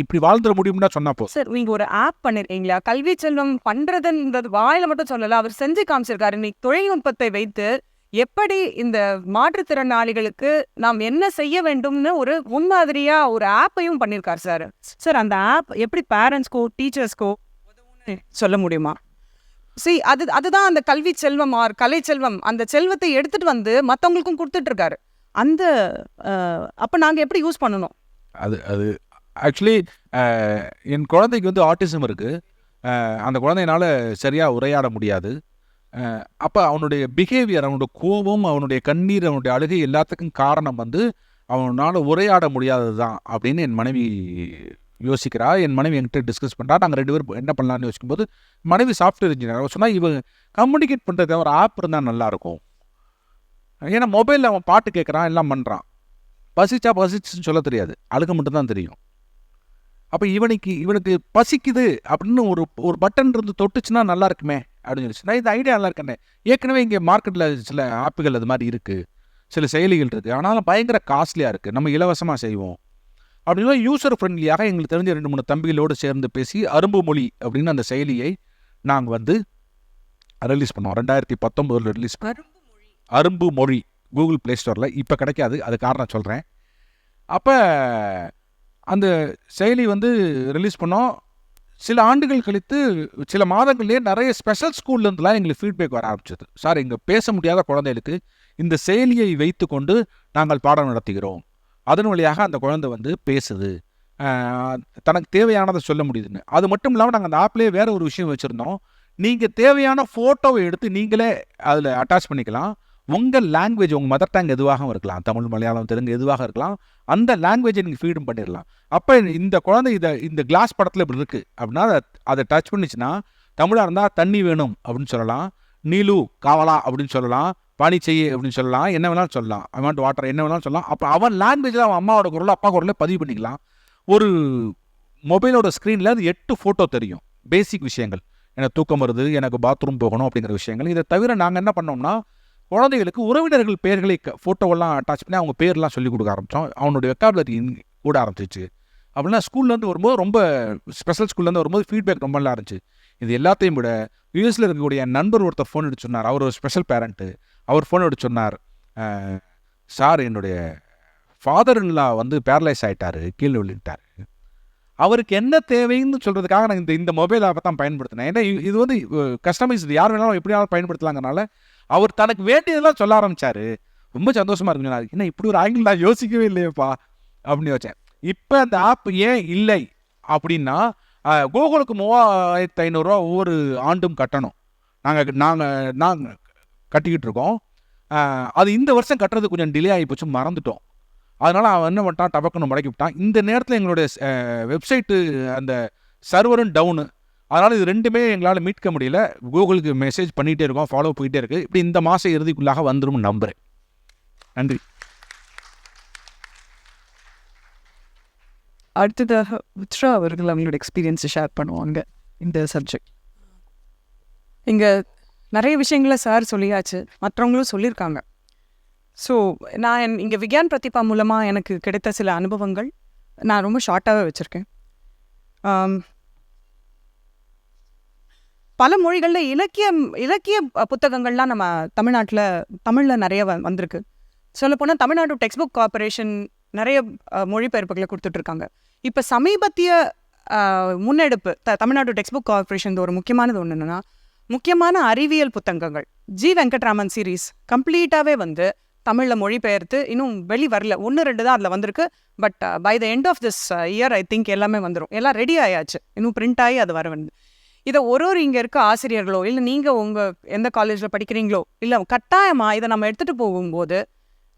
இப்படி வாழ்ந்துட முடியும்னா சொன்னா போதும். சார் நீங்க ஒரு ஆப் பண்ணிருக்கீங்களா? கல்வி செல்வம் பண்றதுன்றது வாயில மட்டும் சொல்லல, அவர் செஞ்சு காமிச்சிருக்காரு. இன்னைக்கு தொழில்நுட்பத்தை வைத்து எப்படி இந்த மாற்றுத்திறனாளிகளுக்கு நாம் என்ன செய்ய வேண்டும்னு ஒரு முன்மாதிரியா ஒரு ஆப்பையும் பண்ணியிருக்காரு சார். சார் அந்த ஆப் எப்படி பேரண்ட்ஸ்க்கோ டீச்சர்ஸ்க்கோ சொல்ல முடியுமா? அதுதான் அந்த கல்வி செல்வம் ஆர் கலை செல்வம். அந்த செல்வத்தை எடுத்துட்டு வந்து மற்றவங்களுக்கும் கொடுத்துட்டு இருக்காரு. அந்த அப்போ நாங்கள் எப்படி யூஸ் பண்ணணும்? அது ஆக்சுவலி என் குழந்தைக்கு வந்து ஆட்டிசம் இருக்குது. அந்த குழந்தையினால சரியாக உரையாட முடியாது. அப்போ அவனுடைய பிஹேவியர், அவனுடைய கோபம், அவனுடைய கண்ணீர், அவனுடைய அழுகை எல்லாத்துக்கும் காரணம் வந்து அவனால் உரையாட முடியாதது தான் அப்படின்னு என் மனைவி யோசிக்கிறா. என் மனைவி என்கிட்ட டிஸ்கஸ் பண்ணுறா. நாங்கள் 2 பேரும் என்ன பண்ணலான்னு யோசிக்கும்போது மனைவி சாஃப்ட்வேர் இன்ஜினியர். அவன் சொன்னால் இவன் கம்யூனிகேட் பண்ணுறது ஒரு ஆப் இருந்தால் நல்லாயிருக்கும். ஏன்னா மொபைலில் அவன் பாட்டு கேட்குறான், எல்லாம் பண்ணுறான். பசிச்சுன்னு சொல்ல தெரியாது, அழுக மட்டும்தான் தெரியும். அப்போ இவனுக்கு பசிக்குது அப்படின்னு ஒரு பட்டன் இருந்து தொட்டுச்சுன்னா நல்லா இருக்குமே அப்படின்னு சொல்லிச்சு. நான் இந்த ஐடியா நல்லா இருக்கேன். ஏற்கனவே இங்கே மார்க்கெட்டில் சில ஆப்புகள் அது மாதிரி இருக்குது, சில செயலிகள் இருக்குது. ஆனாலும் பயங்கர காஸ்ட்லியாக இருக்குது, நம்ம இலவசமாக செய்வோம் அப்படின்னா யூசர் ஃப்ரெண்ட்லியாக எங்களுக்கு தெரிஞ்ச 2-3 தம்பிகளோடு சேர்ந்து பேசி அரும்பு மொழி அப்படின்னு அந்த செயலியை நாங்கள் வந்து ரிலீஸ் பண்ணோம். 2019 ரிலீஸ் பண்ணோம். அரும்பு மொழி கூகுள் ப்ளே ஸ்டோரில் இப்போ கிடைக்காது, அது காரணம் சொல்கிறேன். அப்போ அந்த செயலி வந்து ரிலீஸ் பண்ணோம். சில ஆண்டுகள் கழித்து சில மாதங்கள்லேயே நிறைய ஸ்பெஷல் ஸ்கூல்லேருந்துலாம் எங்களுக்கு ஃபீட்பேக் வர ஆரம்பிச்சது. சார், இங்கே பேச முடியாத குழந்தைகளுக்கு இந்த செயலியை வைத்து கொண்டு நாங்கள் பாடம் நடத்துகிறோம், அதன் வழியாக அந்த குழந்தை வந்து பேசுது, தனக்கு தேவையானதை சொல்ல முடியுதுன்னு. அது மட்டும் இல்லாமல் நாங்கள் அந்த ஆப்லேயே வேறு ஒரு விஷயம் வச்சுருந்தோம். நீங்கள் தேவையான ஃபோட்டோவை எடுத்து நீங்களே அதில் அட்டாச் பண்ணிக்கலாம். உங்கள் லாங்குவேஜ், உங்கள் மதர் டங் எதுவாகவும் இருக்கலாம், தமிழ், மலையாளம், தெலுங்கு எதுவாக இருக்கலாம், அந்த லாங்குவேஜை நீங்கள் ஃபீடும் பண்ணிடலாம். அப்போ இந்த குழந்தை இந்த கிளாஸ் படத்தில் இப்படி இருக்குது அப்படின்னா அதை டச் பண்ணிச்சுன்னா, தமிழாக இருந்தால் தண்ணி வேணும் அப்படின்னு சொல்லலாம், நீலு காவலா அப்படின்னு சொல்லலாம், பானி செய்ய அப்படின்னு சொல்லலாம், என்ன வேணாலும் சொல்லலாம், ஐ வாண்ட் வாட்டர் என்ன வேணாலும் சொல்லலாம். அப்போ அவன் லாங்குவேஜில் அவன் அம்மாவோட குரல் அப்பா குரலை பதிவு பண்ணிக்கலாம். ஒரு மொபைலோட ஸ்க்ரீனில் அது 8 ஃபோட்டோ தெரியும், பேசிக் விஷயங்கள். எனக்கு தூக்கம் வருது, எனக்கு பாத்ரூம் போகணும் அப்படிங்கிற விஷயங்கள். இதை தவிர நாங்கள் என்ன பண்ணோம்னா, குழந்தைகளுக்கு உறவினர்கள் பேர்களை ஃபோட்டோவெல்லாம் அட்டாச் பண்ணி அவங்க பேர்லாம் சொல்லிக் கொடுக்க ஆரம்பித்தோம். அவனுடைய வெக்காபுலரி கூட ஆரம்பிச்சிச்சு. அப்படின்னா ஸ்கூல்லேருந்து வரும்போது, ரொம்ப ஸ்பெஷல் ஸ்கூல்லேருந்து வரும்போது ஃபீட்பேக் ரொம்ப நல்லா இருந்துச்சு. இது எல்லாத்தையும் விட யூஎஸில் இருக்கக்கூடிய என் நண்பர் ஒருத்தர் ஃபோன் எடுத்து சொன்னார். அவர் ஒரு ஸ்பெஷல் பேரண்ட்டு. அவர் ஃபோன் எடுத்து சொன்னார், சார், என்னுடைய ஃபாதர் இன் லா வந்து பேரலைஸ் ஆகிட்டார், கீழே விழுந்துட்டார். அவருக்கு என்ன தேவைன்னு சொல்கிறதுக்காக நான் இந்த மொபைல் ஆப்பை தான் பயன்படுத்தினேன். ஏன்னா இது வந்து கஸ்டமைஸ்டு, யார் வேணாலும் எப்படி வேணாலும் பயன்படுத்தலாங்கிறனால அவர் தனக்கு வேண்டியதெல்லாம் சொல்ல ஆரம்பித்தார். ரொம்ப சந்தோஷமாக இருக்குங்க. என்ன இப்படி ஒரு ஆங்கிள் நான் யோசிக்கவே இல்லையப்பா அப்படின்னு யோசித்தேன். இப்போ அந்த ஆப் ஏன் இல்லை அப்படின்னா, கூகுளுக்கு 3500 ரூபா ஒவ்வொரு ஆண்டும் கட்டணும். நாங்கள் கட்டிக்கிட்டு இருக்கோம். அது இந்த வருஷம் கட்டுறது கொஞ்சம் டிலே ஆகி போச்சு, மறந்துட்டோம். அதனால் அவன் என்ன பண்ணிட்டான், டபக்குன்னு முடக்கி விட்டான். இந்த நேரத்தில் எங்களுடைய வெப்சைட்டு அந்த சர்வரும் டவுனு. அதனால் இது 2மே எங்களால் மீட்க முடியல. கூகுளுக்கு மெசேஜ் பண்ணிகிட்டே இருக்கோம், ஃபாலோ போயிட்டே இருக்குது. இப்படி இந்த மாதம் இறுதிக்குள்ளாக வந்துடும் நம்புகிறேன். நன்றி. அடுத்ததாக உத்ரா அவர்கள் அவங்களோட எக்ஸ்பீரியன்ஸை ஷேர் பண்ணுவாங்க இந்த சப்ஜெக்ட். இங்கே நிறைய விஷயங்களை சார் சொல்லியாச்சு, மற்றவங்களும் சொல்லியிருக்காங்க. ஸோ நான் இங்கே விக்யான் பிரதிபா மூலமாக எனக்கு கிடைத்த சில அனுபவங்கள் நான் ரொம்ப ஷார்ட்டாகவே வச்சுருக்கேன். பல மொழிகளில் இலக்கிய புத்தகங்கள்லாம் நம்ம தமிழில் நிறைய வந்திருக்கு. சொல்லப்போனால் தமிழ்நாடு டெக்ஸ்ட் புக் கார்பரேஷன் நிறைய மொழிபெயர்ப்புகளை கொடுத்துட்ருக்காங்க. இப்போ சமீபத்திய முன்னெடுப்பு தமிழ்நாடு டெக்ஸ்ட் புக் கார்பரேஷன் ஒரு முக்கியமானது ஒன்று என்னென்னா, முக்கியமான அறிவியல் புத்தகங்கள் ஜி வெங்கட்ராமன் சீரீஸ் கம்ப்ளீட்டாகவே வந்து தமிழில் மொழிபெயர்த்து இன்னும் வரல. 1-2 தான் அதில் வந்திருக்கு. But by the end of this year I think எல்லாமே வந்துடும். எல்லாம் ரெடி ஆயாச்சு, இன்னும் பிரிண்ட் ஆகி அது வர வந்து. இதை ஒரு இங்கே இருக்க ஆசிரியர்களோ இல்லை நீங்கள் உங்கள் எந்த காலேஜில் படிக்கிறீங்களோ இல்லை கட்டாயமாக இதை நம்ம எடுத்துகிட்டு போகும்போது,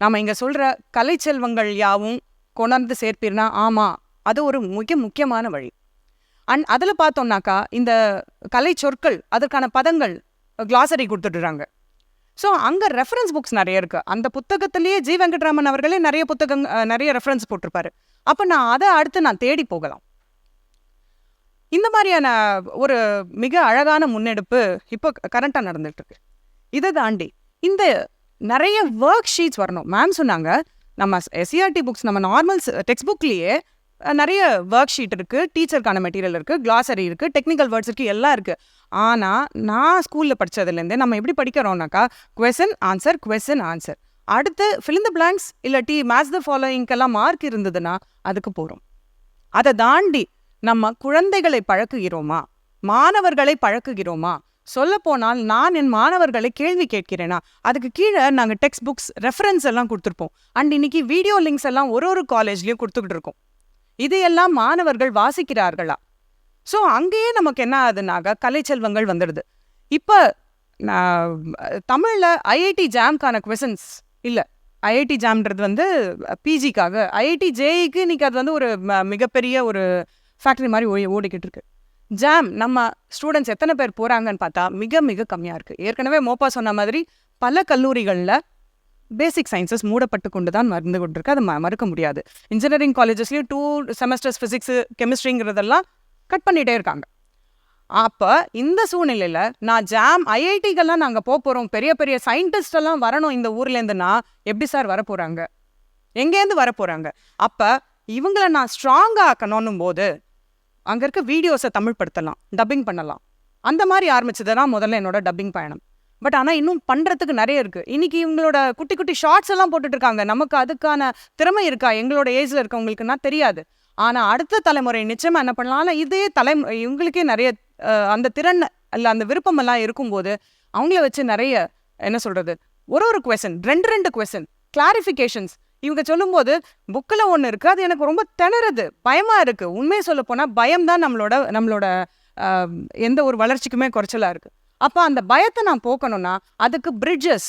நம்ம இங்கே சொல்கிற கலை செல்வங்கள் யாவும் கொண்டாந்து சேர்ப்பீர்னா, ஆமாம், அது ஒரு முக்கியமான வழி. அதில் பார்த்தோம்னாக்கா இந்த கலை சொற்கள், அதற்கான பதங்கள் கிளாசரி கொடுத்துட்டுறாங்க. ஸோ அங்கே ரெஃபரன்ஸ் புக்ஸ் நிறைய இருக்குது. அந்த புத்தகத்திலேயே ஜி வெங்கட்ராமன் அவர்களே நிறைய ரெஃபரன்ஸ் போட்டிருப்பாரு. அப்போ நான் அதை அடுத்து நான் தேடி போகலாம். இந்த மாதிரியான ஒரு மிக அழகான முன்னெடுப்பு இப்போ கரண்ட்டாக நடந்துட்டு இருக்கு. இதை தாண்டி இந்த நிறைய ஒர்க் ஷீட்ஸ் வரணும். மேம் சொன்னாங்க நம்ம எஸ்சிஆர்டி புக்ஸ் நம்ம நார்மல் டெக்ஸ்ட் புக்லேயே நிறைய ஒர்க் ஷீட் இருக்குது, டீச்சருக்கான மெட்டீரியல் இருக்குது, கிளாசரி இருக்குது, டெக்னிக்கல் வேர்ட்ஸ் இருக்குது, எல்லாம் இருக்குது. ஆனால் நான் ஸ்கூலில் படித்ததுலேருந்தே நம்ம எப்படி படிக்கிறோம்னாக்கா கொஸ்டின் ஆன்சர் அடுத்து ஃபில் தி பிளாங்க்ஸ் இல்லாட்டி மேட்ச் த ஃபாலோயிங்க்கெல்லாம் மார்க் இருந்ததுன்னா அதுக்கு போகிறோம். அதை தாண்டி நம்ம குழந்தைகளை பழக்குகிறோமா, மாணவர்களை பழக்குகிறோமா? சொல்லப்போனால் நான் என் மாணவர்களை கேள்வி கேட்கிறேனா? அதுக்கு கீழே நாங்கள் டெக்ஸ்ட் புக்ஸ் ரெஃபரன்ஸ் எல்லாம் கொடுத்துருப்போம். அண்ட் இன்னைக்கு வீடியோ லிங்க்ஸ் எல்லாம் ஒரு காலேஜ்லேயும் கொடுத்துக்கிட்டு இருக்கோம். இதையெல்லாம் மாணவர்கள் வாசிக்கிறார்களா? ஸோ அங்கேயே நமக்கு என்ன ஆகுதுனாக கலைச்செல்வங்கள் வந்துடுது. இப்போ தமிழில் ஐஐடி ஜாம்க்கான கொஸ்டின்ஸ் இல்லை. ஐஐடி ஜாம்ன்றது வந்து பிஜிக்காக, ஐஐடி ஜேஇக்கு இன்னைக்கு அது வந்து ஒரு மிகப்பெரிய ஒரு ஃபேக்ட்ரி மாதிரி ஓடிக்கிட்டு இருக்கு. ஜாம் நம்ம ஸ்டூடெண்ட்ஸ் எத்தனை பேர் போகிறாங்கன்னு பார்த்தா மிக மிக கம்மியாக இருக்குது. ஏற்கனவே மோப்பா சொன்ன மாதிரி பல கல்லூரிகளில் பேசிக் சயின்சஸ் மூடப்பட்டு கொண்டு தான் மறந்து கொண்டிருக்கு. அதை மறுக்க முடியாது. இன்ஜினியரிங் காலேஜஸ்லேயும் 2 செமஸ்டர்ஸ் ஃபிசிக்ஸு கெமிஸ்ட்ரிங்கிறதெல்லாம் கட் பண்ணிகிட்டே இருக்காங்க. அப்போ இந்த சூழ்நிலையில் நான் ஜாம் ஐஐடிக்கெல்லாம் நாங்கள் போகிறோம், பெரிய பெரிய சயின்டிஸ்ட் எல்லாம் வரணும் இந்த ஊர்லேருந்துன்னா எப்படி சார் வரப்போகிறாங்க? எங்கேருந்து வரப்போகிறாங்க? அப்போ இவங்களை நான் ஸ்ட்ராங்காக ஆக்கணும் போது அங்கே இருக்க வீடியோஸை தமிழ்படுத்தலாம், டப்பிங் பண்ணலாம். அந்த மாதிரி ஆரம்பிச்சது தான் முதல்ல என்னோட டப்பிங் பயணம். பட் ஆனால் இன்னும் பண்ணுறதுக்கு நிறைய இருக்குது. இன்றைக்கி இவங்களோட குட்டி குட்டி ஷார்ட்ஸ் எல்லாம் போட்டுட்ருக்காங்க. நமக்கு அதுக்கான திறமை இருக்கா எங்களோட ஏஜில் இருக்கவங்களுக்குன்னா தெரியாது. ஆனால் அடுத்த தலைமுறை நிச்சயமாக என்ன பண்ணலாம், ஆனால் இதே இவங்களுக்கே நிறைய அந்த திறன் இல்லை அந்த விருப்பமெல்லாம் இருக்கும்போது அவங்கள வச்சு நிறைய என்ன சொல்கிறது, ஒரு கொஸ்டின் 2 கொஸ்டின் கிளாரிஃபிகேஷன்ஸ் இவங்க சொல்லும்போது புக்கில் ஒன்று இருக்குது, அது எனக்கு ரொம்ப திணறுது, பயமாக இருக்குது. உண்மையை சொல்ல போனால் பயம்தான் நம்மளோட எந்த ஒரு வளர்ச்சிக்குமே குறைச்சலாக இருக்குது. அப்போ அந்த பயத்தை நான் போக்கணும்னா அதுக்கு பிரிட்ஜஸ்,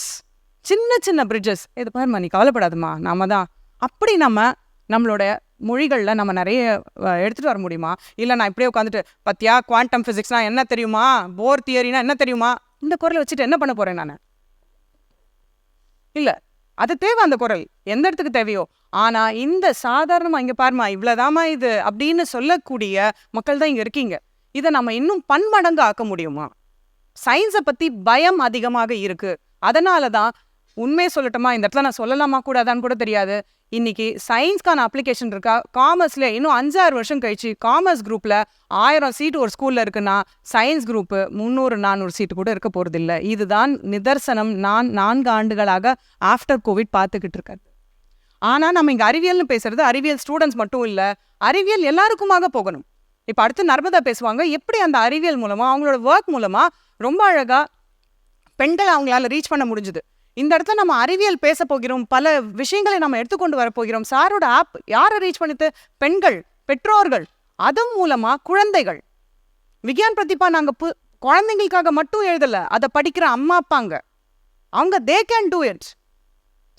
சின்ன பிரிட்ஜஸ். இது பாருமா, நீ கவலைப்படாதுமா, நாம தான் அப்படி நம்மளோட மொழிகளில் நம்ம நிறைய எடுத்துகிட்டு வர முடியுமா? இல்லை நான் இப்படியே உட்காந்துட்டு பத்தியா குவாண்டம் ஃபிசிக்ஸ்னால் என்ன தெரியுமா, போர் தியரினா என்ன தெரியுமா, இந்த குரலை வச்சுட்டு என்ன பண்ண போகிறேன் நான்? இல்லை, அது தேவை, அந்த குரல் எந்த இடத்துக்கு தேவையோ. ஆனால் இந்த சாதாரணமாக இங்கே பாருமா இவ்வளோதாமா இது அப்படின்னு சொல்லக்கூடிய மக்கள் தான் இங்கே இருக்கீங்க. இதை நம்ம இன்னும் பன்மடங்கு ஆக்க முடியுமா? சயின்ஸை பற்றி பயம் அதிகமாக இருக்குது. அதனால தான் உண்மையை சொல்லட்டுமா, இந்த இடத்துல நான் சொல்லலாமா கூடாதான்னு கூட தெரியாது, இன்னைக்கு சயின்ஸ்க்கான அப்ளிகேஷன் இருக்கா காமர்ஸில் இன்னும் 5-6 வருஷம் கழிச்சு காமர்ஸ் குரூப்பில் 1000 சீட்டு ஒரு ஸ்கூலில் இருக்குன்னா சயின்ஸ் குரூப்பு 300-400 சீட்டு கூட இருக்க போகிறதில்ல. இதுதான் நிதர்சனம். நான் 4 ஆண்டுகளாக ஆஃப்டர் கோவிட் பார்த்துக்கிட்டு இருக்கேன். ஆனால் நம்ம இங்கே அறிவியல்னு பேசுறது அறிவியல் ஸ்டூடெண்ட்ஸ் மட்டும் இல்லை, அறிவியல் எல்லாருக்குமாக போகணும். இப்போ அடுத்து நர்மதா பேசுவாங்க, எப்படி அந்த அறிவியல் மூலமாக அவங்களோட ஒர்க் மூலமாக ரொம்ப அழகாக பெண்களை அவங்களால ரீச் பண்ண முடிஞ்சுது. இந்த இடத்துல நம்ம அறிவியல் பேச போகிறோம், பல விஷயங்களை நம்ம எடுத்துக்கொண்டு வரப்போகிறோம். சாரோட ஆப் யாரை ரீச் பண்ணிட்டு? பெண்கள், பெற்றோர்கள், அது மூலமா குழந்தைகள். விக்யான் பிரதிபா நாங்கள் குழந்தைங்களுக்காக மட்டும் எழுதலை, அதை படிக்கிற அம்மா அப்பாங்க, அவங்க they can do it.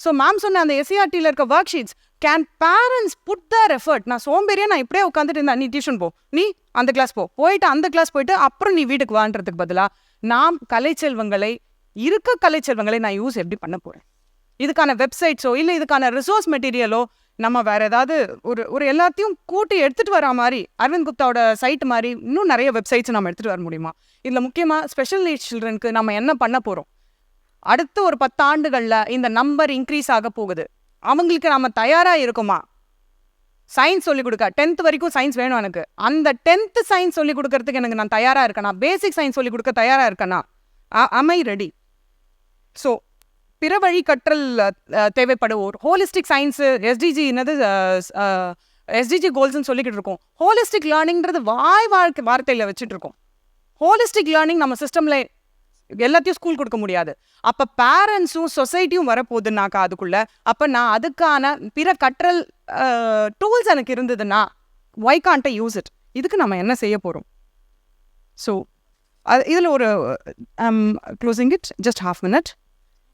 So ma'am சொன்ன அந்த எஸ்சிஆர்டியில் இருக்க work sheets, can parents put their effort? நான் சோம்பேறியா நான் இப்படியே உட்காந்துட்டு இருந்தேன், நீ டியூஷன் போ, நீ அந்த கிளாஸ் போயிட்டு அந்த கிளாஸ் போயிட்டு அப்புறம் நீ வீட்டுக்கு வான்றதுக்கு பதிலாக நாம் கலைச்செல்வங்களை நான் யூஸ் எப்படி பண்ண போகிறேன்? இதுக்கான வெப்சைட்ஸோ இல்லை இதுக்கான ரிசோர்ஸ் மெட்டீரியலோ நம்ம வேறு ஏதாவது ஒரு எல்லாத்தையும் கூட்டி எடுத்துகிட்டு வர மாதிரி அரவிந்த் குப்தாவோட சைட் மாதிரி இன்னும் நிறைய வெப்சைட்ஸ் நம்ம எடுத்துகிட்டு வர முடியுமா? இதில் முக்கியமாக ஸ்பெஷல் நீட்ஸ் சில்ட்ரனுக்கு நம்ம என்ன பண்ண போகிறோம்? அடுத்த ஒரு 10 ஆண்டுகளில் இந்த நம்பர் இன்க்ரீஸ் ஆக போகுது. அவங்களுக்கு நம்ம தயாராக இருக்குமா? சயின்ஸ் சொல்லிக் கொடுக்க 10th வரைக்கும் சயின்ஸ் வேணும் எனக்கு, அந்த 10th சயின்ஸ் சொல்லிக் கொடுக்கறதுக்கு எனக்கு நான் தயாராக இருக்கேனா? பேசிக் சயின்ஸ் சொல்லிக் கொடுக்க தயாராக இருக்கேனா? am I ready? ஸோ பிற வழி கற்றல் தேவைப்படுவோர் ஹோலிஸ்டிக் சயின்ஸு எஸ்டிஜி என்னது எஸ்டிஜி கோல்ஸ்ன்னு சொல்லிக்கிட்டு இருக்கோம். ஹோலிஸ்டிக் லேர்னிங்கிறது வார்த்தையில் வச்சுட்டு இருக்கோம். ஹோலிஸ்டிக் லேர்னிங் நம்ம சிஸ்டமில் எல்லாத்தையும் ஸ்கூல் கொடுக்க முடியாது. அப்போ பேரண்ட்ஸும் சொசைட்டியும் வரப்போகுதுன்னாக்கா அதுக்குள்ள, அப்போ நான் அதுக்கான பிற கற்றல் டூல்ஸ் எனக்கு இருந்ததுன்னா why can't I use it? இதுக்கு நம்ம என்ன செய்ய போகிறோம்? ஸோ இதில் ஒரு க்ளோசிங் இட் ஜஸ்ட் ½ minute.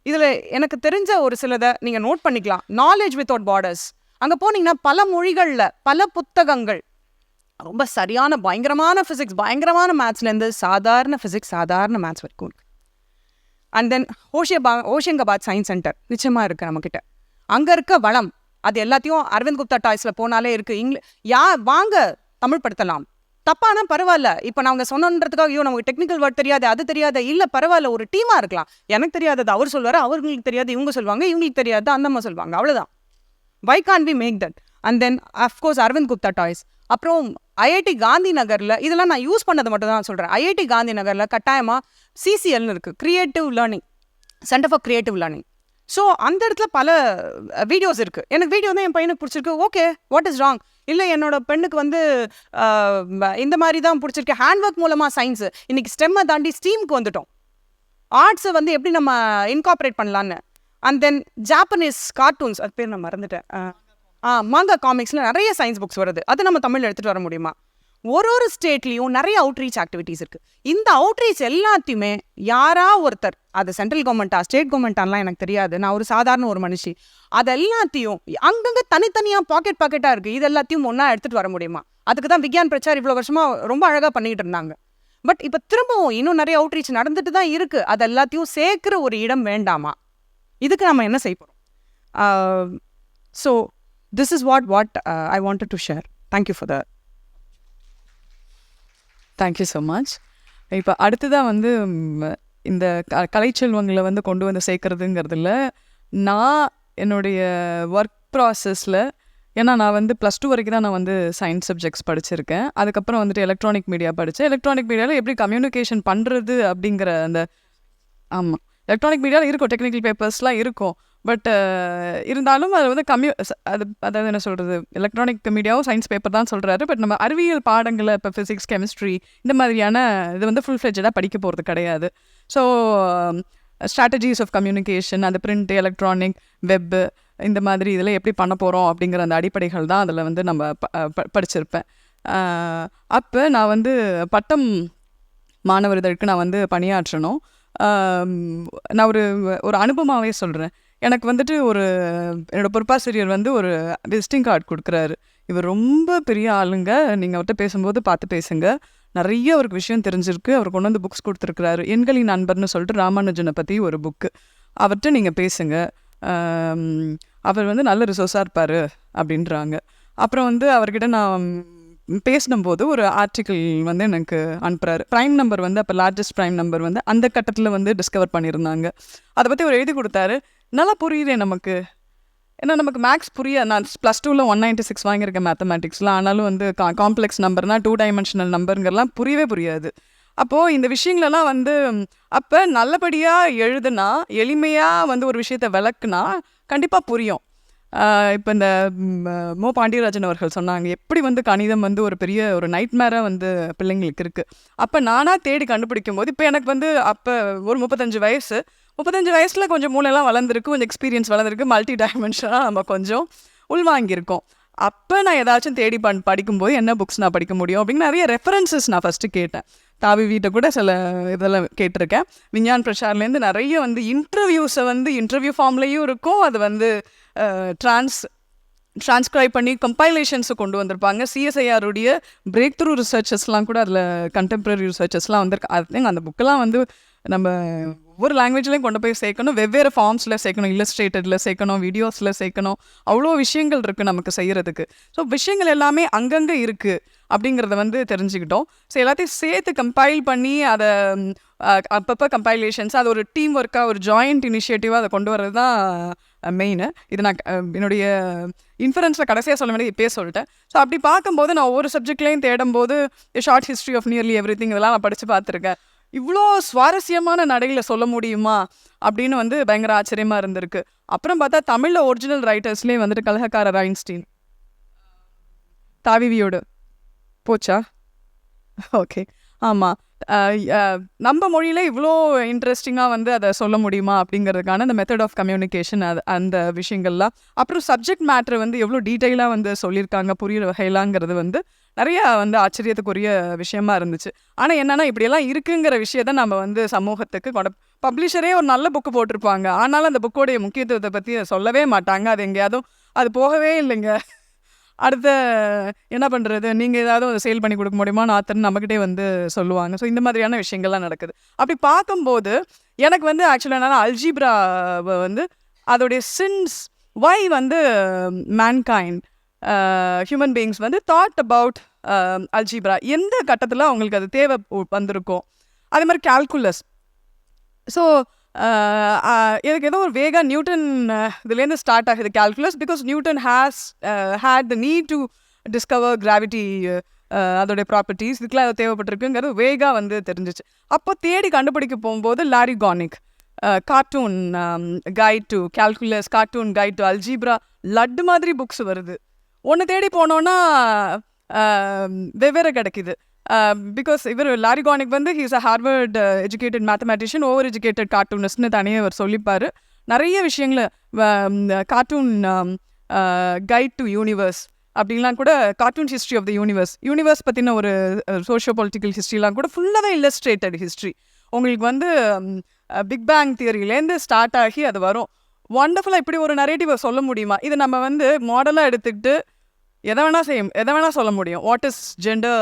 இதில் எனக்கு தெரிஞ்ச ஒரு சிலதை நீங்கள் நோட் பண்ணிக்கலாம். Knowledge without borders. அங்கே போனீங்கன்னா பல மொழிகளில் பல புத்தகங்கள், ரொம்ப சரியான பயங்கரமான ஃபிசிக்ஸ், பயங்கரமான மேத்ஸ்லேருந்து சாதாரண ஃபிசிக்ஸ், சாதாரண மேத்ஸ் வரைக்கும். அண்ட் தென் ஹோஷியங்காபாத் சயின்ஸ் சென்டர் நிச்சயமாக இருக்குது நம்மக்கிட்ட. அங்கே இருக்க வளம் அது எல்லாத்தையும் அரவிந்த் குப்தா டாய்ஸில் போனாலே இருக்குது. வாங்க தமிழ் படுத்தலாம், தப்பானா பரவாயில்ல. இப்போ நாங்கள் சொன்னோன்றதுக்காக ஐயோ நமக்கு டெக்னிக்கல் வேர்ட் தெரியாது அது தெரியாது, இல்லை பரவாயில்ல, ஒரு டீமாக இருக்கலாம். எனக்கு தெரியாதது அவர் சொல்வார், அவர்களுக்கு தெரியாது இவங்க சொல்லுவாங்க, இவங்களுக்கு தெரியாது அந்தம்மா சொல்லுவாங்க, அவ்வளோதான். Why can't we make that? And then of course Arvind Gupta toys. அப்புறம் ஐஐடி காந்தி நகரில், இதெல்லாம் நான் யூஸ் பண்ணது மட்டும் தான் சொல்கிறேன். ஐஐடி காந்தி நகரில் கட்டாயமாக சிசிஎல்னு இருக்குது, creative learning centre for creative learning. So அந்த இடத்துல பல வீடியோஸ் இருக்குது. எனக்கு வீடியோ தான் என் பையனுக்கு பிடிச்சிருக்கு, ஓகே, வாட் இஸ் ராங்? இல்லை என்னோட பெண்ணுக்கு வந்து இந்த மாதிரி தான் பிடிச்சிருக்கு, ஹேண்ட் ஒர்க் மூலமாக சயின்ஸு. இன்றைக்கி ஸ்டெம்மை தாண்டி ஸ்டீமுக்கு வந்துட்டோம். ஆர்ட்ஸை வந்து எப்படி நம்ம இன்கார்பரேட் பண்ணலான்னு. அண்ட் தென் ஜாப்பனீஸ் கார்ட்டூன்ஸ், அது பேர் நான் மறந்துட்டேன், மாங்கா காமிக்ஸில் நிறைய சயின்ஸ் புக்ஸ் வருது. அது நம்ம தமிழில் எடுத்துகிட்டு வர முடியுமா? ஒரு ஸ்டேட்லேயும் நிறைய அவுட்ரீச் ஆக்டிவிட்டீஸ் இருக்குது. இந்த அவுட்ரீச் எல்லாத்தையுமே யாரா ஒருத்தர், அது சென்ட்ரல் கவர்மெண்ட்டா ஸ்டேட் கவர்மெண்ட்டாலாம் எனக்கு தெரியாது, நான் ஒரு சாதாரண ஒரு மனுஷி, அது எல்லாத்தையும் அங்கங்கே தனித்தனியாக பாக்கெட்டாக இருக்குது, இது எல்லாத்தையும் ஒன்றா எடுத்துகிட்டு வர முடியுமா? அதுக்கு தான் விக்யான் பிரச்சார் இவ்வளோ வருஷமாக ரொம்ப அழகாக பண்ணிக்கிட்டு இருந்தாங்க. பட் இப்போ திரும்பவும் இன்னும் நிறைய அவுட்ரீச் நடந்துட்டு தான் இருக்குது. அது எல்லாத்தையும் சேர்க்குற ஒரு இடம் வேண்டாமா? இதுக்கு நம்ம என்ன செய்ய போகிறோம்? So this is what I wanted to share. Thank you for the. Thank you so much. இப்போ அடுத்ததாக வந்து இந்த கலைச்செல்வங்களை வந்து கொண்டு வந்து சேர்க்குறதுங்கிறதுல நான் என்னுடைய ஒர்க் ப்ராசஸில், ஏன்னா நான் வந்து +2 வரைக்கும் தான் நான் வந்து சயின்ஸ் சப்ஜெக்ட்ஸ் படிச்சிருக்கேன். அதுக்கப்புறம் வந்துட்டு எலக்ட்ரானிக் மீடியா படித்தேன். எலக்ட்ரானிக் மீடியாவில் எப்படி கம்யூனிகேஷன் பண்ணுறது அப்படிங்கிற அந்த, ஆமாம், எலக்ட்ரானிக் மீடியாவில் இருக்கும், டெக்னிக்கல் பேப்பர்ஸ்லாம் இருக்கும். பட் இருந்தாலும் அது வந்து அதாவது என்ன சொல்கிறது, எலக்ட்ரானிக் மீடியாவும் சயின்ஸ் பேப்பர் தான் சொல்கிறாரு. பட் நம்ம அறிவியல் பாடங்களை இப்போ ஃபிசிக்ஸ், கெமிஸ்ட்ரி இந்த மாதிரியான இது வந்து ஃபுல் ஃப்ளெட்ஜாக படிக்க போகிறது கிடையாது. ஸோ ஸ்ட்ராட்டஜிஸ் ஆஃப் கம்யூனிகேஷன், அந்த பிரிண்ட், எலக்ட்ரானிக், வெப்பு, இந்த மாதிரி இதில் எப்படி பண்ண போகிறோம் அப்படிங்கிற அந்த அடிப்படைகள் தான் அதில் வந்து நம்ம படிச்சிருப்பேன். அப்போ நான் வந்து பட்டம் மாணவர் இதற்கு நான் வந்து பணியாற்றணும். நான் ஒரு அனுபவமாகவே சொல்கிறேன். எனக்கு வந்துட்டு என்னோடய பொறுப்பாசிரியர் வந்து ஒரு விசிட்டிங் கார்டு கொடுக்குறாரு. இவர் ரொம்ப பெரிய ஆளுங்க, நீங்கள் அவர்கிட்ட பேசும்போது பார்த்து பேசுங்க, நிறைய அவருக்கு விஷயம் தெரிஞ்சிருக்கு. அவர் கொண்டு வந்து புக்ஸ் கொடுத்துருக்குறாரு. எண்களின் நண்பர்னு சொல்லிட்டு ராமானுஜனை பற்றி ஒரு புக்கு, அவர்கிட்ட நீங்கள் பேசுங்க, அவர் வந்து நல்ல ரிசோர்ஸாக இருப்பார் அப்படின்றாங்க. அப்புறம் வந்து அவர்கிட்ட நான் பேசினும்போது ஒரு ஆர்டிக்கிள் வந்து எனக்கு அனுப்புகிறாரு. ப்ரைம் நம்பர் வந்து அப்போ லார்ஜஸ்ட் ப்ரைம் நம்பர் வந்து அந்த கட்டத்தில் வந்து டிஸ்கவர் பண்ணியிருந்தாங்க. அதை பற்றி ஒரு எழுதி கொடுத்தாரு. நல்லா புரியுதே நமக்கு, ஏன்னா நமக்கு மேக்ஸ் நான் +2ல் 196 வாங்கியிருக்கேன் மேத்தமேட்டிக்ஸ்லாம். ஆனாலும் வந்து காம்ப்ளெக்ஸ் நம்பர்னால் 2 டைமென்ஷனல் நம்பருங்கிறலாம் புரியவே புரியாது. அப்போது இந்த விஷயங்களெல்லாம் வந்து அப்போ நல்லபடியாக எழுதுனா, எளிமையாக வந்து ஒரு விஷயத்தை விளக்குனா கண்டிப்பாக புரியும். இப்போ இந்த மோ பாண்டியராஜன் அவர்கள் சொன்னாங்க, எப்படி வந்து கணிதம் வந்து ஒரு பெரிய ஒரு நைட்மேராக வந்து பிள்ளைங்களுக்கு இருக்குது. அப்போ நானாக தேடி கண்டுபிடிக்கும் போது, இப்போ எனக்கு வந்து அப்போ ஒரு 35 வயசு, 35 வயசில் கொஞ்சம் மூளைலாம் வளர்ந்துருக்கு, கொஞ்சம் எக்ஸ்பீரியன்ஸ் வளர்ந்துருக்கு, மல்டி டைமென்ஷனாக நம்ம கொஞ்சம் உள்வாங்கியிருக்கோம். அப்போ நான் ஏதாச்சும் தேடி படிக்கும்போது என்ன புக்ஸ் நான் படிக்க முடியும் அப்படின்னு நிறைய ரெஃபரன்சஸ் நான் ஃபஸ்ட்டு கேட்டேன். தாவி வீட்டை கூட சில இதெல்லாம் கேட்டிருக்கேன். விஞ்ஞான் பிரசார்லேருந்து நிறைய வந்து இன்டர்வியூஸை வந்து இன்டர்வியூ ஃபார்ம்லேயும் இருக்கும், அது வந்து டிரான்ஸ்கிரைப் பண்ணி கம்பைலேஷன்ஸை கொண்டு வந்திருப்பாங்க. சிஎஸ்ஐஆருடைய பிரேக் த்ரூ ரிசர்ச்சஸ்லாம் கூட அதில் கண்டெம்பரரி ரிசர்ச்சஸ்லாம் வந்திருக்கு. ஐ திங்க் அந்த புக்கெல்லாம் வந்து நம்ம ஒவ்வொரு லாங்குவேஜ்லேயும் கொண்டு போய் சேர்க்கணும், வெவ்வேறு ஃபார்ம்ஸில் சேர்க்கணும், இல்லஸ்ட்ரேட்டடில் சேர்க்கணும், வீடியோஸில் சேர்க்கணும். அவ்வளோ விஷயங்கள் இருக்குது நமக்கு செய்கிறதுக்கு. ஸோ விஷயங்கள் எல்லாமே அங்கங்கே இருக்குது அப்படிங்கிறத வந்து தெரிஞ்சுக்கிட்டோம். ஸோ எல்லாத்தையும் சேர்த்து கம்பைல் பண்ணி அதை அப்பப்போ கம்பைலேஷன்ஸ், அது ஒரு டீம் ஒர்க்காக, ஒரு ஜாயிண்ட் இனிஷியேட்டிவாக அதை கொண்டு வர்றது தான் மெயின். இது நான் என்னுடைய இன்ஃபரன்ஸில் கடைசியாக சொல்ல வேண்டியது இப்போயே சொல்லிட்டேன். ஸோ அப்படி பார்க்கும்போது நான் ஒவ்வொரு சப்ஜெக்ட்லேயும் தேடும்போது short history of nearly everything இதெல்லாம் நான் படித்து பார்த்துருக்கேன். இவ்வளோ சுவாரஸ்யமான நடையில் சொல்ல முடியுமா அப்படின்னு வந்து பயங்கர ஆச்சரியமாக இருந்திருக்கு. அப்புறம் பார்த்தா தமிழில் ஒரிஜினல் ரைட்டர்ஸ்லேயே வந்துட்டு கலகக்காரர் ஐன்ஸ்டீன், தாவிவியோடு போச்சா, ஓகே, ஆமாம், நம்ம மொழியில இவ்வளோ இன்ட்ரெஸ்டிங்காக வந்து அதை சொல்ல முடியுமா அப்படிங்கிறதுக்கான அந்த மெத்தட் ஆஃப் கம்யூனிகேஷன், அந்த விஷயங்கள்லாம். அப்புறம் சப்ஜெக்ட் மேட்ரு வந்து எவ்வளோ டீட்டெயிலாக வந்து சொல்லியிருக்காங்க, புரியுற வகையிலாங்கிறது வந்து நிறையா வந்து ஆச்சரியத்துக்குரிய விஷயமா இருந்துச்சு. ஆனால் என்னென்னா இப்படியெல்லாம் இருக்குங்கிற விஷயத்த நம்ம வந்து சமூகத்துக்கு பப்ளிஷரே ஒரு நல்ல புக்கு போட்டிருப்பாங்க, ஆனாலும் அந்த புக்கோடைய முக்கியத்துவத்தை பற்றி சொல்லவே மாட்டாங்க. அது எங்கேயாவது அது போகவே இல்லைங்க. அடுத்த என்ன பண்ணுறது, நீங்கள் ஏதாவது அதை சேல் பண்ணி கொடுக்க முடியுமா ஆத்தர்னு நம்மக்கிட்டே வந்து சொல்லுவாங்க. ஸோ இந்த மாதிரியான விஷயங்கள்லாம் நடக்குது. அப்படி பார்க்கும்போது எனக்கு வந்து ஆக்சுவலாக என்னன்னா அல்ஜீப்ரா வந்து அதோடைய சின்ஸ் வை வந்து மேன்கைண்ட் ஹியூமன் பீயிங்ஸ் வந்து தாட் அபவுட் அல்ஜீப்ரா எந்த கட்டத்தில் அவங்களுக்கு அது தேவை வந்திருக்கும். அதே மாதிரி கால்குலஸ். ஸோ எனக்கு ஏதோ ஒரு வேகா நியூட்டன் இதுலேருந்து ஸ்டார்ட் ஆகுது calculus, because Newton had the need to discover gravity, அதோடைய ப்ராப்பர்ட்டிஸ் இதுக்கெலாம் தேவைப்பட்டிருக்குங்கிறது வேகா வந்து தெரிஞ்சிச்சு. அப்போ தேடி கண்டுபிடிக்க போகும்போது Larry Gonick cartoon guide to calculus, cartoon guide to algebra, லட்டு மாதிரி புக்ஸ் வருது. ஒன்று தேடி போனோன்னா வெவ்வேறு கிடைக்குது. பிகாஸ் இவர் லாரி கானிக் வந்து he's a Harvard educated mathematician, over educated கார்ட்டூனிஸ்ட்னு தனியாக அவர் சொல்லிப்பார். நிறைய விஷயங்களை கார்ட்டூன் கைட் டு யூனிவர்ஸ் அப்படின்லாம் கூட, cartoon history of the universe பற்றின ஒரு சோஷியோ பொலிட்டிக்கல் ஹிஸ்ட்ரிலாம் கூட ஃபுல்லாகவே இல்லஸ்ட்ரேட்டட் ஹிஸ்ட்ரி. உங்களுக்கு வந்து பிக் பேங் தியரியிலேருந்து ஸ்டார்ட் ஆகி அது வரும். ஒண்டர்ஃபுல்லாக இப்படி ஒரு நரேட்டிவை சொல்ல முடியுமா? இது நம்ம வந்து மாடலாக எடுத்துக்கிட்டு எதை வேணால் சொல்ல முடியும். வாட் இஸ் ஜெண்டர்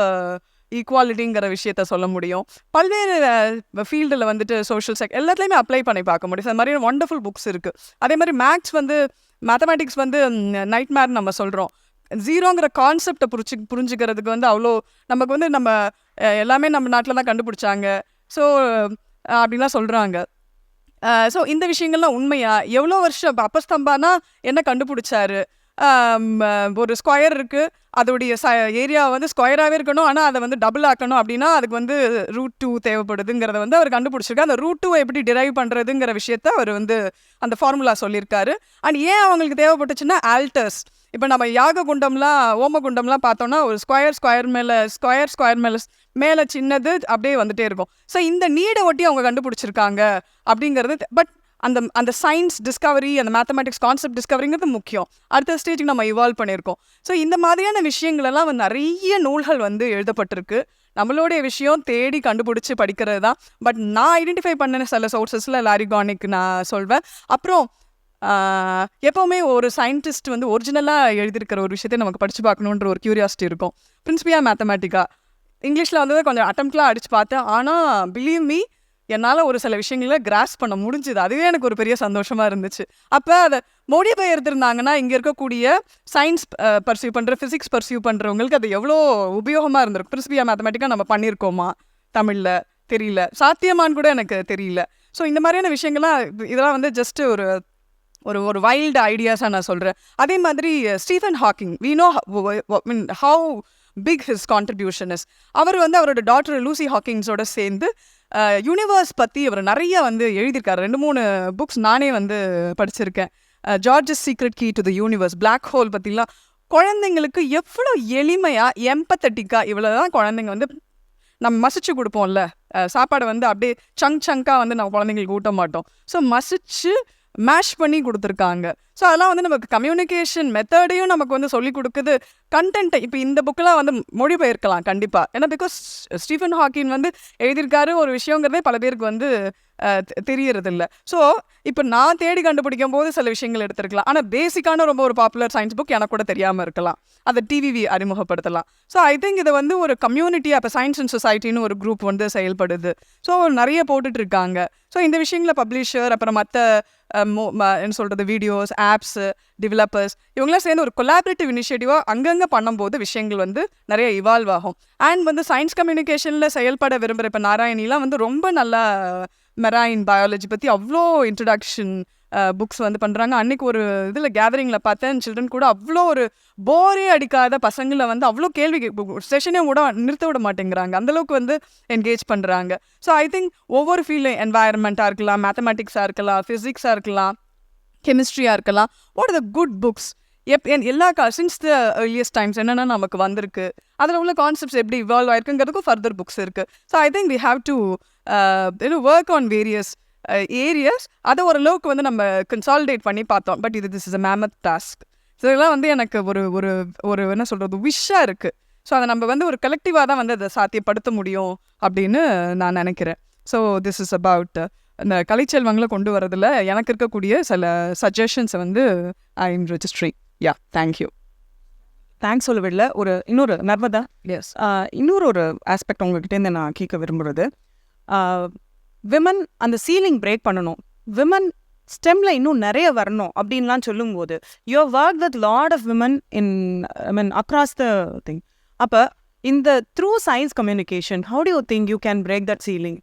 ஈக்குவாலிட்டிங்கிற விஷயத்த சொல்ல முடியும். பல்வேறு ஃபீல்டில் வந்துட்டு சோஷியல் எல்லாத்துலேயுமே அப்ளை பண்ணி பார்க்க முடியும். அது மாதிரி ஒண்டர்ஃபுல் புக்ஸ் இருக்குது. அதே மாதிரி மேத்தமேட்டிக்ஸ் வந்து நைட் மேர்னு நம்ம சொல்கிறோம். ஜீரோங்கிற கான்செப்டை புரிஞ்சுக்கிறதுக்கு வந்து அவ்வளோ நமக்கு வந்து நம்ம எல்லாமே நம்ம நாட்டில் தான் கண்டுபிடிச்சாங்க. ஸோ அப்படின்லாம் சொல்கிறாங்க. ஸோ இந்த விஷயங்கள்லாம் உண்மையா? எவ்வளோ வருஷம் அப்பஸ்தம்பானா என்ன கண்டுபிடிச்சாரு? ஒரு ஸ்கொயர் இருக்குது, அதோடைய ஏரியா வந்து ஸ்கொயராகவே இருக்கணும், ஆனால் அதை வந்து டபுள் ஆக்கணும் அப்படின்னா அதுக்கு வந்து √2 தேவைப்படுதுங்கிறத வந்து அவர் கண்டுபிடிச்சிருக்காரு. அந்த √2 எப்படி டிரைவ் பண்ணுறதுங்கிற விஷயத்த அவர் வந்து அந்த ஃபார்முலா சொல்லியிருக்காரு. அண்ட் ஏன் அவங்களுக்கு தேவைப்பட்டுச்சுன்னா ஆல்டர்ஸ். இப்போ நம்ம யாக குண்டம்லாம் ஓமகுண்டம்லாம் பார்த்தோன்னா ஒரு ஸ்கொயர் மேலே சின்னது அப்படியே வந்துட்டே இருக்கும். ஸோ இந்த நீடை ஒட்டி அவங்க கண்டுபிடிச்சிருக்காங்க அப்படிங்கிறது. பட் அந்த சயின்ஸ் டிஸ்கவரி, அந்த மேத்தமேட்டிக்ஸ் கான்செப்ட் டிஸ்கவரிங்கிறது முக்கியம். அடுத்த ஸ்டேஜுக்கு நம்ம இவால்வ் பண்ணியிருக்கோம். ஸோ இந்த மாதிரியான விஷயங்களெல்லாம் வந்து நிறைய நூல்கள் வந்து எழுதப்பட்டிருக்கு. நம்மளுடைய விஷயம் தேடி கண்டுபிடிச்சி படிக்கிறது தான். பட் நான் ஐடென்டிஃபை பண்ண சில சோர்சஸில் லாரி கானிக் நான் சொல்வேன். அப்புறம் எப்போவுமே ஒரு சயின்டிஸ்ட் வந்து ஒரிஜினலாக எழுதியிருக்கிற ஒரு விஷயத்தை நமக்கு படித்து பார்க்கணுன்ற ஒரு க்யூரியாசிட்டி இருக்கும். பிரின்சிபியா மேத்தமேட்டிக்கா இங்கிலீஷில் வந்து கொஞ்சம் அட்டம்ப்ட்லாம் அடித்து பார்த்தேன். ஆனால் பிலீவ் மீ, என்னால் ஒரு சில விஷயங்களை கிராஸ் பண்ண முடிஞ்சுது. அதுவே எனக்கு ஒரு பெரிய சந்தோஷமாக இருந்துச்சு. அப்போ அதை மொழிபெயர்த்திருந்தாங்கன்னா இங்கே இருக்கக்கூடிய சயின்ஸ் பர்சியூ பண்ணுற, ஃபிசிக்ஸ் பர்சியூ பண்ணுறவங்களுக்கு அது எவ்வளோ உபயோகமாக இருந்திருக்கும். பிரின்சிபியா மேத்தமேட்டிக்காக நம்ம பண்ணியிருக்கோமா தமிழில் தெரியல, சாத்தியமானு கூட எனக்கு தெரியல. ஸோ இந்த மாதிரியான விஷயங்கள்லாம் இதெல்லாம் வந்து ஜஸ்ட் ஒரு ஒரு வைல்டு ஐடியாஸாக நான் சொல்கிறேன். அதே மாதிரி Stephen Hawking, we know how big his contribution is. அவர் வந்து அவரோட டாக்டர் லூசி ஹாக்கிங்ஸோட சேர்ந்து யூனிவர்ஸ் பற்றி அவர் நிறைய வந்து எழுதியிருக்காரு. 2-3 புக்ஸ் நானே வந்து படிச்சிருக்கேன். George's secret key to the universe, black hole பற்றிலாம் குழந்தைங்களுக்கு எவ்வளோ எளிமையாக எம்பத்தட்டிக்காக, இவ்வளோ தான் குழந்தைங்க வந்து நம்ம மசிச்சு கொடுப்போம்ல, சாப்பாடை வந்து அப்படியே சங்காக வந்து நம்ம குழந்தைங்களுக்கு ஊட்ட மாட்டோம். ஸோ மசிச்சு மேஷ் பண்ணி கொடுத்துருக்காங்க. ஸோ அதெல்லாம் வந்து நமக்கு கம்யூனிகேஷன் மெத்தடையும் நமக்கு வந்து சொல்லிக் கொடுக்குது. கண்டென்ட்டை இப்போ இந்த புக்கெலாம் வந்து மொழிபெயர்க்கலாம் கண்டிப்பாக. ஏன்னா பிகாஸ் ஸ்டீஃபன் ஹாக்கிங் வந்து எழுதியிருக்காரு ஒரு விஷயங்கிறதே பல பேருக்கு வந்து தெரியறதில்ல. ஸோ இப்போ நான் தேடி கண்டுபிடிக்கும் போது சில விஷயங்கள் எடுத்துருக்கலாம். ஆனால் பேசிக்கான ரொம்ப ஒரு பாப்புலர் சயின்ஸ் புக் எனக்கு கூட தெரியாமல் இருக்கலாம். அதை டிவிவி அறிமுகப்படுத்தலாம். ஸோ ஐ திங்க் இதை வந்து ஒரு கம்யூனிட்டியாக இப்போ சயின்ஸ் அண்ட் சொசைட்டின்னு ஒரு குரூப் வந்து செயல்படுது. ஸோ நிறைய போட்டுட்ருக்காங்க. ஸோ இந்த விஷயங்களை பப்ளிஷர், அப்புறம் மற்ற என்ன சொல்கிறது, வீடியோஸ், ஆப்ஸு, டெவலப்பர்ஸ் இவங்களாம் சேர்ந்து ஒரு கொலாபரேட்டிவ் இனிஷியேட்டிவாக அங்கங்கே பண்ணும்போது விஷயங்கள் வந்து நிறைய இவால்வ் ஆகும். அண்ட் வந்து சயின்ஸ் கம்யூனிகேஷனில் செயல்பட விரும்புகிற இப்போ நாராயணிலாம் வந்து ரொம்ப நல்லா மெரைன் பயாலஜி பற்றி அவ்வளோ இன்ட்ரடக்ஷன் புக்ஸ் வந்து பண்ணுறாங்க. அன்றைக்கி ஒரு இதில் கேதரிங்கில் பார்த்தேன், சில்ட்ரன் கூட அவ்வளோ ஒரு போரே அடிக்காத பசங்களை வந்து அவ்வளோ கேள்வி செஷனே நிறுத்த விட மாட்டேங்கிறாங்க. அந்தளவுக்கு வந்து என்கேஜ் பண்ணுறாங்க. ஸோ ஐ திங்க் ஒவ்வொரு ஃபீல்டும், என்வாயர்மெண்ட்டாக இருக்கலாம், மேத்தமெட்டிக்ஸாக இருக்கலாம், ஃபிசிக்ஸாக இருக்கலாம், கெமிஸ்ட்ரியாக இருக்கலாம், what are the good books எல்லா சின்ஸ் த ஏர்லியஸ்ட் டைம்ஸ் என்னென்னா நமக்கு வந்திருக்கு, அதில் உள்ள கான்செப்ட்ஸ் எப்படி இவால்வ் ஆயிருக்குங்கிறதுக்கும் ஃபர்தர் புக்ஸ் இருக்குது. So I think we have to work on various areas. அதை ஓரளவுக்கு வந்து நம்ம கன்சாலிடேட் பண்ணி பார்த்தோம். But this is a mammoth task. So இதெல்லாம் வந்து எனக்கு ஒரு ஒரு ஒரு என்ன சொல்கிறது, விஷாக இருக்குது. ஸோ அதை நம்ம வந்து ஒரு கலெக்டிவாக தான் வந்து அதை சாத்தியப்படுத்த முடியும் அப்படின்னு நான் நினைக்கிறேன். ஸோ திஸ் இஸ் அபவுட் இந்த கலைச்செல்வங்களை கொண்டு வரதில் எனக்கு இருக்கக்கூடிய சில சஜஷன்ஸை வந்து I am registering. Yeah, thank you. Thanks சொல்ல விடல. இன்னொரு நர்மதா, எஸ், இன்னொரு ஆஸ்பெக்ட் உங்ககிட்டேருந்து நான் கேட்க விரும்புகிறது, விமன் அந்த சீலிங் பிரேக் பண்ணணும், விமன் ஸ்டெம்ல இன்னும் நிறைய வரணும் அப்படின்லாம் சொல்லும்போது you work with lot of women in I mean across the thing. அப்போ இந்த through science communication how do you think you can break that ceiling?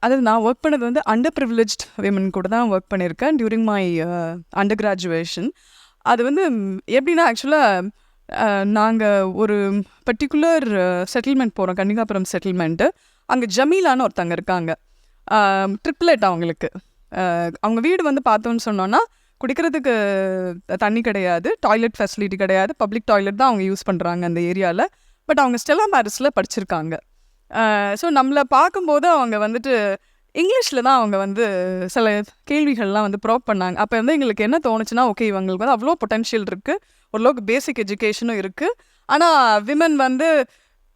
அதாவது நான் ஒர்க் பண்ணது வந்து அண்டர் ப்ரிவிலேஜ்ட் விமன் கூட தான் ஒர்க் பண்ணியிருக்கேன் டியூரிங் மை அண்டர் கிராஜுவேஷன். அது வந்து எப்படின்னா ஆக்சுவலாக நாங்கள் ஒரு பர்டிகுலர் செட்டில்மெண்ட் போகிறோம், கன்னிகாபுரம் செட்டில்மெண்ட்டு. அங்கே ஜமீலான்னு ஒருத்தங்க இருக்காங்க, ட்ரிப்ளெட் அவங்களுக்கு. அவங்க வீடு வந்து பார்த்தோன்னு சொன்னோன்னா குடிக்கிறதுக்கு தண்ணி கிடையாது, டாய்லெட் ஃபெசிலிட்டி கிடையாது, பப்ளிக் டாய்லெட் தான் அவங்க யூஸ் பண்ணுறாங்க அந்த ஏரியாவில். பட் அவங்க ஸ்டெல்லா மேரிஸில் படிச்சிருக்காங்க. ஸோ நம்மளை பார்க்கும்போது அவங்க வந்துட்டு இங்கிலீஷில் தான் அவங்க வந்து சில கேள்விகள்லாம் வந்து ப்ராப் பண்ணாங்க. அப்போ வந்து எங்களுக்கு என்ன தோணுச்சுன்னா, ஓகே இவங்களுக்கு வந்து அவ்வளோ பொட்டென்ஷியல் இருக்குது, ஓரளவுக்கு பேசிக் எஜுகேஷனும் இருக்குது. ஆனால் விமன் வந்து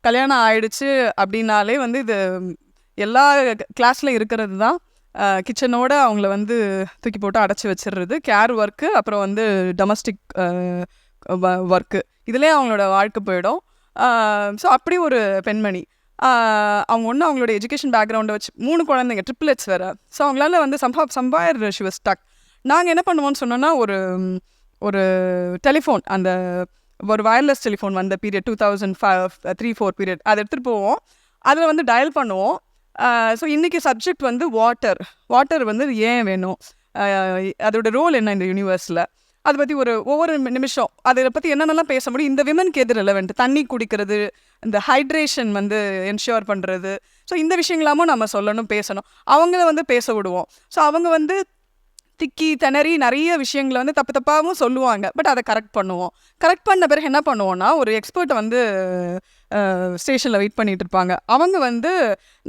கல்யாணம் ஆயிடுச்சு அப்படின்னாலே வந்து இது எல்லா கிளாஸில் இருக்கிறது தான். கிச்சனோட அவங்கள வந்து தூக்கி போட்டு அடைச்சி வச்சிடுறது, கேர் ஒர்க்கு, அப்புறம் வந்து டொமஸ்டிக் ஒர்க்கு, இதிலே அவங்களோட வாழ்க்கை போயிடும். ஸோ அப்படி ஒரு பெண்மணி. அவங்க ஒன்று அவங்களோட எஜுகேஷன் பேக்ரவுண்டை வச்சு 3 குழந்தைங்க ட்ரிப்ளெட்ஸ் வேறு. ஸோ அவங்களால வந்து சம்பாயர் ஷி வாஸ் ஸ்டக். நாங்கள் என்ன பண்ணுவோம்னு சொன்னோன்னா, ஒரு டெலிஃபோன், அந்த ஒரு வயர்லெஸ் டெலிஃபோன் வந்த பீரியட் 2003-04 பீரியட், அதை எடுத்துகிட்டு போவோம். அதில் வந்து டயல் பண்ணுவோம். ஸோ இன்றைக்கி சப்ஜெக்ட் வந்து வாட்டர் வந்து ஏன் வேணும், அதோட ரோல் என்ன இந்த யூனிவர்ஸில், அதை பற்றி ஒவ்வொரு நிமிஷம் அதை பற்றி என்னென்னலாம் பேச முடியும். இந்த விமனுக்கு எது ரெலவெண்ட், தண்ணி குடிக்கிறது, இந்த ஹைட்ரேஷன் வந்து என்ஷூர் பண்ணுறது, ஸோ இந்த விஷயங்களாமும் நம்ம சொல்லணும், பேசணும். அவங்கள வந்து பேச விடுவோம். ஸோ அவங்க வந்து திக்கி திணறி நிறைய விஷயங்களை வந்து தப்பாகவும் சொல்லுவாங்க. பட் அதை கரெக்ட் பண்ணுவோம். கரெக்ட் பண்ண பிறகு என்ன பண்ணுவோன்னா, ஒரு எக்ஸ்பர்ட்டை வந்து ஸ்டேஷனில் வெயிட் பண்ணிகிட்டு இருப்பாங்க. அவங்க வந்து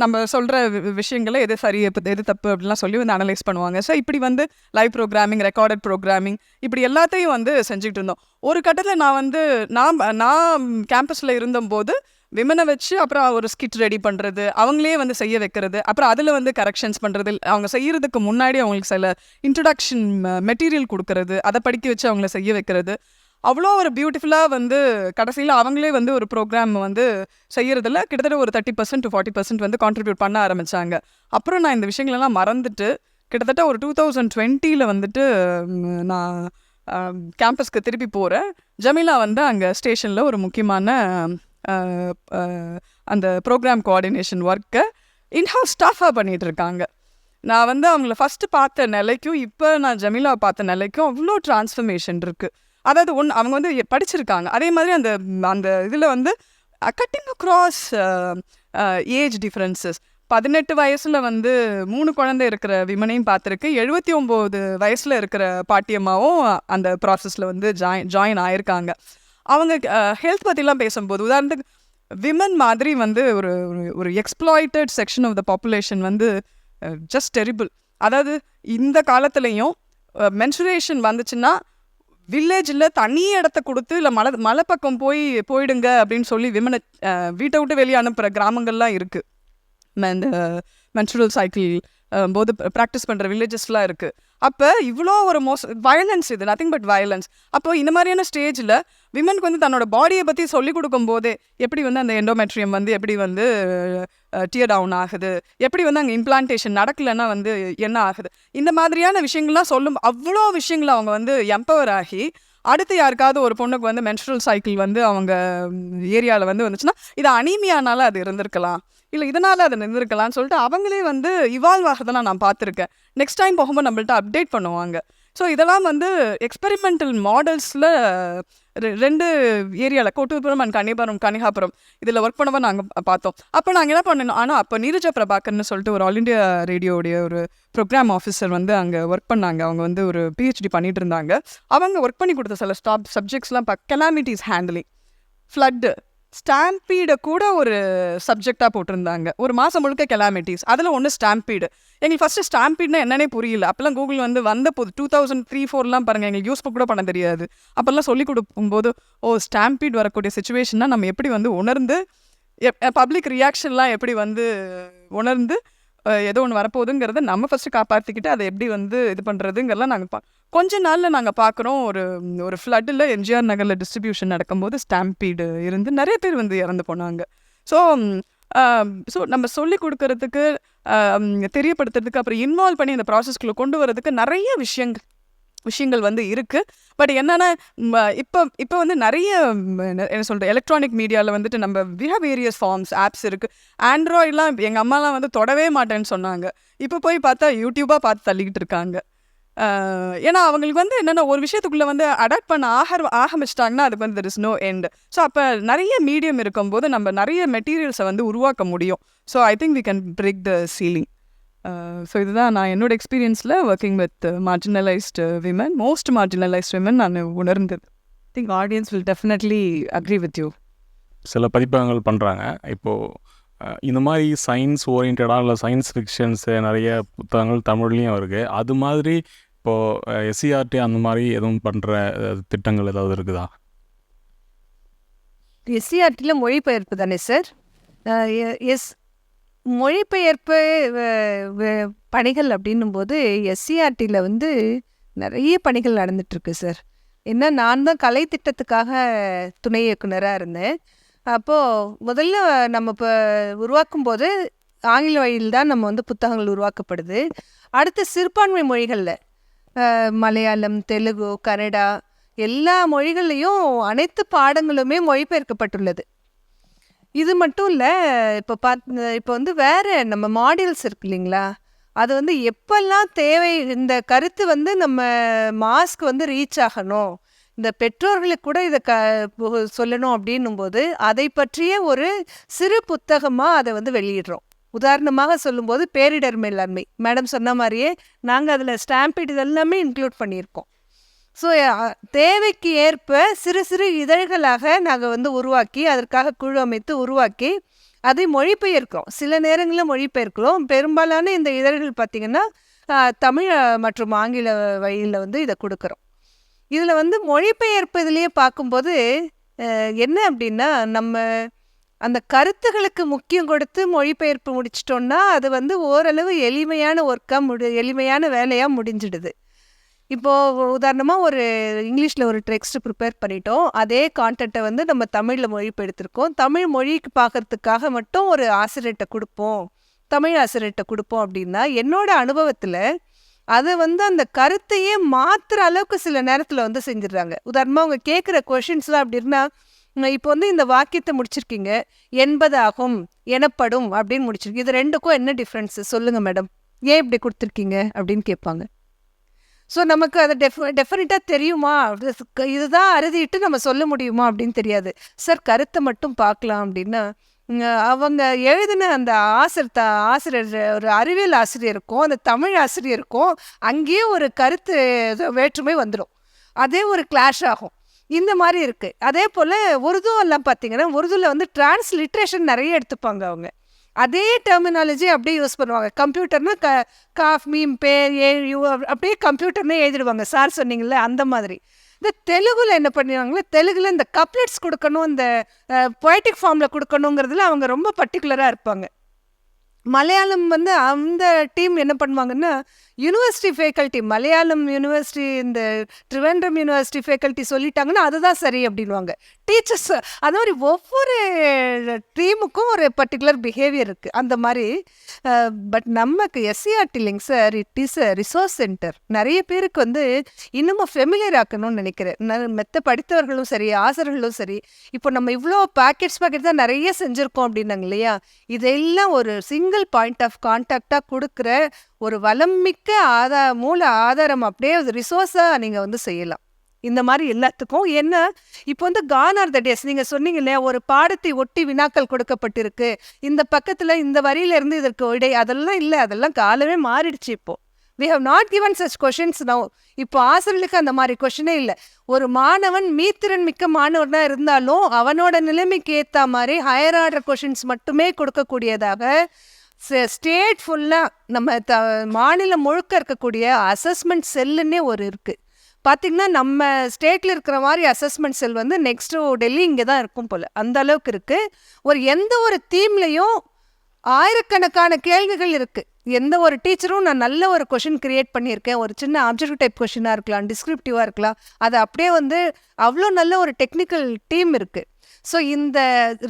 நம்ம சொல்கிற விஷயங்களை எது சரி எது தப்பு அப்படிலாம் சொல்லி வந்து அனலைஸ் பண்ணுவாங்க. ஸோ இப்படி வந்து லைவ் ப்ரோக்ராமிங், ரெக்கார்டட் ப்ரோக்ராமிங், இப்படி எல்லாத்தையும் வந்து செஞ்சுக்கிட்டு இருந்தோம். ஒரு கட்டத்தில் நான் கேம்பஸில் இருந்தபோது விமனை வச்சு அப்புறம் ஒரு ஸ்கிட் ரெடி பண்ணுறது, அவங்களே வந்து செய்ய வைக்கிறது, அப்புறம் அதில் வந்து கரெக்ஷன்ஸ் பண்ணுறது, அவங்க செய்கிறதுக்கு முன்னாடி அவங்களுக்கு சில இன்ட்ரடக்ஷன் மெட்டீரியல் கொடுக்கறது, அதை படிக்க வச்சு அவங்கள செய்ய வைக்கிறது, அவ்வளோ ஒரு பியூட்டிஃபுல்லாக வந்து கடைசியில் அவங்களே வந்து ஒரு ப்ரோக்ராம் வந்து செய்கிறதுல கிட்டத்தட்ட ஒரு 30% to 40% வந்து கான்ட்ரிபியூட் பண்ண ஆரம்பித்தாங்க. அப்புறம் நான் இந்த விஷயங்களெல்லாம் மறந்துட்டு கிட்டத்தட்ட ஒரு 2020 வந்துட்டு நான் கேம்பஸ்க்கு திருப்பி போகிறேன். ஜமீலா வந்து அங்கே ஸ்டேஷனில் ஒரு முக்கியமான அந்த ப்ரோக்ராம் கோஆர்டினேஷன் ஒர்க்கை இன்ஹவுஸ் ஸ்டாஃபாக பண்ணிகிட்டு இருக்காங்க. நான் வந்து அவங்கள ஃபஸ்ட்டு பார்த்த நிலைக்கும் இப்போ நான் ஜமீலாவை பார்த்த நிலைக்கும் அவ்வளோ டிரான்ஸ்ஃபர்மேஷன் இருக்குது. அதாவது அவங்க வந்து படிச்சிருக்காங்க, அதே மாதிரி அந்த இதில் வந்து கட்டிங் அக்ராஸ் ஏஜ் டிஃப்ரென்சஸ். 18 வயசில் வந்து 3 குழந்தை இருக்கிற விமனையும் பார்த்துருக்கு, 79 வயசில் இருக்கிற பாட்டியம்மாவும் அந்த ப்ராசஸில் வந்து ஜாயின் ஆயிருக்காங்க. அவங்க ஹெல்த் பற்றிலாம் பேசும்போது, உதாரணத்துக்கு விமன் மாதிரி வந்து ஒரு exploited section of the population வந்து ஜஸ்ட் டெரிபிள். அதாவது இந்த காலத்துலேயும் மென்சுரேஷன் வந்துச்சுன்னா வில்லேஜில் தனி இடத்த கொடுத்து இல்லை மலை பக்கம் போயிடுங்க அப்படின்னு சொல்லி விமனை வீட்டை விட்டு வெளியே அனுப்புகிற கிராமங்கள்லாம் இருக்குது. இந்த மென்சுரல் சைக்கிள் போது ப்ராக்டிஸ் பண்ணுற வில்லேஜஸ்லாம் இருக்குது. அப்போ இவ்வளோ ஒரு வயலன்ஸ், இது நத்திங் பட் வயலன்ஸ். அப்போ இந்த மாதிரியான ஸ்டேஜில் விமனுக்கு வந்து தன்னோட பாடியை பற்றி சொல்லிக் கொடுக்கும்போதே எப்படி வந்து அந்த எண்டோமெட்ரியம் வந்து எப்படி வந்து டியர் டவுன் ஆகுது, எப்படி வந்து அங்கே இம்ப்ளான்டேஷன் நடக்கலைன்னா வந்து என்ன ஆகுது, இந்த மாதிரியான விஷயங்கள்லாம் சொல்லும். அவ்வளோ விஷயங்களை அவங்க வந்து எம்பவர் ஆகி அடுத்து யாருக்காவது ஒரு பொண்ணுக்கு வந்து மென்ஸ்ட்ரல் சைக்கிள் வந்து அவங்க ஏரியாவில் வந்து வந்துச்சுன்னா இது அனீமியானால அது இருந்திருக்கலாம், இல்லை இதனால் அது நின்றுருக்கலாம்னு சொல்லிட்டு அவங்களே வந்து இவால்வ் ஆகிறதெல்லாம் நான் பார்த்துருக்கேன். நெக்ஸ்ட் டைம் போகும்போது நம்மள்ட்ட அப்டேட் பண்ணுவாங்க. ஸோ இதெல்லாம் வந்து எக்ஸ்பெரிமெண்டல் மாடல்ஸில் 2 ஏரியாவில் கோட்டூர்புரம் அண்ட் கன்னிகாபுரம் இதில் ஒர்க் பண்ணவோ நாங்கள் பார்த்தோம். அப்போ நாங்கள் என்ன பண்ணணும், ஆனால் அப்போ நீரஜா பிரபாகர்னு சொல்லிட்டு ஒரு ஆல் இண்டியா ரேடியோடைய ஒரு ப்ரோக்ராம் ஆஃபீஸர் வந்து அங்கே ஒர்க் பண்ணாங்க. அவங்க வந்து ஒரு PhD பண்ணிட்டு இருந்தாங்க. அவங்க ஒர்க் பண்ணி கொடுத்த சில சப்ஜெக்ட்ஸ்லாம் கெலாமிட்டிஸ் ஹேண்ட்லிங், ஃப்ளட்டு, ஸ்டாம்பீடை கூட ஒரு சப்ஜெக்டாக போட்டிருந்தாங்க. ஒரு மாதம் முழுக்க கெலாமிட்டிஸ், அதில் ஒன்று ஸ்டாம்பீடு. எங்களுக்கு ஃபஸ்ட்டு ஸ்டாம்பீட்னா என்னன்னே புரியல. அப்போல்லாம் கூகுள் வந்து வந்த போது 2003-04 பாருங்கள், எங்களுக்கு யூஸ் கூட பண்ண தெரியாது. அப்போல்லாம் சொல்லிக் கொடுக்கும்போது ஸ்டாம்பீட் வரக்கூடிய சுச்சுவேஷன்னா நம்ம எப்படி வந்து உணர்ந்து பப்ளிக் ரியாக்ஷன்லாம் எப்படி வந்து உணர்ந்து ஏதோ ஒன்று வரப்போகுதுங்கிறத நம்ம ஃபஸ்ட்டு காப்பாற்றிக்கிட்டு அதை எப்படி வந்து இது பண்ணுறதுங்கிறலாம் நாங்கள் கொஞ்ச நாளில் நாங்கள் பார்க்குறோம். ஒரு ஃப்ளட்டில் எம்ஜிஆர் நகரில் டிஸ்ட்ரிபியூஷன் நடக்கும்போது ஸ்டாம்பீடு இருந்து நிறைய பேர் வந்து இறந்து போனாங்க. ஸோ ஸோ நம்ம சொல்லிக் கொடுக்கறதுக்கு, தெரியப்படுத்துறதுக்கு, அப்புறம் இன்வால்வ் பண்ணி அந்த ப்ராசஸ்குள்ளே கொண்டு வரதுக்கு நிறைய விஷயங்கள் வந்து இருக்குது. பட் என்னென்னா இப்போ வந்து நிறைய என்ன சொல்கிறது, எலக்ட்ரானிக் மீடியாவில் வந்துட்டு நம்ம we have various forms apps இருக்குது. ஆண்ட்ராய்டெலாம் எங்கள் அம்மாலாம் வந்து தொடவே மாட்டேன்னு சொன்னாங்க. இப்போ போய் பார்த்தா யூடியூபாக பார்த்து தள்ளிக்கிட்டு இருக்காங்க. ஏன்னா அவங்களுக்கு வந்து என்னென்னா ஒரு விஷயத்துக்குள்ளே வந்து அடாப்ட் பண்ண ஆரம்பிச்சிட்டாங்கன்னா அதுக்கு வந்து there is no end. So அப்போ நிறைய மீடியம் இருக்கும்போது நம்ம நிறைய மெட்டீரியல்ஸை வந்து உருவாக்க முடியும். So I think we can break the ceiling. So இதுதான் நான் என்னோட எக்ஸ்பீரியன்ஸில் working with marginalised women, most marginalised women நான் உணர்ந்தது. I think audience will definitely agree with you. சில பதிப்பகங்கள் பண்ணுறாங்க. இப்போது இந்த மாதிரி சயின்ஸ் ஓரியன்டாக இல்லை சயின்ஸ் ஃபிக்ஷன்ஸு நிறைய புத்தகங்கள் தமிழ்லேயும் இருக்குது. அது மாதிரி இப்போது எஸ்சிஆர்டி அந்த மாதிரி எதுவும் பண்ணுற திட்டங்கள் ஏதாவது இருக்குதா? எஸ்சிஆர்டியில் மொழிபெயர்ப்பு தானே சார்? எஸ், மொழிபெயர்ப்பு பணிகள் அப்படின்னும்போது எஸ்சிஆர்டியில் வந்து நிறைய பணிகள் நடந்துகிட்ருக்கு சார். ஏன்னா நான் தான் கலை திட்டத்துக்காக துணை இயக்குனராக இருந்தேன். அப்போது முதல்ல நம்ம இப்போ உருவாக்கும் போது ஆங்கில வழியில் தான் நம்ம வந்து புத்தகங்கள் உருவாக்கப்படுது. அடுத்து சிறுபான்மை மொழிகளில் மலையாளம், தெலுங்கு, கன்னடா எல்லா மொழிகள்லேயும் அனைத்து பாடங்களுமே மொழிபெயர்க்கப்பட்டுள்ளது. இது மட்டும் இல்லை, இப்போ வந்து வேறு நம்ம மாடியூல்ஸ் இருக்கு இல்லைங்களா, அது வந்து எப்பெல்லாம் தேவை, இந்த கருத்து வந்து நம்ம மாஸ்க்கு வந்து ரீச் ஆகணும், இந்த பெற்றோர்களுக்கு கூட இதை சொல்லணும் அப்படின்னும்போது அதை பற்றிய ஒரு சிறு புத்தகமாக அதை வந்து வெளியிடுறோம். உதாரணமாக சொல்லும்போது பேரிடர் மேலாண்மை, மேடம் சொன்ன மாதிரியே நாங்கள் அதில் ஸ்டாம்பீட் இதெல்லாமே இன்க்ளூட் பண்ணியிருக்கோம். ஸோ தேவைக்கு ஏற்ப சிறு சிறு இதழ்களாக நாங்கள் வந்து உருவாக்கி, அதற்காக குழு அமைத்து உருவாக்கி அதை மொழிபெயர்க்கிறோம். சில நேரங்களில் மொழிபெயர்க்கிறோம். பெரும்பாலான இந்த இதழ்கள் பார்த்திங்கன்னா தமிழ் மற்றும் ஆங்கில வழியில் வந்து இதை கொடுக்குறோம். இதில் வந்து மொழிபெயர்ப்பு இதுலேயே பார்க்கும்போது என்ன அப்படின்னா, நம்ம அந்த கருத்துகளுக்கு முக்கியம் கொடுத்து மொழிபெயர்ப்பு முடிச்சிட்டோன்னா அது வந்து ஓரளவு எளிமையான ஒர்க்காக எளிமையான வேலையாக முடிஞ்சிடுது. இப்போது உதாரணமாக ஒரு இங்கிலீஷில் ஒரு டெக்ஸ்ட் ப்ரிப்பேர் பண்ணிட்டோம், அதே கான்டென்ட்டை வந்து நம்ம தமிழில் மொழிபெயர்த்திருக்கோம். தமிழ் மொழிக்கு பார்க்கறதுக்காக மட்டும் ஒரு ஆசிரியர்கிட்ட கொடுப்போம், தமிழ் ஆசிரியர்கிட்ட கொடுப்போம் அப்படின்னா என்னோட அனுபவத்தில் அதை வந்து அந்த கருத்தையே மாற்றுற அளவுக்கு சில நேரத்தில் வந்து செஞ்சிடுறாங்க. உதாரணமாக அவங்க கேட்குற கொஷின்ஸ்லாம் அப்படின்னா, இப்போ வந்து இந்த வாக்கியத்தை முடிச்சிருக்கீங்க, என்பதாகும், எனப்படும் அப்படின்னு முடிச்சிருக்கீங்க, இது ரெண்டுக்கும் என்ன டிஃப்ரென்ஸு சொல்லுங்கள் மேடம், ஏன் இப்படி கொடுத்துருக்கீங்க அப்படின்னு கேட்பாங்க. ஸோ நமக்கு அதை டெஃபினட்டாக தெரியுமா, இதுதான் அறுதிட்டு நம்ம சொல்ல முடியுமா அப்படின்னு தெரியாது. சார் கருத்தை மட்டும் பார்க்கலாம் அப்படின்னா, அவங்க எழுதின அந்த ஆசிரியர் ஒரு அறிவியல் ஆசிரியருக்கும் அந்த தமிழ் ஆசிரியருக்கும் அங்கேயே ஒரு கருத்து வேற்றுமை வந்துடும், அதே ஒரு கிளாஷ் ஆகும். இந்த மாதிரி இருக்குது. அதே போல் உருது எல்லாம் பார்த்தீங்கன்னா, உருதுவில் வந்து டிரான்ஸ்லிட்ரேஷன் நிறைய எடுத்துப்பாங்க. அவங்க அதே டெர்மினாலஜி அப்படியே யூஸ் பண்ணுவாங்க. கம்ப்யூட்டர்னா காஃப் மீம் பேர் யூ அப்படியே கம்ப்யூட்டர்னே எழுதிடுவாங்க. சார் சொன்னீங்கள்ல அந்த மாதிரி. இந்த தெலுங்குல என்ன பண்ணிடுவாங்களே, தெலுங்குல இந்த கப்லெட்ஸ் கொடுக்கணும், இந்த பொய்டிக் ஃபார்மில் கொடுக்கணுங்கிறதுல அவங்க ரொம்ப பர்டிகுலராக இருப்பாங்க. மலையாளம் வந்து அந்த டீம் என்ன பண்ணுவாங்கன்னா, யூனிவர்சிட்டி ஃபேக்கல்ட்டி, மலையாளம் யூனிவர்சிட்டி இந்த ட்ரிவேண்ட்ரம் யூனிவர்சிட்டி ஃபேக்கல்ட்டி சொல்லிட்டாங்கன்னா அதுதான் சரி அப்படின்வாங்க. டீச்சர்ஸ் அது மாதிரி ஒவ்வொரு டீமுக்கும் ஒரு பர்டிகுலர் பிஹேவியர் இருக்குது. அந்த மாதிரி பட் நமக்கு எஸ்சிஆர்டி இல்லைங்க sir, it is a resource centre. நிறைய பேருக்கு வந்து இன்னமும் ஃபெமிலியர் ஆக்கணும்னு நினைக்கிறேன். மெத்த படித்தவர்களும் சரி, ஆசிரியர்களும் சரி. இப்போ நம்ம இவ்வளோ பாக்கெட் தான் நிறைய செஞ்சுருக்கோம் அப்படின்னாங்க இல்லையா, இதெல்லாம் ஒரு சிங்கிள் பாயிண்ட் ஆஃப் கான்டாக்டாக கொடுக்குற ஒரு வளமிக்க மூல ஆதாரம், அப்படியே ஒரு ரிசோர்ஸாக நீங்கள் வந்து செய்யலாம் இந்த மாதிரி எல்லாத்துக்கும். என்ன இப்போ வந்து கான் ஆர் த டேஸ் நீங்கள் சொன்னீங்க இல்லையா, ஒரு பாடத்தை ஒட்டி வினாக்கள் கொடுக்கப்பட்டிருக்கு, இந்த பக்கத்தில் இந்த வரியிலேருந்து இதற்கு விடை, அதெல்லாம் இல்லை, அதெல்லாம் காலமே மாறிடுச்சு. இப்போது we have not given such questions now. இப்போ ஆசிரியர்களுக்கு அந்த மாதிரி கொஷினே இல்லை. ஒரு மாணவன் மீத்திறன் மிக்க மாணவனாக இருந்தாலும் அவனோட நிலைமைக்கு ஏற்ற மாதிரி ஹையர் ஆர்டர் கொஷின்ஸ் மட்டுமே கொடுக்கக்கூடியதாக ஸ்டேட் ஃபுல்லாக நம்ம மாநிலம் முழுக்க இருக்கக்கூடிய அசஸ்மெண்ட் செல்லுன்னே ஒரு இருக்குது. பார்த்திங்கன்னா நம்ம ஸ்டேட்டில் இருக்கிற மாதிரி அசஸ்மெண்ட் செல் வந்து நெக்ஸ்ட்டு டெல்லி இங்கே தான் இருக்கும் போல், அந்த அளவுக்கு இருக்குது. எந்த ஒரு தீம்லேயும் ஆயிரக்கணக்கான கேள்விகள் இருக்குது. எந்த ஒரு டீச்சரும் நான் நல்ல ஒரு கொஷின் கிரியேட் பண்ணியிருக்கேன், ஒரு சின்ன ஆப்ஜெக்டிவ் டைப் கொஷினாக இருக்கலாம், டிஸ்கிரிப்டிவாக இருக்கலாம், அது அப்படியே வந்து அவ்வளோ நல்ல ஒரு டெக்னிக்கல் டீம் இருக்குது. ஸோ இந்த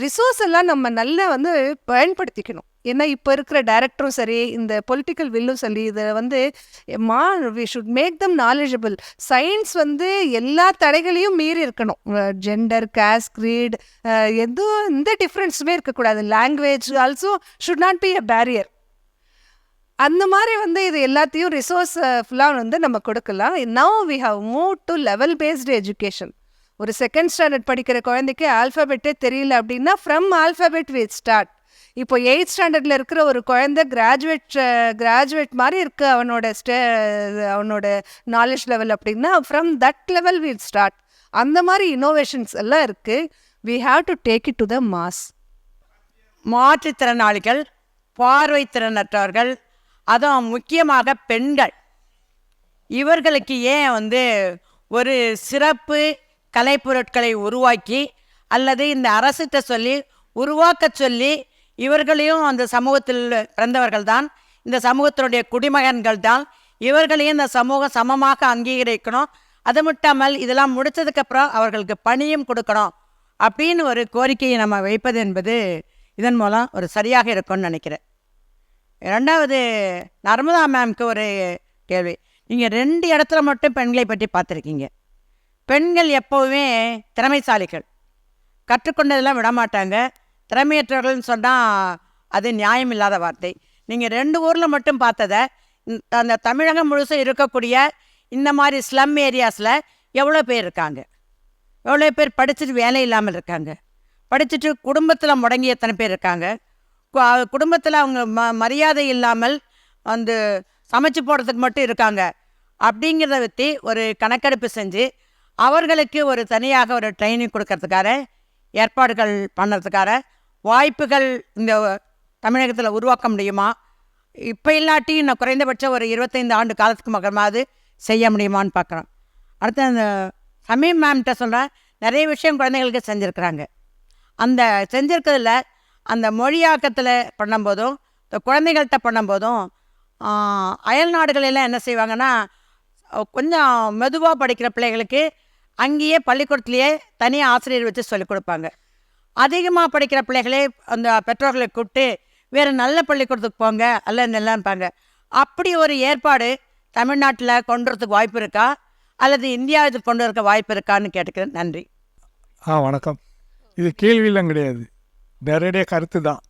ரிசோர்ஸ் எல்லாம் நம்ம நல்லா வந்து பயன்படுத்திக்கணும். ஏன்னா இப்போ இருக்கிற டைரக்டரும் சரி, இந்த பொலிட்டிக்கல் வில்லும் சரி, இதை வந்து we should make them knowledgeable. Science வந்து எல்லா தடைகளையும் மீறி இருக்கணும். ஜெண்டர், காஸ்ட், க்ரீட், எதுவும் எந்த டிஃப்ரென்ஸுமே இருக்கக்கூடாது. Language also should not be a barrier. அந்த மாதிரி வந்து இது எல்லாத்தையும் ரிசோர்ஸ் ஃபுல்லாக வந்து நம்ம கொடுக்கலாம். Now we have move to level based education. ஒரு செகண்ட் ஸ்டாண்டர்ட் படிக்கிற குழந்தைக்கு ஆல்ஃபபெட்டே தெரியல அப்படின்னா ஃப்ரம் ஆல்ஃபபெட் வி ஸ்டார்ட். இப்போ 8th ஸ்டாண்டர்டில் இருக்கிற ஒரு குழந்தை கிராஜுவேட் மாதிரி இருக்குது அவனோட நாலேஜ் லெவல் அப்படின்னா from that level we start. அந்த மாதிரி இன்னோவேஷன்ஸ் எல்லாம் இருக்குது. We have to take it to the mass. மாற்றுத்திறனாளிகள், பார்வைத்திறனற்றவர்கள், அதுவும் முக்கியமாக பெண்கள், இவர்களுக்கு ஏன் வந்து ஒரு சிறப்பு கலைப்பொருட்களை உருவாக்கி அல்லது இந்த அரசிட்ட சொல்லி உருவாக்க சொல்லி இவர்களையும் அந்த சமூகத்தில் பிறந்தவர்கள் தான், இந்த சமூகத்தினுடைய குடிமகன்கள் தான், இவர்களையும் இந்த சமூகம் சமமாக அங்கீகரிக்கணும். அது மட்டுமல் இதெல்லாம் முடித்ததுக்கப்புறம் அவர்களுக்கு பணியும் கொடுக்கணும் அப்படின்னு ஒரு கோரிக்கையை நம்ம வைப்பது என்பது இதன் மூலம் ஒரு சரியாக இருக்கும்னு நினைக்கிறேன். ரெண்டாவது, நர்மதா மேம்க்கு ஒரு கேள்வி. நீங்கள் 2 இடத்துல மட்டும் பெண்களை பற்றி பார்த்துருக்கீங்க. பெண்கள் எப்போவுமே திறமைசாலிகள், கற்றுக்கொண்டதெல்லாம் விடமாட்டாங்க. திறமையற்றவர்கள்னு சொன்னால் அது நியாயம் இல்லாத வார்த்தை. நீங்கள் 2 ஊரில் மட்டும் பார்த்ததை அந்த தமிழகம் முழுசும் இருக்கக்கூடிய இந்த மாதிரி ஸ்லம் ஏரியாஸில் எவ்வளோ பேர் இருக்காங்க, எவ்வளோ பேர் படிச்சுட்டு வேலை இல்லாமல் இருக்காங்க, படிச்சுட்டு குடும்பத்தில் முடங்கி எத்தனை பேர் இருக்காங்க, குடும்பத்தில் அவங்க மரியாதை இல்லாமல் வந்து சமைச்சு போடுறதுக்கு மட்டும் இருக்காங்க. அப்படிங்கிறத பற்றி ஒரு கணக்கெடுப்பு செஞ்சு அவர்களுக்கு ஒரு தனியாக ஒரு ட்ரைனிங் கொடுக்கறதுக்காக ஏற்பாடுகள் பண்ணுறதுக்காக வாய்ப்புகள் இந்த தமிழகத்தில் உருவாக்க முடியுமா? இப்போ இல்லாட்டி இன்னும் குறைந்தபட்சம் ஒரு 25 ஆண்டு காலத்துக்கு மகமாவது செய்ய முடியுமான்னு பார்க்குறோம். அடுத்து அந்த சமீம் மேம்கிட்ட சொல்கிறேன், நிறைய விஷயம் குழந்தைகளுக்கு செஞ்சுருக்குறாங்க. அந்த செஞ்சுருக்கிறதுல அந்த மொழியாக்கத்தில் பண்ணும்போதும் இந்த குழந்தைகள்கிட்ட பண்ணும்போதும் அயல் நாடுகளெல்லாம் என்ன செய்வாங்கன்னா, கொஞ்சம் மெதுவாக படிக்கிற பிள்ளைகளுக்கு அங்கேயே பள்ளிக்கூடத்துலேயே தனியாக ஆசிரியர் வச்சு சொல்லிக் கொடுப்பாங்க. அதிகமாக படிக்கிற பிள்ளைகளே அந்த பெற்றோர்களை கூப்பிட்டு வேறு நல்ல பள்ளிக்கூடத்துக்கு போங்க அல்ல நல்லாம்பாங்க. அப்படி ஒரு ஏற்பாடு தமிழ்நாட்டில் கொண்டு வரதுக்கு வாய்ப்பு இருக்கா அல்லது இந்தியாவுக்கு கொண்டு வரக்க வாய்ப்பு இருக்கான்னு கேட்டுக்கிறேன். நன்றி. வணக்கம். இது கேள்வியெல்லாம் கிடையாது, நேரடியாக கருத்து தான்.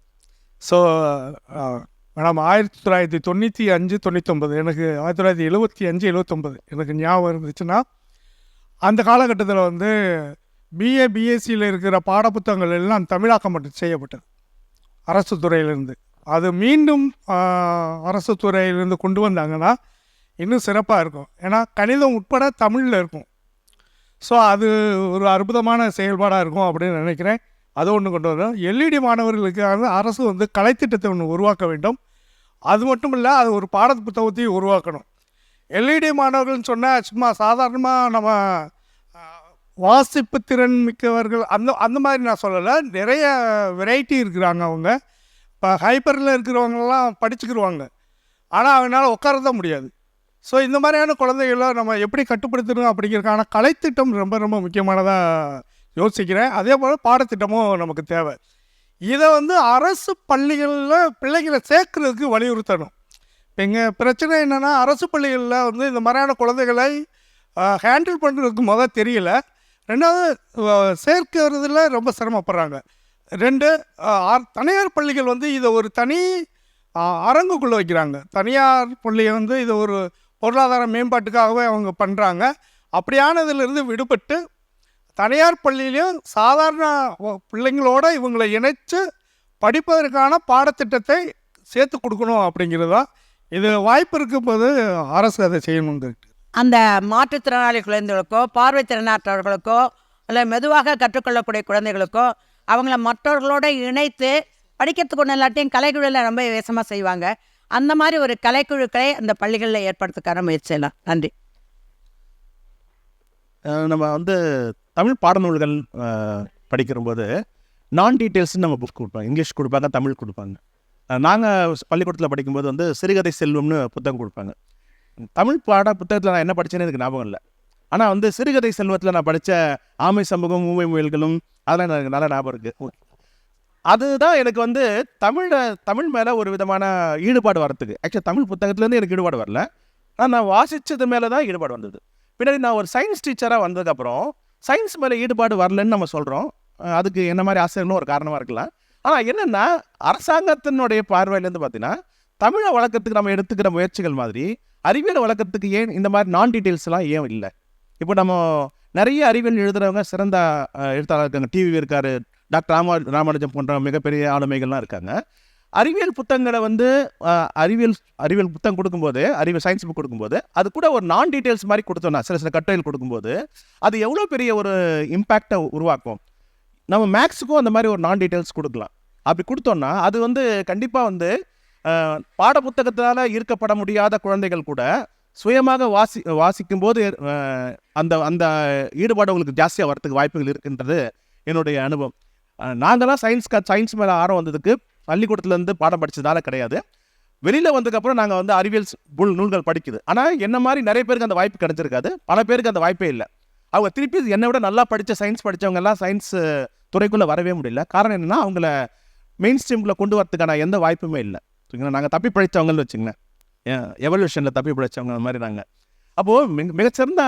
ஸோ மேடம், 1995, 99, எனக்கு 1975, 79 எனக்கு ஞாபகம் இருந்துச்சுன்னா, அந்த காலகட்டத்தில் வந்து பிஎஸ்சியில் இருக்கிற பாடப்புத்தகங்கள் எல்லாம் தமிழாக்கம் மட்டும் செய்யப்பட்டது அரசு துறையிலேருந்து. அது மீண்டும் அரசு துறையிலேருந்து கொண்டு வந்தாங்கன்னா இன்னும் சிறப்பாக இருக்கும். ஏன்னா கணிதம் உட்பட தமிழில் இருக்கும். ஸோ அது ஒரு அற்புதமான செயல்பாடாக இருக்கும் அப்படின்னு நினைக்கிறேன். அது ஒன்று கொண்டு வரும். எல்இடி மாணவர்களுக்காக அரசு வந்து கலைத்திட்டத்தை ஒன்று உருவாக்க வேண்டும். அது மட்டும் இல்லை, அது ஒரு பாட புத்தகத்தையும் உருவாக்கணும். எல்இடி மாணவர்கள்னு சொன்னால் சும்மா சாதாரணமாக நம்ம வாசிப்பு திறன் மிக்கவர்கள் அந்த மாதிரி நான் சொல்லலை. நிறைய வெரைட்டி இருக்கிறாங்க. அவங்க இப்போ ஹைப்பரில் இருக்கிறவங்கெல்லாம் படிச்சுக்கிடுவாங்க, ஆனால் அவங்களால உட்காரதான் முடியாது. ஸோ இந்த மாதிரியான குழந்தைகளை நம்ம எப்படி கட்டுப்படுத்தணும் அப்படிங்கிறதுக்கான கலைத்திட்டம் ரொம்ப ரொம்ப முக்கியமானதாக யோசிக்கிறேன். அதே போல் பாடத்திட்டமும் நமக்கு தேவை. இதை வந்து அரசு பள்ளிகளில் பிள்ளைகளை சேர்க்குறதுக்கு வலியுறுத்தணும். எங்கள் பிரச்சனை என்னென்னா, அரசு பள்ளிகளில் வந்து இந்த மாதிரியான குழந்தைகளை ஹேண்டில் பண்ணுறதுக்கு தெரியல. ரெண்டாவது, சேர்க்கிறதுல ரொம்ப சிரமப்படுறாங்க. 2, தனியார் பள்ளிகள் வந்து இதை ஒரு தனி அரங்குக்குள்ளே வைக்கிறாங்க. தனியார் பள்ளியை வந்து இதை ஒரு பொருளாதார மேம்பாட்டுக்காகவே அவங்க பண்ணுறாங்க. அப்படியானதிலிருந்து விடுபட்டு தனியார் பள்ளியிலையும் சாதாரண பிள்ளைங்களோட இவங்களை இணைச்சு படிப்பதற்கான பாடத்திட்டத்தை சேர்த்து கொடுக்கணும் அப்படிங்கிறது தான். இது வாய்ப்பு இருக்கும்போது அரசு அதை செய்யணுங்கிறது. அந்த மாற்றுத்திறனாளி குழந்தைகளுக்கோ பார்வைத்திறனாற்றவர்களுக்கோ இல்லை மெதுவாக கற்றுக்கொள்ளக்கூடிய குழந்தைகளுக்கோ அவங்கள மற்றவர்களோடு இணைத்து படிக்கிறதுக்கு ஒன்று எல்லாத்தையும் கலைக்குழுவில் ரொம்ப வேசமாக செய்வாங்க. அந்த மாதிரி ஒரு கலைக்குழுக்களை அந்த பள்ளிகளில் ஏற்படுத்துக்கான முயற்சி செய்யலாம். நன்றி. நம்ம வந்து தமிழ் பாடநூல்கள் படிக்கிறபோது நான் டீட்டெயில்ஸ்னு நம்ம புக் கொடுப்போம். இங்கிலீஷ் கொடுப்பாங்க, தமிழ் கொடுப்பாங்க. நாங்கள் பள்ளிக்கூடத்தில் படிக்கும்போது வந்து சிறுகதை செல்வம்னு புத்தகம் கொடுப்பாங்க. தமிழ் பாட புத்தகத்தில் நான் என்ன படித்தேன்னு எனக்கு ஞாபகம் இல்லை. ஆனால் வந்து சிறுகதை செல்வத்தில் நான் படித்த ஆமை சமூகம், ஊமை முயல்களும் அதெல்லாம் எனக்கு நல்ல ஞாபகம் இருக்குது. அதுதான் எனக்கு வந்து தமிழ் மேலே ஒரு விதமான ஈடுபாடு வரத்துக்கு. ஆக்சுவலாக தமிழ் புத்தகத்துலேருந்து எனக்கு ஈடுபாடு வரல, ஆனால் நான் வாசித்தது மேலே தான் ஈடுபாடு வந்தது. பின்னாடி நான் ஒரு சயின்ஸ் டீச்சராக வந்ததுக்கப்புறம் சயின்ஸ் மேலே ஈடுபாடு வரலன்னு நம்ம சொல்கிறோம். அதுக்கு என்ன மாதிரி ஆசிரியர்களும் ஒரு காரணமாக இருக்கலாம். ஆனால் என்னென்னா, அரசாங்கத்தினுடைய பார்வையிலேருந்து பார்த்தீங்கன்னா, தமிழை வளர்க்கறதுக்கு நம்ம எடுத்துக்கிற முயற்சிகள் மாதிரி அறிவியல் வளர்க்கறதுக்கு ஏன் இந்த மாதிரி நான் டீட்டெயில்ஸ்லாம் ஏன் இல்லை? இப்போ நம்ம நிறைய அறிவியல் எழுதுகிறவங்க சிறந்த எழுத்தாளர் இருக்காங்க. டிவி இருக்கார், டாக்டர் ராமானுஜம் போன்ற மிகப்பெரிய ஆளுமைகள்லாம் இருக்காங்க. அறிவியல் புத்தகங்களை வந்து அறிவியல் புத்தகம் கொடுக்கும்போது, சயின்ஸ் புக் கொடுக்கும்போது அது கூட ஒரு நான் டீட்டெயில்ஸ் மாதிரி கொடுத்தோம்னா, சில கட்டுரைகள் கொடுக்கும்போது அது எவ்வளோ பெரிய ஒரு இம்பேக்டை உருவாக்கும். நம்ம மேக்ஸுக்கும் அந்த மாதிரி ஒரு நான் டீட்டெயில்ஸ் கொடுக்கலாம். அப்படி கொடுத்தோம்னா அது வந்து கண்டிப்பாக வந்து பாட புத்தகத்தால் ஈர்க்கப்பட முடியாத குழந்தைகள் கூட சுயமாக வாசிக்கும்போது அந்த அந்த ஈடுபாடு உங்களுக்கு ஜாஸ்தியாக வரத்துக்கு வாய்ப்புகள் இருக்குன்றது என்னுடைய அனுபவம். நாங்களாம் சயின்ஸ் மேலே ஆர்வம் வந்ததுக்கு பள்ளிக்கூடத்துலேருந்து பாடம் படித்ததால கிடையாது. வெளியில் வந்ததுக்கப்புறம் நாங்கள் வந்து அறிவியல் நூல்கள் படிக்குது. ஆனால் என்ன மாதிரி நிறைய பேருக்கு அந்த வாய்ப்பு கிடைச்சிருக்காது. பல பேருக்கு அந்த வாய்ப்பே இல்லை. அவங்க திருப்பி என்னை விட நல்லா சயின்ஸ் படித்தவங்கெல்லாம் சயின்ஸ் துறைக்குள்ளே வரவே முடியல. காரணம் என்னென்னா, அவங்கள மெயின் ஸ்ட்ரீம்குள்ளே கொண்டு வரதுக்கான எந்த வாய்ப்புமே இல்லை. நாங்கள் தப்பி படித்தவங்கன்னு வச்சுங்களேன், எவல்யூஷனில் தப்பி படித்தவங்க அந்த மாதிரி நாங்கள். அப்போது மிகச்சிறந்த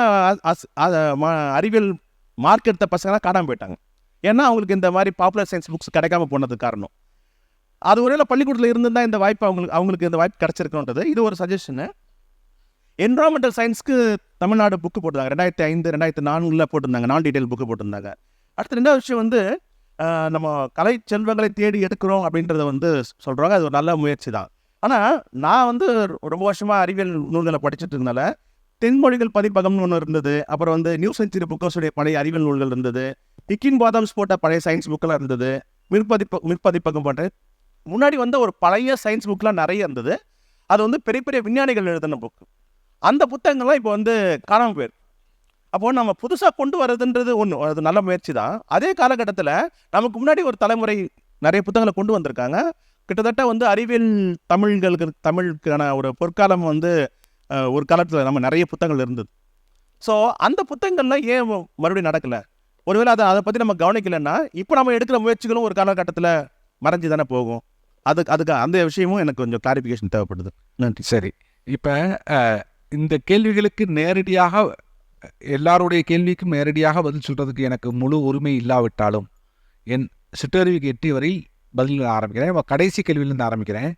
அறிவியல் மார்க் எடுத்த பசங்களாம் காணாமல் போயிட்டாங்க. ஏன்னா அவங்களுக்கு இந்த மாதிரி பாப்புலர் சயின்ஸ் புக்ஸ் கிடைக்காம போனதுக்கு காரணம். அது ஒருவேளை பள்ளிக்கூடத்தில் இருந்துதான் இந்த வாய்ப்பு அவங்களுக்கு இந்த வாய்ப்பு கிடச்சிருக்குன்றது இது ஒரு சஜஷனு. என்விரான்மெண்டல் சயின்ஸ்க்கு தமிழ்நாடு புக்கு போட்டிருந்தாங்க. 2005, 2004 போட்டிருந்தாங்க. நான் டீட்டெயில் புக்கு போட்டிருந்தாங்க. அடுத்த ரெண்டாவது விஷயம் வந்து நம்ம கலை செல்வங்களை தேடி எடுக்கிறோம் அப்படின்றத வந்து சொல்கிறாங்க. அது ஒரு நல்ல முயற்சி தான். ஆனால் நான் வந்து ரொம்ப வருஷமாக அறிவியல் நூல்களை படிச்சுட்டு இருந்தனால தென்மொழிகள் பதிப்பகம்னு ஒன்று இருந்தது. அப்புறம் வந்து நியூ செஞ்சுரி புக்கர்ஸுடைய பழைய அறிவியல் நூல்கள் இருந்தது. இக்கின் பாதம்ஸ் போட்ட பழைய சயின்ஸ் புக்கெல்லாம் இருந்தது. மிற்பதிப்பகம் போன்ற முன்னாடி வந்து ஒரு பழைய சயின்ஸ் புக்கெலாம் நிறைய இருந்தது. அது வந்து பெரிய பெரிய விஞ்ஞானிகள் எழுதின புக்கு. அந்த புத்தகங்கள்லாம் இப்போ வந்து காணாமல் போயிருக்கு. அப்போது நம்ம புதுசாக கொண்டு வர்றதுன்றது ஒன்று, அது நல்ல முயற்சி தான். அதே காலகட்டத்தில் நமக்கு முன்னாடி ஒரு தலைமுறை நிறைய புத்தகங்களை கொண்டு வந்திருக்காங்க. கிட்டத்தட்ட வந்து அறிவியல் தமிழுக்கான ஒரு பொற்காலம் வந்து ஒரு காலத்தில் நம்ம நிறைய புத்தகங்கள் இருந்தது. ஸோ அந்த புத்தகங்கள்லாம் ஏன் மறுபடியும் நடக்கலை? ஒருவேளை அதை பற்றி நம்ம கவனிக்கலைன்னா இப்போ நம்ம எடுக்கிற முயற்சிகளும் ஒரு காலகட்டத்தில் மறைஞ்சு தானே போகும். அதுக்கு அந்த விஷயமும் எனக்கு கொஞ்சம் கிளாரிஃபிகேஷன் தேவைப்படுது. நன்றி. சரி, இப்போ இந்த கேள்விகளுக்கு நேரடியாக எல்லாருடைய கேள்விக்கும் நேரடியாக பதில் சொல்கிறதுக்கு எனக்கு முழு உரிமை இல்லாவிட்டாலும் என் சிற்றறிவுக்கு எட்டி வரை பதில் ஆரம்பிக்கிறேன். கடைசி கேள்வியிலேருந்து ஆரம்பிக்கிறேன்.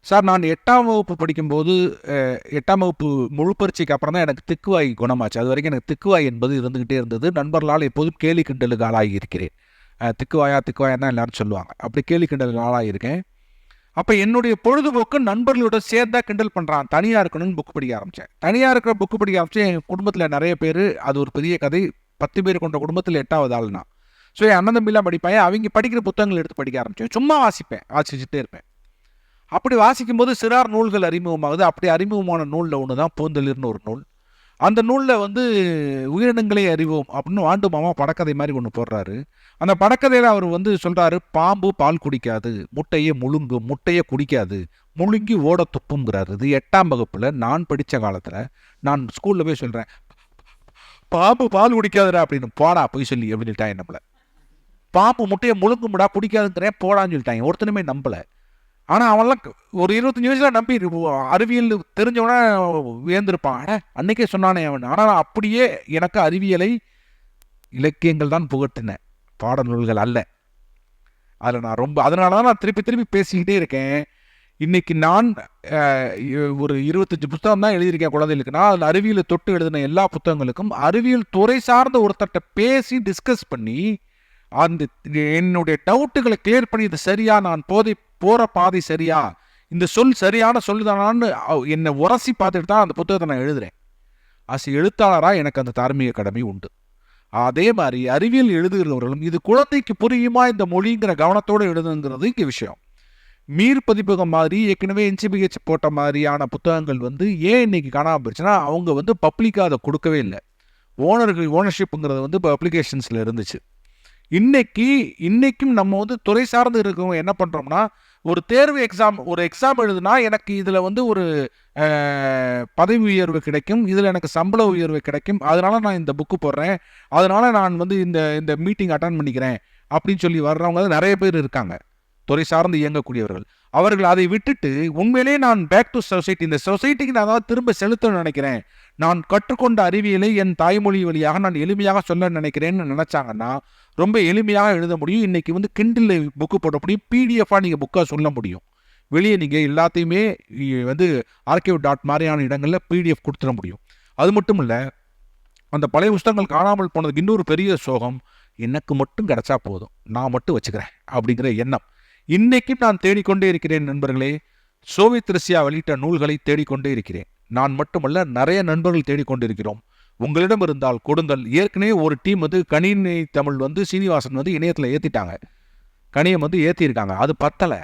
சார், நான் 8ஆம் வகுப்பு படிக்கும்போது 8ஆம் வகுப்பு முழு பரீட்சைக்கு அப்புறம் தான் எனக்கு திக்குவாய் குணமாச்சு. அது வரைக்கும் எனக்கு திக்குவாய் என்பது இருந்துக்கிட்டே இருந்தது. நண்பர்களால் எப்போதும் கேலி கிண்டலுக்கு ஆளாகி இருக்கிறேன். திக்குவாயா தான் எல்லாரும் சொல்லுவாங்க. அப்படி கேலி கிண்டலுக்கு ஆளாகியிருக்கேன். அப்போ என்னுடைய பொழுதுபோக்கு நண்பர்களோட சேர்ந்தா கிண்டல் பண்ணுறான், தனியாக இருக்கணும்னு புக்கு படிக்க ஆரம்பித்தேன். தனியாக இருக்கிற புக்கு படிக்க ஆரம்பித்தேன். எங்கள் குடும்பத்தில் நிறைய பேர், அது ஒரு பெரிய கதை. 10 பேர் கொண்ட குடும்பத்தில் 8ஆவது ஆள்னா. ஸோ என் அண்ணன் தம்பிலாம் படிப்பேன். அவங்க படிக்கிற புத்தகங்கள் எடுத்து படிக்க ஆரம்பித்தேன். சும்மா வாசிச்சுட்டே இருப்பேன். அப்படி வாசிக்கும்போது சிறார் நூல்கள் அறிமுகமாகுது. அப்படி அறிமுகமான நூலில் ஒன்று தான் பூந்தளிர்னு ஒரு நூல். அந்த நூலில் வந்து உயிரினங்களே அறிவோம் அப்படின்னு வாண்டு மாமா படக்கதை மாதிரி ஒன்று போடுறாரு. அந்த படக்கதையில் அவர் வந்து சொல்கிறாரு, பாம்பு பால் குடிக்காது, முட்டையை முழுங்கும், முட்டையை குடிக்காது, முழுங்கி ஓட துப்புங்கிறாரு. இது 8ஆம் வகுப்பில் நான் படித்த காலத்தில் நான் ஸ்கூலில் போய் சொல்கிறேன், பாம்பு பால் குடிக்காதுடா அப்படின்னு. போடா போய் சொல்லி அப்படின்ட்டாங்க. நம்மளை பாம்பு முட்டையை முழுங்கும்டா, குடிக்காதுங்கிறேன் போடான்னு சொல்லிட்டாங்க. ஒருத்தனுமே நம்பலை. ஆனால் அவன்லாம் ஒரு 25 வயசில் நம்பி அறிவியல் தெரிஞ்சவன வேந்திருப்பான். அன்னைக்கே சொன்னானே அவன். ஆனால் நான் அப்படியே எனக்கு அறிவியலை இலக்கியங்கள் தான் புகட்டினேன், பாடநூல்கள் அல்ல. அதில் நான் அதனால தான் நான் திருப்பி பேசிக்கிட்டே இருக்கேன். இன்றைக்கி நான் ஒரு 25 புத்தகம் தான் எழுதியிருக்கேன் குழந்தைகளுக்கு. நான் அதில் அறிவியலை தொட்டு எழுதின எல்லா புத்தகங்களுக்கும் அறிவியல் துறை சார்ந்த ஒருத்தர்கிட்ட பேசி டிஸ்கஸ் பண்ணி அந்த என்னுடைய டவுட்டுகளை கிளியர் பண்ணி, இது சரியா, நான் போகிற பாதை சரியா, இந்த சொல் சரியான சொல்லுதானான்னு என்னை உரசி பார்த்துட்டு தான் அந்த புத்தகத்தை நான் எழுதுகிறேன். எழுத்தாளராக எனக்கு அந்த தார்மீக கடமை உண்டு. அதே மாதிரி அறிவியல் எழுதுகிறவர்களும் இது குழந்தைக்கு புரியுமா இந்த மொழிங்கிற கவனத்தோடு எழுதுங்கிறது இங்கே விஷயம். மீர் பதிப்பகம் மாதிரி ஏற்கனவே NCBH போட்ட மாதிரியான புத்தகங்கள் வந்து ஏன் இன்னைக்கு காணாமல் போயிடுச்சுன்னா, அவங்க வந்து பப்ளிக்காக அதை கொடுக்கவே இல்லை. ஓனர்ஷிப்புங்கிறது வந்து இப்போ அப்ளிகேஷன்ஸில் இருந்துச்சு. இன்னைக்கும் நம்ம வந்து துறை சார்ந்து இருக்கவங்க என்ன பண்ணுறோம்னா, ஒரு தேர்வு ஒரு எக்ஸாம் எழுதுனா எனக்கு இதில் வந்து ஒரு பதவி உயர்வு கிடைக்கும், இதில் எனக்கு சம்பள உயர்வு கிடைக்கும், அதனால நான் இந்த புக்கு போடுறேன், அதனால நான் வந்து இந்த மீட்டிங் அட்டன் பண்ணிக்கிறேன் அப்படின்னு சொல்லி வர்றவங்க நிறைய பேர் இருக்காங்க, துறை சார்ந்து இயங்கக்கூடியவர்கள். அவர்கள் அதை விட்டுட்டு உண்மையிலே நான் பேக் டு சொசைட்டி, இந்த சொசைட்டிக்கு நான் அதாவது திரும்ப செலுத்தணும்னு நினைக்கிறேன், நான் கற்றுக்கொண்ட அறிவியலை என் தாய்மொழி வழியாக நான் எளிமையாக சொல்ல நினைக்கிறேன்னு நினச்சாங்கன்னா ரொம்ப எளிமையாக எழுத முடியும். இன்றைக்கி வந்து கிண்டில் புக்கு போட முடியும், பிடிஎஃபாக நீங்கள் புக்காக சொல்ல முடியும். வெளியே நீங்கள் எல்லாத்தையுமே வந்து archive.org மாதிரியான இடங்களில் பிடிஎஃப் கொடுத்துட முடியும். அது மட்டும் இல்லை, அந்த பழைய புத்தகங்கள் காணாமல் போனதுக்கு இன்னொரு பெரிய சோகம், எனக்கு மட்டும் கிடச்சா போதும், நான் மட்டும் வச்சுக்கிறேன் அப்படிங்கிற எண்ணம். இன்றைக்கும் நான் தேடிக்கொண்டே இருக்கிறேன் நண்பர்களே. சோவியத் ரஷ்யா வெளியிட்ட நூல்களை தேடிக்கொண்டே இருக்கிறேன். நான் மட்டுமல்ல, நிறைய நண்பர்கள் தேடிக்கொண்டிருக்கிறோம். உங்களிடம் இருந்தால் கொடுங்கள். ஏற்கனவே ஒரு டீம் வந்து கணினி தமிழ் வந்து சீனிவாசன் வந்து இணையத்தில் ஏற்றிட்டாங்க, கணியம் வந்து ஏற்றிருக்காங்க. அது பத்தலை,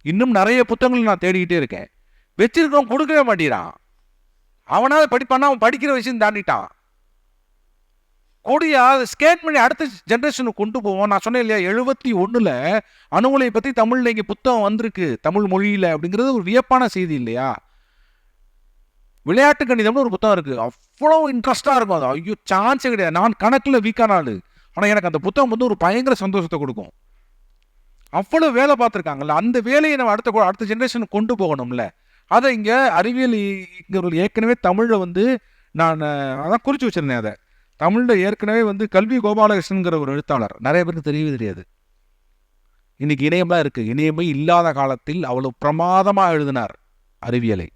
இன்னும் நிறைய புத்தகங்கள் நான் தேடிக்கிட்டே இருக்கேன். வச்சிருக்கோம், கொடுக்கவே மாட்டேறான். அவனாவது படிப்பானா, அவன் படிக்கிற விஷயம் தாண்டிட்டான். கொடியா அதை ஸ்கேன் பண்ணி அடுத்த ஜென்ரேஷனுக்கு கொண்டு போவோம். நான் சொன்னேன் இல்லையா, 71 அணுகுலை பற்றி தமிழில் இங்கே புத்தகம் வந்திருக்கு தமிழ் மொழியில் அப்படிங்கிறது ஒரு வியப்பான செய்தி இல்லையா? விளையாட்டு கணிதம்னு ஒரு புத்தகம் இருக்குது, அவ்வளோ இன்ட்ரெஸ்டாக இருக்கும். அது ஐயோ சான்ஸே கிடையாது. நான் கணக்கில் வீக்கான ஆள், ஆனால் எனக்கு அந்த புத்தகம் வந்து ஒரு பயங்கர சந்தோஷத்தை கொடுக்கும். அவ்வளோ வேலை பார்த்துருக்காங்கல்ல, அந்த வேலையை நம்ம அடுத்த ஜென்ரேஷனுக்கு கொண்டு போகணும்ல. அதை இங்கே அறிவியல் ஏற்கனவே தமிழில் வந்து நான் அதான் குறித்து வச்சுருந்தேன். அதை தமிழில் ஏற்கனவே வந்து கல்வி கோபாலகிருஷ்ணன்கிற ஒரு எழுத்தாளர், நிறைய பேருக்கு தெரியவே தெரியாது. இன்னைக்கு இணையம்லாம் இருக்குது, இணையமே இல்லாத காலத்தில் அவ்வளோ பிரமாதமாக எழுதினார் அறிவியலை.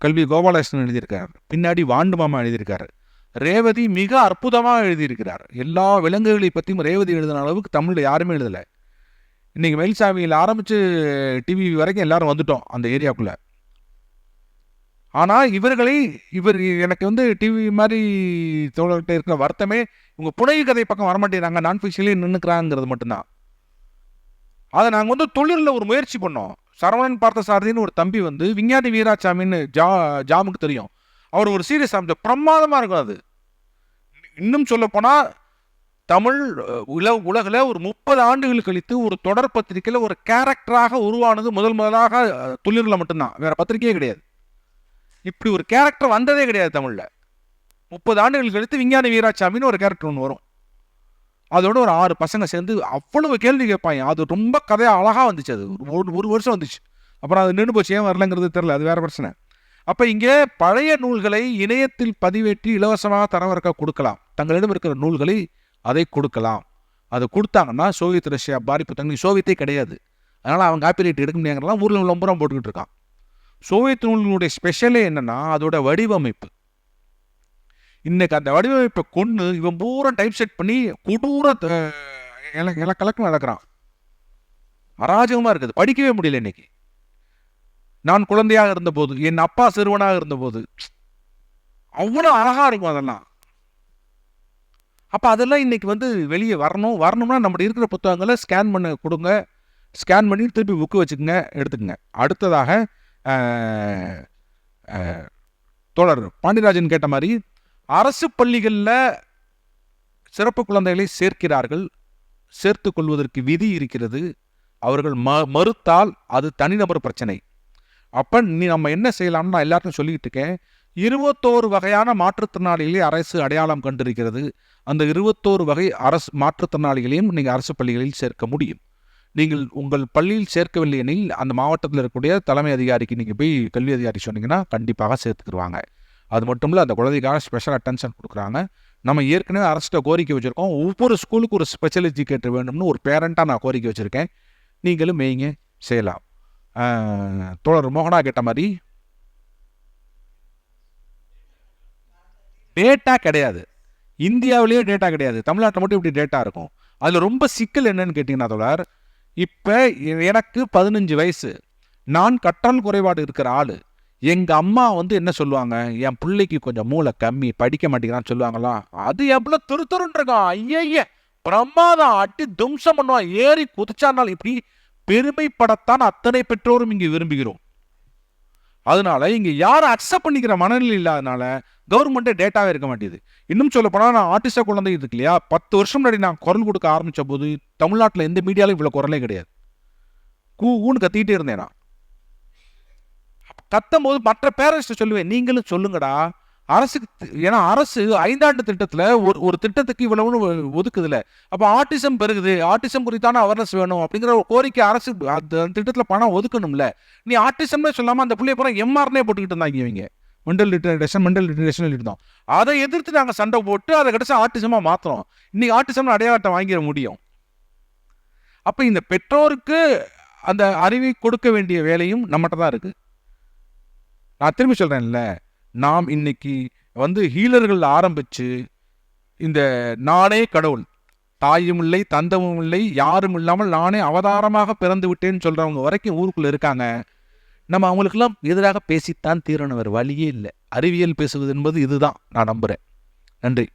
கல்வி கோபாலகிருஷ்ணன் எழுதியிருக்கார், பின்னாடி வாண்டு மாமா எழுதியிருக்காரு, ரேவதி மிக அற்புதமாக எழுதியிருக்கிறார். எல்லா விலங்குகளை பற்றியும் ரேவதி எழுதின அளவுக்கு தமிழில் யாருமே எழுதலை. இன்றைக்கி மயில்சாமியில் ஆரம்பித்து டிவி வரைக்கும் எல்லாரும் வந்துட்டோம் அந்த ஏரியாவுக்குள்ளே. ஆனால் இவர் எனக்கு வந்து டிவி மாதிரி தோழர்கிட்ட இருக்கிற வருத்தமே, இவங்க புனைவு கதை பக்கம் வரமாட்டேங்கிறாங்க, நான் ஃபிக்ஷன்லேயே நின்றுக்கிறாங்கிறது மட்டும்தான். அதை நாங்கள் வந்து தொழிலில் ஒரு முயற்சி பண்ணோம். சரவணன் பார்த்தசாரதின்னு ஒரு தம்பி வந்து விஞ்ஞானி வீராசாமின்னு ஜாமுக்கு தெரியும், அவர் ஒரு சீரியஸ் அமைச்ச பிரமாதமாக இருக்கும். அது இன்னும் சொல்லப்போனால் தமிழ் உலகில் ஒரு 30 ஆண்டுகள் கழித்து ஒரு தொடர் பத்திரிகையில் ஒரு கேரக்டராக உருவானது முதலாக தொழிலில் மட்டும்தான், வேறு பத்திரிகையே கிடையாது. இப்படி ஒரு கேரக்டர் வந்ததே கிடையாது தமிழில். 30 ஆண்டுகள் கழித்து விஞ்ஞானி வீராசாமின்னு ஒரு கேரக்டர் ஒன்று வரும். அதோட ஒரு 6 பசங்க சேர்ந்து அவ்வளவு கேள்வி கேட்பாங்க. அது ரொம்ப கதையாக அழகாக வந்துச்சு. அது ஒரு வருஷம் வந்துச்சு, அப்புறம் அது நின்று போச்சு, ஏன் வரலங்கிறது தெரில, அது வேறு பிரச்சனை. அப்போ இங்கே பழைய நூல்களை இணையத்தில் பதிவேற்றி இலவசமாக தரவிறக்க கொடுக்கலாம். தங்களிடம் இருக்கிற நூல்களை அதை கொடுக்கலாம். அதை கொடுத்தாங்கன்னா சோவியத் ரஷ்யா புத்தகங்கள் சோவியத்தே கிடையாது, அதனால் அவங்க காப்பிரைட் எடுக்க முடியாங்கிறலாம் ஊரில் விளம்பரம் போட்டுக்கிட்டு இருக்கான். சோவியத் நூல்களுடைய ஸ்பெஷலே என்னென்னா அதோட வடிவமைப்பு. இன்னைக்கு அந்த வடிவமைப்பை கொண்டு இவன் பூரா டைப் செட் பண்ணி கொடூர கலக்கம் நடக்கிறான். அராஜகமாக இருக்குது, படிக்கவே முடியல. இன்னைக்கு நான் குழந்தையாக இருந்தபோது, என் அப்பா சிறுவனாக இருந்தபோது அவ்வளோ அழகாக இருக்கும் அதெல்லாம். அப்போ அதெல்லாம் இன்னைக்கு வந்து வெளியே வரணும்னா நம்மகிட்ட இருக்கிற புத்தகங்களை ஸ்கேன் பண்ண கொடுங்க, ஸ்கேன் பண்ணி திருப்பி புக்கு வச்சுக்கோங்க, எடுத்துக்கங்க. அடுத்ததாக தோழர் பாண்டியராஜன் கேட்ட மாதிரி அரசு பள்ளிகளில் சிறப்பு குழந்தைகளை சேர்க்கிறார்கள், சேர்த்து கொள்வதற்கு விதி இருக்கிறது. அவர்கள் மறுத்தால் அது தனிநபர் பிரச்சனை. அப்போ நம்ம என்ன செய்யலாம்னு நான் எல்லாருக்கும் சொல்லிக்கிட்டு இருக்கேன். 21 வகையான மாற்றுத்திறனாளிகளை அரசு அடையாளம் கண்டிருக்கிறது. அந்த 21 வகை அரசு மாற்றுத்திறனாளிகளையும் நீங்கள் அரசு பள்ளிகளில் சேர்க்க முடியும். நீங்கள் உங்கள் பள்ளியில் சேர்க்கவில்லை எனில் அந்த மாவட்டத்தில் இருக்கக்கூடிய தலைமை அதிகாரிக்கு நீங்கள் போய் கல்வி அதிகாரி சொன்னீங்கன்னா கண்டிப்பாக சேர்த்துக்கிடுவாங்க. அது மட்டும் இல்லை, அந்த குழந்தைக்காக ஸ்பெஷல் அட்டென்ஷன் கொடுக்குறாங்க. நம்ம ஏற்கனவே அரசிட்ட கோரிக்கை வச்சுருக்கோம், ஒவ்வொரு ஸ்கூலுக்கு ஒரு ஸ்பெஷல் எஜுகேட்டர் வேணும்னு ஒரு பேரண்ட்டாக நான் கோரிக்கை வச்சுருக்கேன். நீங்களும் மேய்ங்க செய்யலாம். தோழர் மோகனா கேட்ட மாதிரி டேட்டா கிடையாது, இந்தியாவிலேயே டேட்டா கிடையாது, தமிழ்நாட்டில் மட்டும் இப்படி டேட்டா இருக்கும். அதில் ரொம்ப சிக்கல் என்னன்னு கேட்டிங்கன்னா தோழர், இப்போ எனக்கு 15 வயசு, நான் கற்றல் குறைபாடு இருக்கிற ஆள். எங்கள் அம்மா வந்து என்ன சொல்லுவாங்க, என் பிள்ளைக்கு கொஞ்சம் மூளை கம்மி, படிக்க மாட்டேங்கிறான்னு சொல்லுவாங்களா? அது எவ்வளோ துருத்துருன்னு இருக்கான், ஐய பிரமாதம், அட்டி தும்சம் பண்ணுவான், ஏறி குதிச்சானால் இப்படி பெருமைப்படத்தான் அத்தனை பெற்றோரும் இங்கே விரும்புகிறோம். அதனால இங்கே யாரும் அக்செப்ட் பண்ணிக்கிற மனநிலை இல்லாதனால கவர்மெண்ட்டே டேட்டாவே இருக்க மாட்டேது. இன்னும் சொல்ல போனால் நான் ஆர்டிஸ்டாக குழந்தை இருக்கு இல்லையா, 10 வருஷம் முன்னாடி நான் குரல் கொடுக்க ஆரம்பித்த போது தமிழ்நாட்டில் எந்த மீடியாலும் இவ்வளோ குரலே கிடையாது. கூன்னு கத்திக்கிட்டே இருந்தேன் நான். கத்தும் போது மற்ற பேரண்ட்ஸ்ட்டு சொல்லுவேன், நீங்களும் சொல்லுங்கடா அரசுக்கு. ஏன்னா அரசு 5ஆண்டு திட்டத்தில் ஒரு திட்டத்துக்கு இவ்வளவுன்னு ஒதுக்குதுல. அப்போ ஆர்டிசம் பெருகுது, ஆர்டிசம் குறித்தான அவேர்னஸ் வேணும் அப்படிங்கிற ஒரு கோரிக்கை அரசு அந்த திட்டத்தில் பணம் ஒதுக்கணும்ல. நீ ஆர்டிசம்னே சொல்லாமல் அந்த பிள்ளைய பூரா எம்ஆர்னே போட்டுக்கிட்டு இருந்தாங்க இவங்க. மென்டல் ரிட்டர்டேஷன் இருந்தோம். அதை எதிர்த்து நாங்கள் சண்டை போட்டு அதை கிடச்சி ஆர்டிசமாக மாற்றணும். இன்னைக்கு ஆர்டிசம்னு அடையாளத்தை வாங்கிட முடியும். அப்போ இந்த பெற்றோருக்கு அந்த அறிவை கொடுக்க வேண்டிய வேலையும் நம்மகிட்ட தான் இருக்குது. நான் திரும்பி சொல்கிறேன்ல, நாம் இன்னைக்கு ஹீலர்கள் ஆரம்பித்து இந்த நானே கடவுள், தாயும் இல்லை தந்தமும் இல்லை யாரும் இல்லாமல் நானே அவதாரமாக பிறந்து விட்டேன்னு சொல்கிறவங்க வரைக்கும் ஊருக்குள்ளே இருக்காங்க. நம்ம அவங்களுக்கெல்லாம் எதிராக பேசித்தான் தீரணும், வேறு வழியே இல்லை. அறிவியல் பேசுவது என்பது இதுதான், நான் நம்புகிறேன். நன்றி.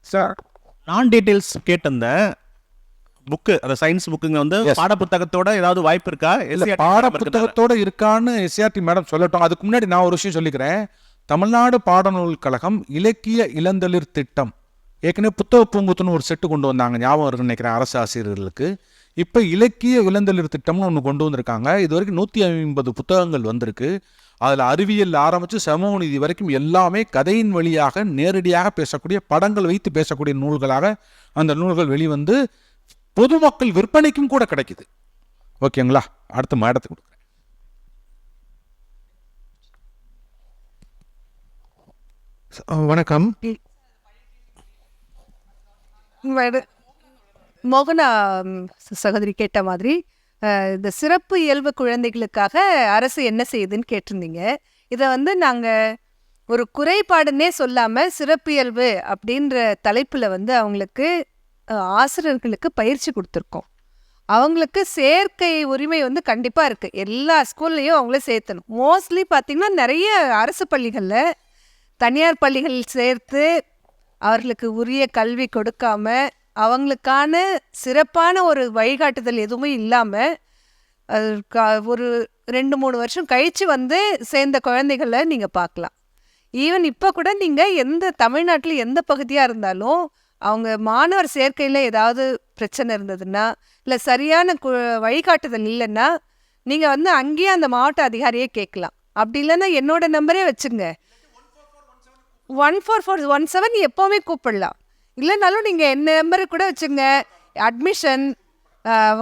சார், நான் டீட்டெயில்ஸ் கேட்டிருந்தேன். புக்கு, அந்த சயின்ஸ் புக்குங்க Yes. பாட புத்தகத்தோட ஏதாவது வாய்ப்பு இருக்கா? இல்லை, பாட புத்தகத்தோடு இருக்கான்னு எஸ்ஆர்டி மேடம் சொல்லட்டும். அதுக்கு முன்னாடி நான் ஒரு விஷயம் சொல்லிக்கிறேன். தமிழ்நாடு பாடநூல் கழகம் இலக்கிய இளந்தளிர் திட்டம் ஏற்கனவே புத்தக பூங்குத்துன்னு ஒரு செட்டு கொண்டு வந்தாங்க, ஞாபகம் இருக்குன்னு நினைக்கிறேன், அரசு ஆசிரியர்களுக்கு. இப்போ இலக்கிய இளந்தளிர் திட்டம்னு ஒன்று கொண்டு வந்திருக்காங்க. இது வரைக்கும் 150 புத்தகங்கள் வந்திருக்கு. அதில் அறிவியல் ஆரம்பித்து சமூக நீதி வரைக்கும் எல்லாமே கதையின் வழியாக நேரடியாக பேசக்கூடிய, படங்கள் வைத்து பேசக்கூடிய நூல்களாக அந்த நூல்கள் வெளிவந்து பொதுமக்கள் விற்பனைக்கும் கூட கிடைக்குது. ஓகேங்களா? அடுத்த மேடத்துக்கு கொடுக்குறேன். வணக்கம். மோகனா சகோதரி கேட்ட மாதிரி இந்த சிறப்பு இயல்பு குழந்தைகளுக்காக அரசு என்ன செய்யுதுன்னு கேட்டிருந்தீங்க. இதை நாங்கள் ஒரு குறைபாடுன்னே சொல்லாமல் சிறப்பியல்பு அப்படின்ற தலைப்பில் அவங்களுக்கு ஆசிரியர்களுக்கு பயிற்சி கொடுத்துருக்கோம். அவங்களுக்கு சேர்க்கை உரிமை கண்டிப்பாக இருக்குது. எல்லா ஸ்கூல்லையும் அவங்கள சேர்த்தணும். மோஸ்ட்லி பார்த்திங்கன்னா நிறைய அரசு பள்ளிகளில் தனியார் பள்ளிகள் சேர்த்து அவர்களுக்கு உரிய கல்வி கொடுக்காம, அவங்களுக்கான சிறப்பான ஒரு வழிகாட்டுதல் எதுவுமே இல்லாமல் ஒரு 2-3 வருஷம் கழித்து சேர்ந்த குழந்தைகளை நீங்கள் பார்க்கலாம். ஈவன் இப்போ கூட நீங்கள் தமிழ்நாட்டில் எந்த பகுதியாக இருந்தாலும் அவங்க மாணவர் சேர்க்கையில் ஏதாவது பிரச்சனை இருந்ததுன்னா, இல்லை சரியான வழிகாட்டுதல் இல்லைன்னா, நீங்கள் அங்கேயே அந்த மாவட்ட அதிகாரியே கேட்கலாம். அப்படி இல்லைன்னா என்னோட நம்பரே வச்சுங்க, 14417 எப்போவுமே கூப்பிடலாம். இல்லைனாலும் நீங்கள் என்ன நம்பரை கூட வச்சுங்க. அட்மிஷன்,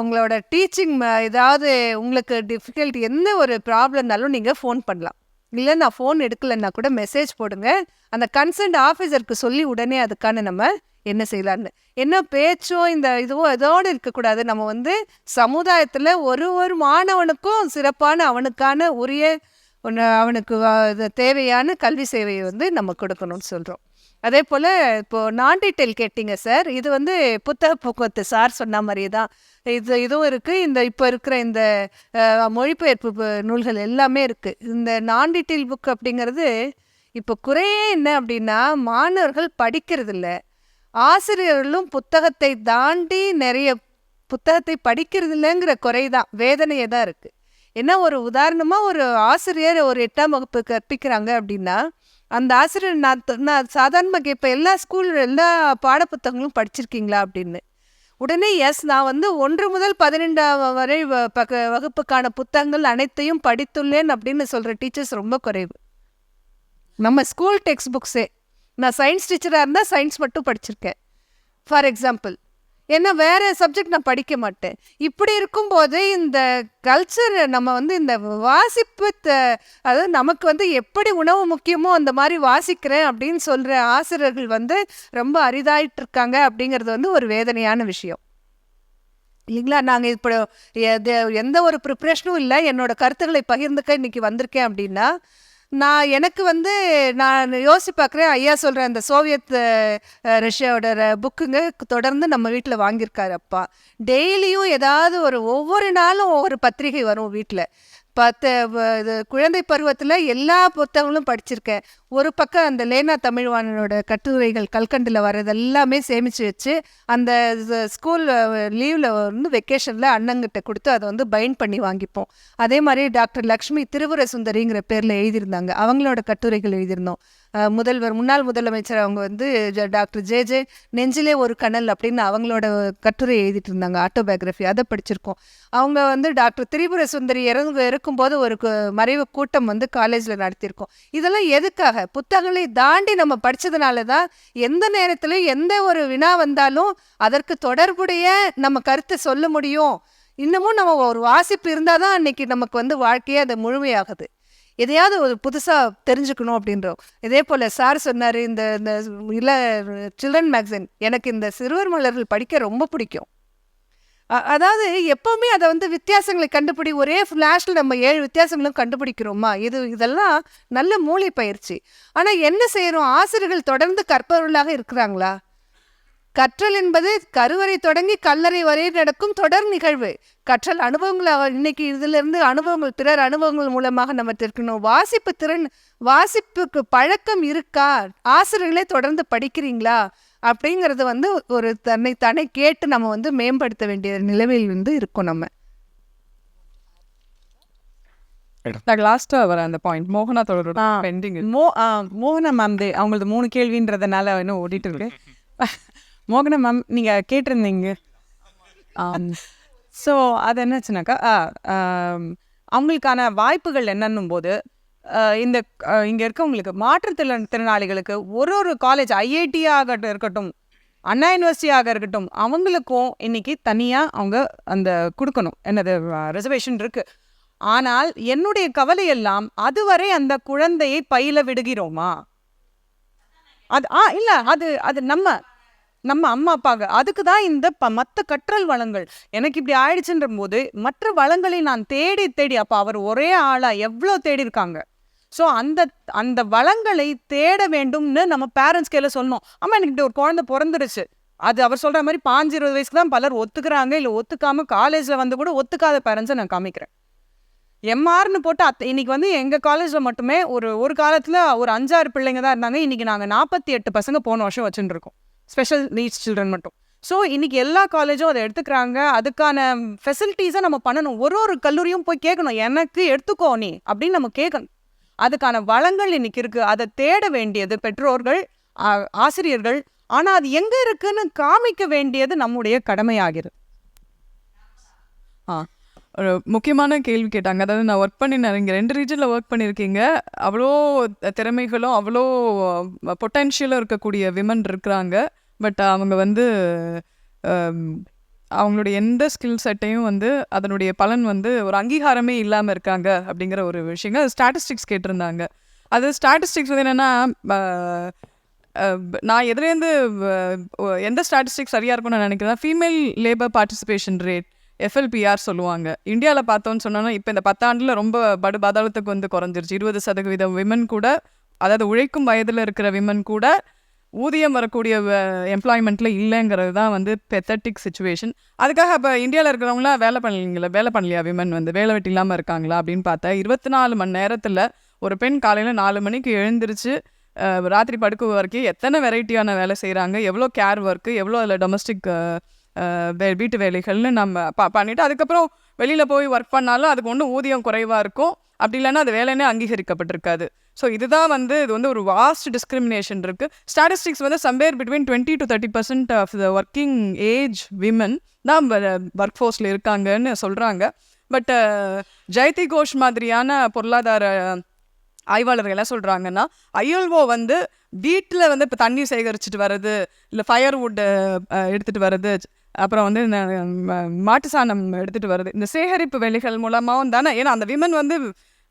உங்களோட டீச்சிங், ஏதாவது உங்களுக்கு டிஃபிகல்ட்டி, எந்த ஒரு ப்ராப்ளம்னாலும் நீங்கள் ஃபோன் பண்ணலாம். இல்லை நான் ஃபோன் எடுக்கலைன்னா கூட மெசேஜ் போடுங்க. அந்த கன்சர்ன்ட் ஆஃபீஸருக்கு சொல்லி உடனே அதுக்கான நம்ம என்ன செய்யலான்னு. என்ன பேச்சும் இந்த இதுவும் இதோடு இருக்கக்கூடாது. நம்ம சமுதாயத்தில் ஒரு மாணவனுக்கும் சிறப்பான அவனுக்கான உரிய அவனுக்கு தேவையான கல்வி சேவையை நம்ம கொடுக்கணும்னு சொல்கிறோம். அதே போல் இப்போது நான் டீட்டெயில் கேட்டிங்க சார். இது புத்தக போக்குவரத்து சார் சொன்ன மாதிரியே தான் இதுவும் இருக்குது. இப்போ இருக்கிற இந்த மொழிபெயர்ப்பு நூல்கள் எல்லாமே இருக்குது. இந்த நான் டீட்டெயில் புக் அப்படிங்கிறது இப்போ குறையே என்ன அப்படின்னா, மாணவர்கள் படிக்கிறதில்ல, ஆசிரியர்களும் புத்தகத்தை தாண்டி நிறைய புத்தகத்தை படிக்கிறதில்லைங்கிற குறைதான், வேதனையே தான் இருக்குது. ஏன்னா ஒரு உதாரணமாக ஒரு ஆசிரியர் ஒரு 8ஆம் வகுப்பு கற்பிக்கிறாங்க அப்படின்னா, அந்த ஆசிரியர் நான் சாதாரணமாக கேட்பேன், எல்லா எல்லா பாடப்புத்தகங்களும் படிச்சிருக்கீங்களா அப்படின்னு. உடனே எஸ், நான் 1 முதல் 12 வரை வகுப்புக்கான புத்தகங்கள் அனைத்தையும் படித்துள்ளேன் அப்படின்னு சொல்கிற டீச்சர்ஸ் ரொம்ப குறைவு. நம்ம ஸ்கூல் டெக்ஸ்ட் புக்ஸே, நான் சயின்ஸ் டீச்சராக இருந்தால் சயின்ஸ் மட்டும் படிச்சிருக்கேன் ஃபார் எக்ஸாம்பிள். ஏன்னா வேறு சப்ஜெக்ட் நான் படிக்க மாட்டேன். இப்படி இருக்கும்போது இந்த கல்ச்சர் நம்ம இந்த வாசிப்பு அதாவது நமக்கு எப்படி உணவு முக்கியமோ அந்த மாதிரி வாசிக்கிறேன் அப்படின்னு சொல்கிற ஆசிரியர்கள் ரொம்ப அரிதாயிட்டு இருக்காங்க அப்படிங்கிறது ஒரு வேதனையான விஷயம் இல்லைங்களா. நாங்கள் இப்போ எந்த ஒரு ப்ரிப்ரேஷனும் இல்லை, என்னோடய கருத்துக்களை பகிர்ந்துக்க இன்றைக்கி வந்திருக்கேன் அப்படின்னா, எனக்கு நான் யோசிச்சு பார்க்குறேன். ஐயா சொல்கிற அந்த சோவியத் ரஷ்யாவோட புக்குங்க தொடர்ந்து நம்ம வீட்டில் வாங்கியிருக்காரு அப்பா. டெய்லியும் ஏதாவது ஒவ்வொரு நாளும் ஒவ்வொரு பத்திரிகை வரும் வீட்டில். இது குழந்தை பருவத்தில் எல்லா புத்தகங்களும் படிச்சிருக்கேன். ஒரு பக்கம் அந்த லேனா தமிழ்வாணனோட கட்டுரைகள் கல்கண்டில் வர்றது எல்லாமே சேமித்து வச்சு அந்த ஸ்கூல் லீவில் வந்து வெக்கேஷனில் அண்ணங்கிட்ட கொடுத்து அதை வந்து பைண்ட் பண்ணி வாங்கிப்போம். அதே மாதிரி டாக்டர் லக்ஷ்மி திருவுர சுந்தரிங்கிற பேரில் எழுதியிருந்தாங்க, அவங்களோட கட்டுரைகள் எழுதியிருந்தோம். முன்னாள் முதலமைச்சர் அவங்க வந்து டாக்டர் ஜே நெஞ்சிலே ஒரு கனல் அப்படின்னு அவங்களோட கட்டுரை எழுதிட்டு இருந்தாங்க, ஆட்டோபயோகிராஃபி, அதை படிச்சிருக்கோம். அவங்க வந்து டாக்டர் திரிபுர சுந்தரி இருக்கும்போது ஒரு மறைவு கூட்டம் வந்து காலேஜில் நடத்தியிருக்கோம். இதெல்லாம் எதுக்காக? புத்தகங்களை தாண்டி நம்ம படித்ததுனால தான் எந்த நேரத்துலையும் எந்த ஒரு வினா வந்தாலும் அதற்கு தொடர்புடைய நம்ம கருத்தை சொல்ல முடியும். இன்னமும் நம்ம ஒரு வாசிப்பு இருந்தால் தான் அன்னைக்கு நமக்கு வந்து வாழ்க்கையே அது முழுமையாகுது. எதையாவது ஒரு புதுசாக தெரிஞ்சுக்கணும் அப்படின்றோம். இதே போல் சார் சொன்னார், இந்த சில்ட்ரன் மேக்சின், எனக்கு இந்த சிறுவர் மலர்கள் படிக்க ரொம்ப பிடிக்கும். அதாவது எப்போவுமே அதை வந்து வித்தியாசங்களை கண்டுபிடி, ஒரே ஃப்ளாஷில் நம்ம 7 வித்தியாசங்களும் கண்டுபிடிக்கிறோமா? இதெல்லாம் நல்ல மூளை பயிற்சி. ஆனால் என்ன செய்கிறோம்? ஆசிரியர்கள் தொடர்ந்து கற்பவர்களாக இருக்கிறாங்களா? கற்றல் என்பது கருவறை தொடங்கி கல்லறை வரை நடக்கும் தொடர் நிகழ்வு. கற்றல் அனுபவங்களாக இன்னைக்கு இதிலிருந்து அனுபவங்கள், பிறர் அனுபவங்கள் மூலமாக நம்ம தெரிக்கணும். வாசிப்பு திறன், வாசிப்புக்கு பழக்கம் இருக்கா? ஆசிரியர்களே தொடர்ந்து படிக்கிறீங்களா? அப்படிங்கிறது வந்து ஒரு தானே கேட்டு நம்ம வந்து மேம்படுத்த வேண்டிய நிலைமையில் வந்து இருக்கோம். நம்ம லாஸ்ட்டாக வர அந்த பாயிண்ட் மோகனா தொடரோட பெண்டிங். மோகனா மேம் அவங்களது 3 கேள்வின்றதுனால இன்னும் ஓடிட்டு இருக்கு. மோகனா மேம் நீங்கள் கேட்டிருந்தீங்க. ஸோ அது என்னாச்சுனாக்கா அவங்களுக்கான வாய்ப்புகள் என்னன்னும் போது இங்கே இருக்கவங்களுக்கு மாற்றுத்திறனாளிகளுக்கு ஒரு காலேஜ், ஐஐடியாக இருக்கட்டும், அண்ணா யூனிவர்சிட்டியாக இருக்கட்டும், அவங்களுக்கும் இன்னைக்கு தனியாக அவங்க அந்த கொடுக்கணும், என்னது ரிசர்வேஷன் இருக்குது. ஆனால் என்னுடைய கவலையெல்லாம் அதுவரை அந்த குழந்தையை பயில விடுகிறோமா? அது இல்லை, அது நம்ம அம்மா அப்பாங்க. அதுக்கு தான் இந்த மற்ற கற்றல் வளங்கள். எனக்கு இப்படி ஆயிடுச்சுன்ற போது மற்ற வளங்களை நான் தேடி அப்போ அவர் ஒரே ஆளாக எவ்வளோ தேடி இருக்காங்க. ஸோ அந்த வளங்களை தேட வேண்டும்னு நம்ம பேரண்ட்ஸ் கையில் சொல்லணும். அம்மா எனக்கு இப்படி ஒரு குழந்தை பிறந்துருச்சு, அது அவர் சொல்கிற மாதிரி 5-20 வயசுக்கு தான் பலர் ஒத்துக்கிறாங்க, இல்லை ஒத்துக்காமல் காலேஜில் வந்து கூட ஒத்துக்காத பேரண்ட்ஸை நான் காமிக்கிறேன். எம்ஆர்னு போட்டு இன்னைக்கு வந்து எங்கள் காலேஜில் மட்டுமே ஒரு காலத்தில் ஒரு 5-6 பிள்ளைங்க தான் இருந்தாங்க. இன்றைக்கி நாங்கள் 48 பசங்க போன வருஷம் வச்சுட்டு இருக்கோம், ஸ்பெஷல் நீட்ஸ் சில்ட்ரன் மட்டும். ஸோ இன்றைக்கி எல்லா காலேஜும் அதை எடுத்துக்கிறாங்க. அதுக்கான ஃபெசிலிட்டிஸை நம்ம பண்ணணும். ஒரு கல்லூரியும் போய் கேட்கணும், எனக்கு எடுத்துக்கோ நீ அப்படின்னு நம்ம கேட்கணும். அதுக்கான வளங்கள் இன்னைக்கு இருக்குது. அதை தேட வேண்டியது பெற்றோர்கள், ஆசிரியர்கள். ஆனால் அது எங்கே இருக்குன்னு காமிக்க வேண்டியது நம்முடைய கடமையாகிறது. ஒரு முக்கியமான கேள்வி கேட்டாங்க. அதாவது நான் ஒர்க் பண்ணி நீங்கள் 2 ரீஜனில் ஒர்க் பண்ணியிருக்கீங்க, அவ்வளோ திறமைகளும் அவ்வளோ பொட்டென்ஷியலும் இருக்கக்கூடிய விமன் இருக்கிறாங்க. பட் அவங்க வந்து அவங்களுடைய எந்த ஸ்கில் செட்டையும் வந்து அதனுடைய பலன் வந்து ஒரு அங்கீகாரமே இல்லாமல் இருக்காங்க அப்படிங்கிற ஒரு விஷயங்கள் ஸ்டாட்டிஸ்டிக்ஸ் கேட்டிருந்தாங்க. அது ஸ்டாட்டிஸ்டிக்ஸ் வந்து என்னென்னா, நான் எதுலேருந்து எந்த ஸ்டாட்டிஸ்டிக்ஸ் சரியாக இருக்கும்னு நான் நினைக்கிறேன். Female labour participation rate, FLPR சொல்லுவாங்க. இந்தியாவில் பார்த்தோன்னு சொன்னோன்னா இப்போ இந்த 10 ஆண்டில் ரொம்ப பாதாளத்துக்கு வந்து குறைஞ்சிருச்சு. 20% விமன் கூட, அதாவது உழைக்கும் வயதில் இருக்கிற விமன் கூட ஊதியம் வரக்கூடிய எம்ப்ளாய்மெண்ட்டில் இல்லைங்கிறது தான் வந்து பெத்தட்டிக் சுச்சுவேஷன். அதுக்காக இப்போ இந்தியாவில் இருக்கிறவங்களாம் வேலை பண்ணலையா விமன் வந்து வேலை வெட்டி இல்லாமல் இருக்காங்களா அப்படின்னு பார்த்தா 24 மணி நேரத்தில் ஒரு பெண் காலையில் 4 மணிக்கு எழுந்திரிச்சு ராத்திரி படுக்க வரைக்கும் எத்தனை வெரைட்டியான வேலை செய்கிறாங்க, எவ்வளோ கேர் ஒர்க்கு, எவ்வளோ அதில் டொமஸ்டிக் வீட்டு வேலைகள்னு நம்ம பண்ணிவிட்டு அதுக்கப்புறம் வெளியில் போய் ஒர்க் பண்ணாலும் அதுக்கு ஒன்றும் ஊதியம் குறைவாக இருக்கும். அப்படி இல்லைன்னா அது வேலைன்னே அங்கீகரிக்கப்பட்டிருக்காது. ஸோ இதுதான் வந்து இது வந்து ஒரு வாஸ்ட் டிஸ்கிரிமினேஷன் இருக்குது. ஸ்டாட்டிஸ்டிக்ஸ் வந்து somewhere between 20 to 30% of the working age women தான் ஒர்க் ஃபோர்ஸில் இருக்காங்கன்னு சொல்கிறாங்க. பட் ஜெயதி கோஷ் மாதிரியான பொருளாதார ஆய்வாளர்கள் என்ன சொல்கிறாங்கன்னா, ILO வந்து வீட்டில் வந்து இப்போ தண்ணி சேகரிச்சுட்டு வர்றது, இல்லை ஃபயர்வுட் எடுத்துகிட்டு வர்றது, அப்புறம் வந்து இந்த மாட்டு சாணம் எடுத்துகிட்டு வருது, இந்த சேகரிப்பு வேலைகள் மூலமாகவும் தானே. ஏன்னா அந்த விமன் வந்து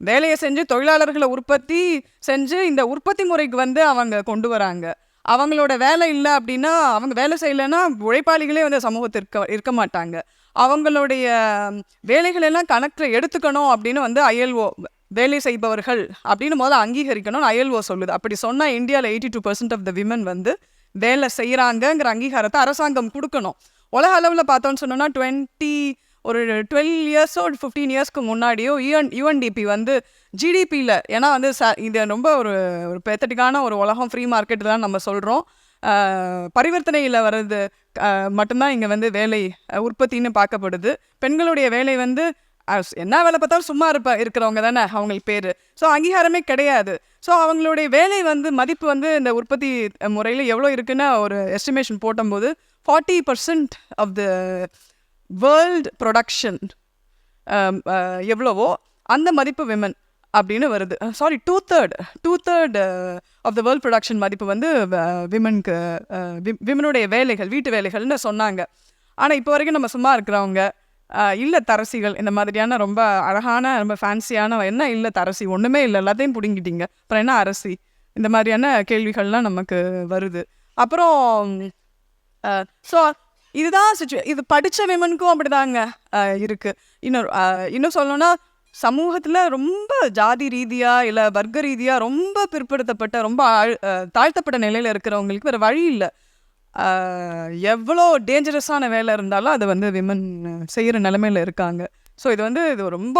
வேலையை செஞ்சு தொழிலாளர்களை உற்பத்தி செஞ்சு இந்த உற்பத்தி முறைக்கு வந்து அவங்க கொண்டு வராங்க. அவங்களோட வேலை இல்லை அப்படின்னா, அவங்க வேலை செய்யலைன்னா உழைப்பாளிகளே வந்து சமூகத்திற்கு இருக்க மாட்டாங்க. அவங்களுடைய வேலைகளெல்லாம் கணக்கில் எடுத்துக்கணும் அப்படின்னு வந்து ILO வேலை செய்பவர்கள் அப்படின்னு முதல்ல அங்கீகரிக்கணும்னு ILO சொல்லுது. அப்படி சொன்னால் இந்தியாவில் 82% ஆஃப் த விமன் வந்து வேலை செய்கிறாங்கங்கிற அங்கீகாரத்தை அரசாங்கம் கொடுக்கணும். உலக அளவில் பார்த்தோன்னு சொன்னோன்னா ஒரு 12 இயர்ஸோ 15 இயர்ஸ்க்கு முன்னாடியோ யுஎன்டிபி வந்து ஜிடிபியில், ஏன்னா வந்து இது ரொம்ப ஒரு பேத்தட்டிக்கான ஒரு உலகம், ஃப்ரீ மார்க்கெட் தான் நம்ம சொல்கிறோம். பரிவர்த்தனையில் வர்றது மட்டும்தான் இங்கே வந்து வேலை உற்பத்தின்னு பார்க்கப்படுது. பெண்களுடைய வேலை வந்து என்ன வேலை பார்த்தாலும் சும்மா இருக்கிறவங்க தானே அவங்களுக்கு பேர். ஸோ அங்கீகாரமே கிடையாது. ஸோ அவங்களுடைய வேலை வந்து மதிப்பு வந்து இந்த உற்பத்தி முறையில் எவ்வளோ இருக்குன்னு ஒரு எஸ்டிமேஷன் போட்டும்போது 40% ஆஃப் த வேர்ல்டு ப்ரொடக்ஷன் எவ்வளவோ அந்த மதிப்பு விமன் அப்படின்னு வருது. Sorry, 2/3 of the world production மதிப்பு வந்து விமனுக்கு, விமனுடைய வேலைகள், வீட்டு வேலைகள்னு சொன்னாங்க. ஆனால் இப்போ வரைக்கும் நம்ம சும்மா இருக்கிறவங்க, இல்லை தரசிகள், இந்த மாதிரியான ரொம்ப அழகான ரொம்ப ஃபேன்சியான என்ன இல்லை தரசி ஒன்றுமே இல்லை, எல்லாத்தையும் பிடுங்கிட்டீங்க, அப்புறம் என்ன அரசி, இந்த மாதிரியான கேள்விகள்லாம் நமக்கு வருது. அப்புறம் ஸோ இதுதான் இது படித்த விமனுக்கும் அப்படிதாங்க இருக்குது. இன்னும் சொல்லணும்னா சமூகத்தில் ரொம்ப ஜாதி ரீதியாக இல்லை வர்க்க ரீதியாக ரொம்ப பிற்படுத்தப்பட்ட ரொம்ப தாழ்த்தப்பட்ட நிலையில் இருக்கிறவங்களுக்கு வேறு வழி இல்லை. எவ்வளோ டேஞ்சரஸான வேலை இருந்தாலும் அதை வந்து விமன் செய்கிற நிலைமையில் இருக்காங்க. ஸோ இது ரொம்ப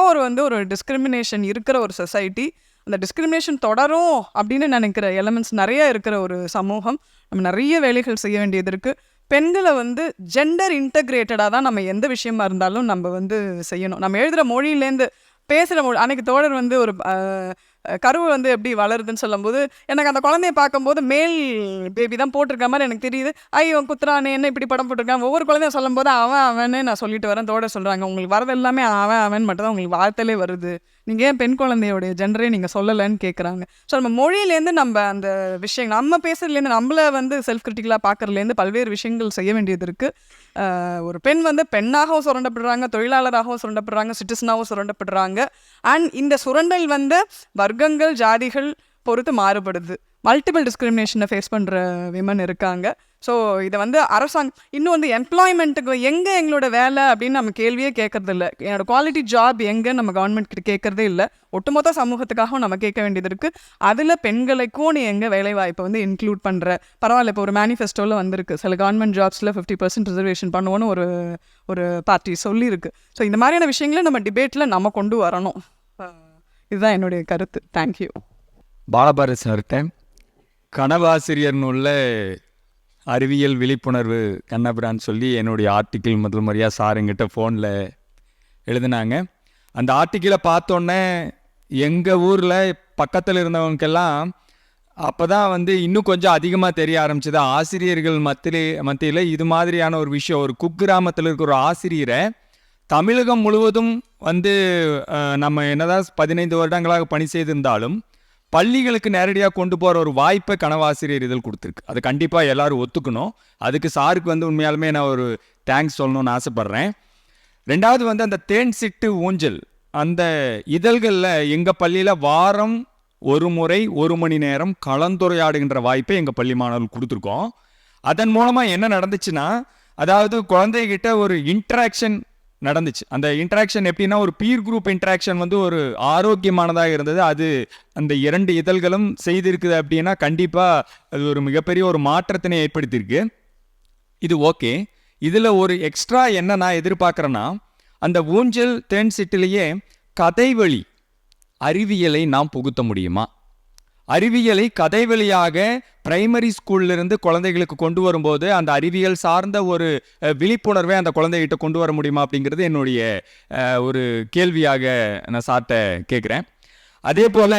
ஒரு டிஸ்கிரிமினேஷன் இருக்கிற ஒரு சொசைட்டி. அந்த டிஸ்கிரிமினேஷன் தொடரும் அப்படின்னு நினைக்கிற எலமெண்ட்ஸ் நிறைய இருக்கிற ஒரு சமூகம். நம்ம நிறைய வேலைகள் செய்ய வேண்டியது இருக்குது. பெண்களை வந்து ஜெண்டர் இன்டகிரேட்டடாக தான் நம்ம எந்த விஷயமா இருந்தாலும் நம்ம வந்து செய்யணும். நம்ம எழுதுகிற மொழியிலேருந்து பேசுகிற மொழி, அன்றைக்கி தோழர் வந்து ஒரு கருவு வந்து எப்படி வளருதுன்னு சொல்லும்போது எனக்கு அந்த குழந்தைய பார்க்கும்போது மேல் பேபி தான் போட்டிருக்க மாதிரி எனக்கு தெரியுது. ஐயோ குத்துறானே, என்ன இப்படி படம் போட்டிருக்கான், ஒவ்வொரு குழந்தையும் சொல்லும்போது அவனே நான் சொல்லிட்டு வரேன். தோழர் சொல்கிறாங்க, உங்களுக்கு வரது எல்லாமே அவன் மட்டும் தான் உங்களுக்கு வார்த்தையிலே வருது, நீங்கள் ஏன் பெண் குழந்தையோடைய ஜெண்டரே நீங்கள் சொல்லலைன்னு கேட்குறாங்க. ஸோ நம்ம மொழியிலேருந்து நம்ம அந்த விஷயங்கள் நம்ம பேசுறதுலேருந்து நம்மளை வந்து செல்ஃப் கிரிட்டிக்கலாக பார்க்குறதுலேருந்து பல்வேறு விஷயங்கள் செய்ய வேண்டியது இருக்குது. ஒரு பெண் வந்து பெண்ணாகவும் சுரண்டப்படுறாங்க, தொழிலாளராகவும் சுரண்டப்படுறாங்க, சிட்டிசனாகவும் சுரண்டப்படுறாங்க. அண்ட் இந்த சுரண்டல் வந்து வர்க்கங்கள் ஜாதிகள் பொறுத்து மாறுபடுது. மல்டிபிள் டிஸ்கிரிமினேஷனை ஃபேஸ் பண்ணுற விமன் இருக்காங்க. ஸோ இதை வந்து அரசாங்கம் இன்னும் வந்து எம்ப்ளாய்மெண்ட்டுக்கு எங்கே எங்களோட வேலை அப்படின்னு நம்ம கேள்வியே கேட்கறது இல்லை. என்னோடய குவாலிட்டி ஜாப் எங்கே நம்ம கவர்மெண்ட் கிட்ட கேட்குறதே இல்லை. ஒட்டுமொத்த சமூகத்துக்காகவும் நம்ம கேட்க வேண்டியது இருக்குது. அதில் பெண்களுக்கும் நீ எங்கே வேலைவாய்ப்பை வந்து இன்க்ளூட் பண்ணுற, பரவாயில்ல இப்போ ஒரு மேனிஃபெஸ்டோவில் வந்திருக்கு சில கவர்மெண்ட் ஜாப்ஸில் 50% ரிசர்வேஷன் பண்ணுவோன்னு ஒரு பார்ட்டி சொல்லியிருக்கு. ஸோ இந்த மாதிரியான விஷயங்களை நம்ம டிபேட்டில் நம்ம கொண்டு வரணும். இதுதான் என்னுடைய கருத்து. தேங்க்யூ. பாலபாரதி சார்கிட்ட கனவாசிரியர் நூலில் அறிவியல் விழிப்புணர்வு கண்ணபிரான்னு சொல்லி என்னுடைய ஆர்டிக்கிள் முதல் முறையாக சார் எங்கிட்ட ஃபோனில் எழுதினாங்க. அந்த ஆர்டிக்கிளை பார்த்தோன்னே எங்கள் ஊரில் பக்கத்தில் இருந்தவங்களுக்கெல்லாம் அப்போ தான் வந்து இன்னும் கொஞ்சம் அதிகமாக தெரிய ஆரம்பிச்சது. ஆசிரியர்கள் மத்தியில் இது மாதிரியான ஒரு விஷயம், ஒரு குக்கிராமத்தில் இருக்கிற ஒரு ஆசிரியரை தமிழகம் முழுவதும் வந்து நம்ம என்னதான் 15 வருடங்களாக பணி செய்திருந்தாலும் பள்ளிகளுக்கு நேரடியாக கொண்டு போகிற ஒரு வாய்ப்பை கனவாசிரியர் இதழ் கொடுத்துருக்கு. அது கண்டிப்பாக எல்லோரும் ஒத்துக்கணும். அதுக்கு சாருக்கு வந்து உண்மையாலுமே நான் ஒரு தேங்க்ஸ் சொல்லணும்னு ஆசைப்பட்றேன். ரெண்டாவது வந்து அந்த தேன் சிட்டு ஊஞ்சல் அந்த இதழ்களில் எங்கள் பள்ளியில் வாரம் ஒரு முறை 1 மணி நேரம் கலந்துரையாடுகின்ற வாய்ப்பை எங்கள் பள்ளி மாணவர்கள் கொடுத்துருக்கோம். அதன் மூலமாக என்ன நடந்துச்சுன்னா, அதாவது குழந்தைகிட்ட ஒரு இன்ட்ராக்ஷன் நடந்துச்சு. அந்த இன்ட்ராக்ஷன் எப்படின்னா ஒரு பீர் குரூப் இன்ட்ராக்ஷன் வந்து ஒரு ஆரோக்கியமானதாக இருந்தது. அது அந்த 2 இதழ்களும் செய்திருக்குது அப்படின்னா கண்டிப்பாக அது ஒரு மிகப்பெரிய ஒரு மாற்றத்தினை ஏற்படுத்தியிருக்கு. இது ஓகே. இதில் ஒரு எக்ஸ்ட்ரா என்ன நான் எதிர்பார்க்குறேன்னா, அந்த ஊஞ்சல் தேன் சிட்டிலேயே கதைவழி அறிவியலை நாம் புகுத்த முடியுமா? அறிவியலை கதை வழியாக பிரைமரி ஸ்கூல்லிருந்து குழந்தைகளுக்கு கொண்டு வரும்போது அந்த அறிவியல் சார்ந்த ஒரு விழிப்புணர்வை அந்த குழந்தைகிட்ட கொண்டு வர முடியுமா அப்படிங்கிறது என்னுடைய ஒரு கேள்வியாக நான் சார்ட்ட கேட்குறேன். அதே போல்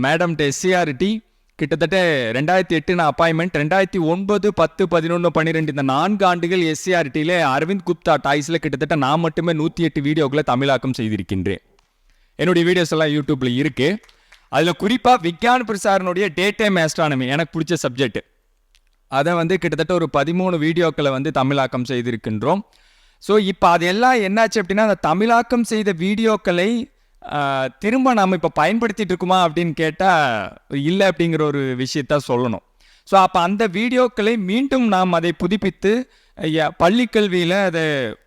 மேடம்கிட்ட எஸ்சிஆர்டி கிட்டத்தட்ட 2008 நான் அப்பாயின்மெண்ட், 2009, 10, 11, 12 இந்த 4 ஆண்டுகள் எஸ்சிஆர்டியில் அரவிந்த் குப்தா டாய்ஸில் கிட்டத்தட்ட நான் மட்டுமே 108 வீடியோக்களை தமிழாக்கம் செய்திருக்கின்றேன். என்னுடைய வீடியோஸ் எல்லாம் யூடியூப்பில் இருக்குது. அதில் குறிப்பாக விக்யான் பிரசாரனுடைய டே டைம் ஆஸ்ட்ரானமி எனக்கு பிடிச்ச சப்ஜெக்ட். அதை வந்து கிட்டத்தட்ட ஒரு 13 வீடியோக்களை வந்து தமிழாக்கம் செய்திருக்கின்றோம். ஸோ இப்போ அதெல்லாம் என்னாச்சு அப்படின்னா, அந்த தமிழாக்கம் செய்த வீடியோக்களை திரும்ப நாம் இப்போ பயன்படுத்திட்டு இருக்குமா அப்படின்னு கேட்டால் இல்லை அப்படிங்கிற ஒரு விஷயத்த சொல்லணும். ஸோ அப்போ அந்த வீடியோக்களை மீண்டும் நாம் அதை புதுப்பித்து பள்ளிக்கல்வியில் அதை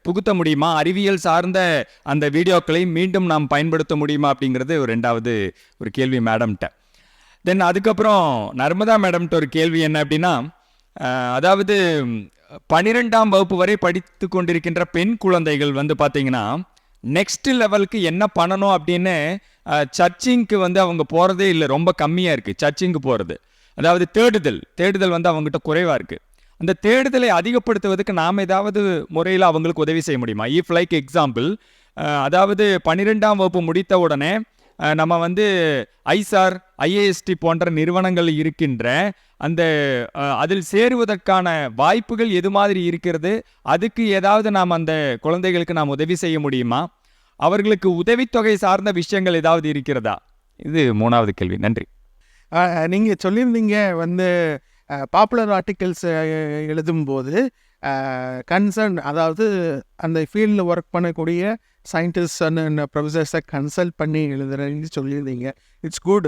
புகுத்த முடியுமா, அறிவியல் சார்ந்த அந்த வீடியோக்களை மீண்டும் நாம் பயன்படுத்த முடியுமா அப்படிங்கிறது ஒரு 2வது ஒரு கேள்வி மேடம்கிட்ட. தென் அதுக்கப்புறம் நர்மதா மேடம்கிட்ட ஒரு கேள்வி என்ன அப்படின்னா, அதாவது 12ஆம் வகுப்பு வரை படித்து கொண்டிருக்கின்ற பெண் குழந்தைகள் வந்து பார்த்தீங்கன்னா நெக்ஸ்ட் லெவலுக்கு என்ன பண்ணணும் அப்படின்னு சர்ச்சிங்க்கு வந்து அவங்க போகிறதே இல்லை, ரொம்ப கம்மியாக இருக்குது சர்ச்சிங்க்கு போகிறது. அதாவது தேடுதல் வந்து அவங்ககிட்ட குறைவாக இருக்குது. அந்த தேடுதலை அதிகப்படுத்துவதற்கு நாம் ஏதாவது முறையில் அவங்களுக்கு உதவி செய்ய முடியுமா? இஃப் லைக் எக்ஸாம்பிள், அதாவது 12ஆம் வகுப்பு முடித்த உடனே நம்ம வந்து ஐசார், ஐஏஎஸ்டி போன்ற நிறுவனங்கள் இருக்கின்ற அந்த அதில் சேருவதற்கான வாய்ப்புகள் எது மாதிரி இருக்கிறது, அதுக்கு ஏதாவது நாம் அந்த குழந்தைகளுக்கு நாம் உதவி செய்ய முடியுமா? அவர்களுக்கு உதவித்தொகை சார்ந்த விஷயங்கள் ஏதாவது இருக்கிறதா? இது 3வது கேள்வி. நன்றி. நீங்கள் சொல்லியிருந்தீங்க வந்து பாப்புலர் ஆர்டிகல்ஸ் எழுதும்போது கன்சர்ன், அதாவது அந்த ஃபீல்டில் ஒர்க் பண்ணக்கூடிய சயின்டிஸ்ட் அண்ட் ப்ரொஃபஸர்ஸை கன்சல்ட் பண்ணி எழுதுறேன்னு சொல்லியிருந்தீங்க. It's good.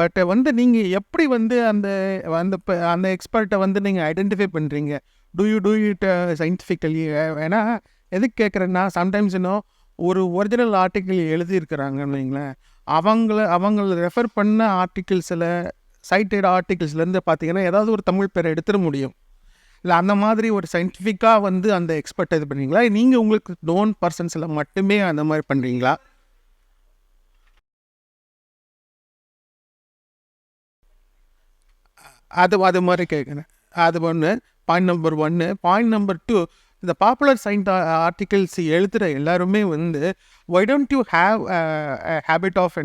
பட் வந்து நீங்கள் எப்படி வந்து அந்த அந்த அந்த எக்ஸ்பர்ட்டை வந்து நீங்கள் ஐடென்டிஃபை பண்ணுறீங்க? Do it scientifically? ஏன்னா எதுக்கு கேட்குறேன்னா, சம்டைம்ஸ் இன்னும் ஒரு ஒரிஜினல் ஆர்டிக்கிள் எழுதியிருக்கிறாங்கன்னு வைங்களேன், அவங்கள ரெஃபர் பண்ண ஆர்டிகிள்ஸில், சைட்டட் ஆர்டிகிள்ஸ்லேருந்து பார்த்தீங்கன்னா ஏதாவது ஒரு தமிழ் பேரை எடுத்துட முடியும். இல்லை அந்த மாதிரி ஒரு சயின்டிஃபிக்காக வந்து அந்த எக்ஸ்பர்ட் இது பண்ணுறீங்களா? நீங்கள் உங்களுக்கு நோன் பர்சன்ஸில் மட்டுமே அந்த மாதிரி பண்ணுறீங்களா? அது மாதிரி கேட்குறேன். அது ஒன்று, பாயிண்ட் நம்பர் 1. பாயிண்ட் நம்பர் 2, இந்த பாப்புலர் சயின்ஸ் ஆர்டிகிள்ஸ் எழுதுகிற எல்லாருமே வந்து why don't you have habit of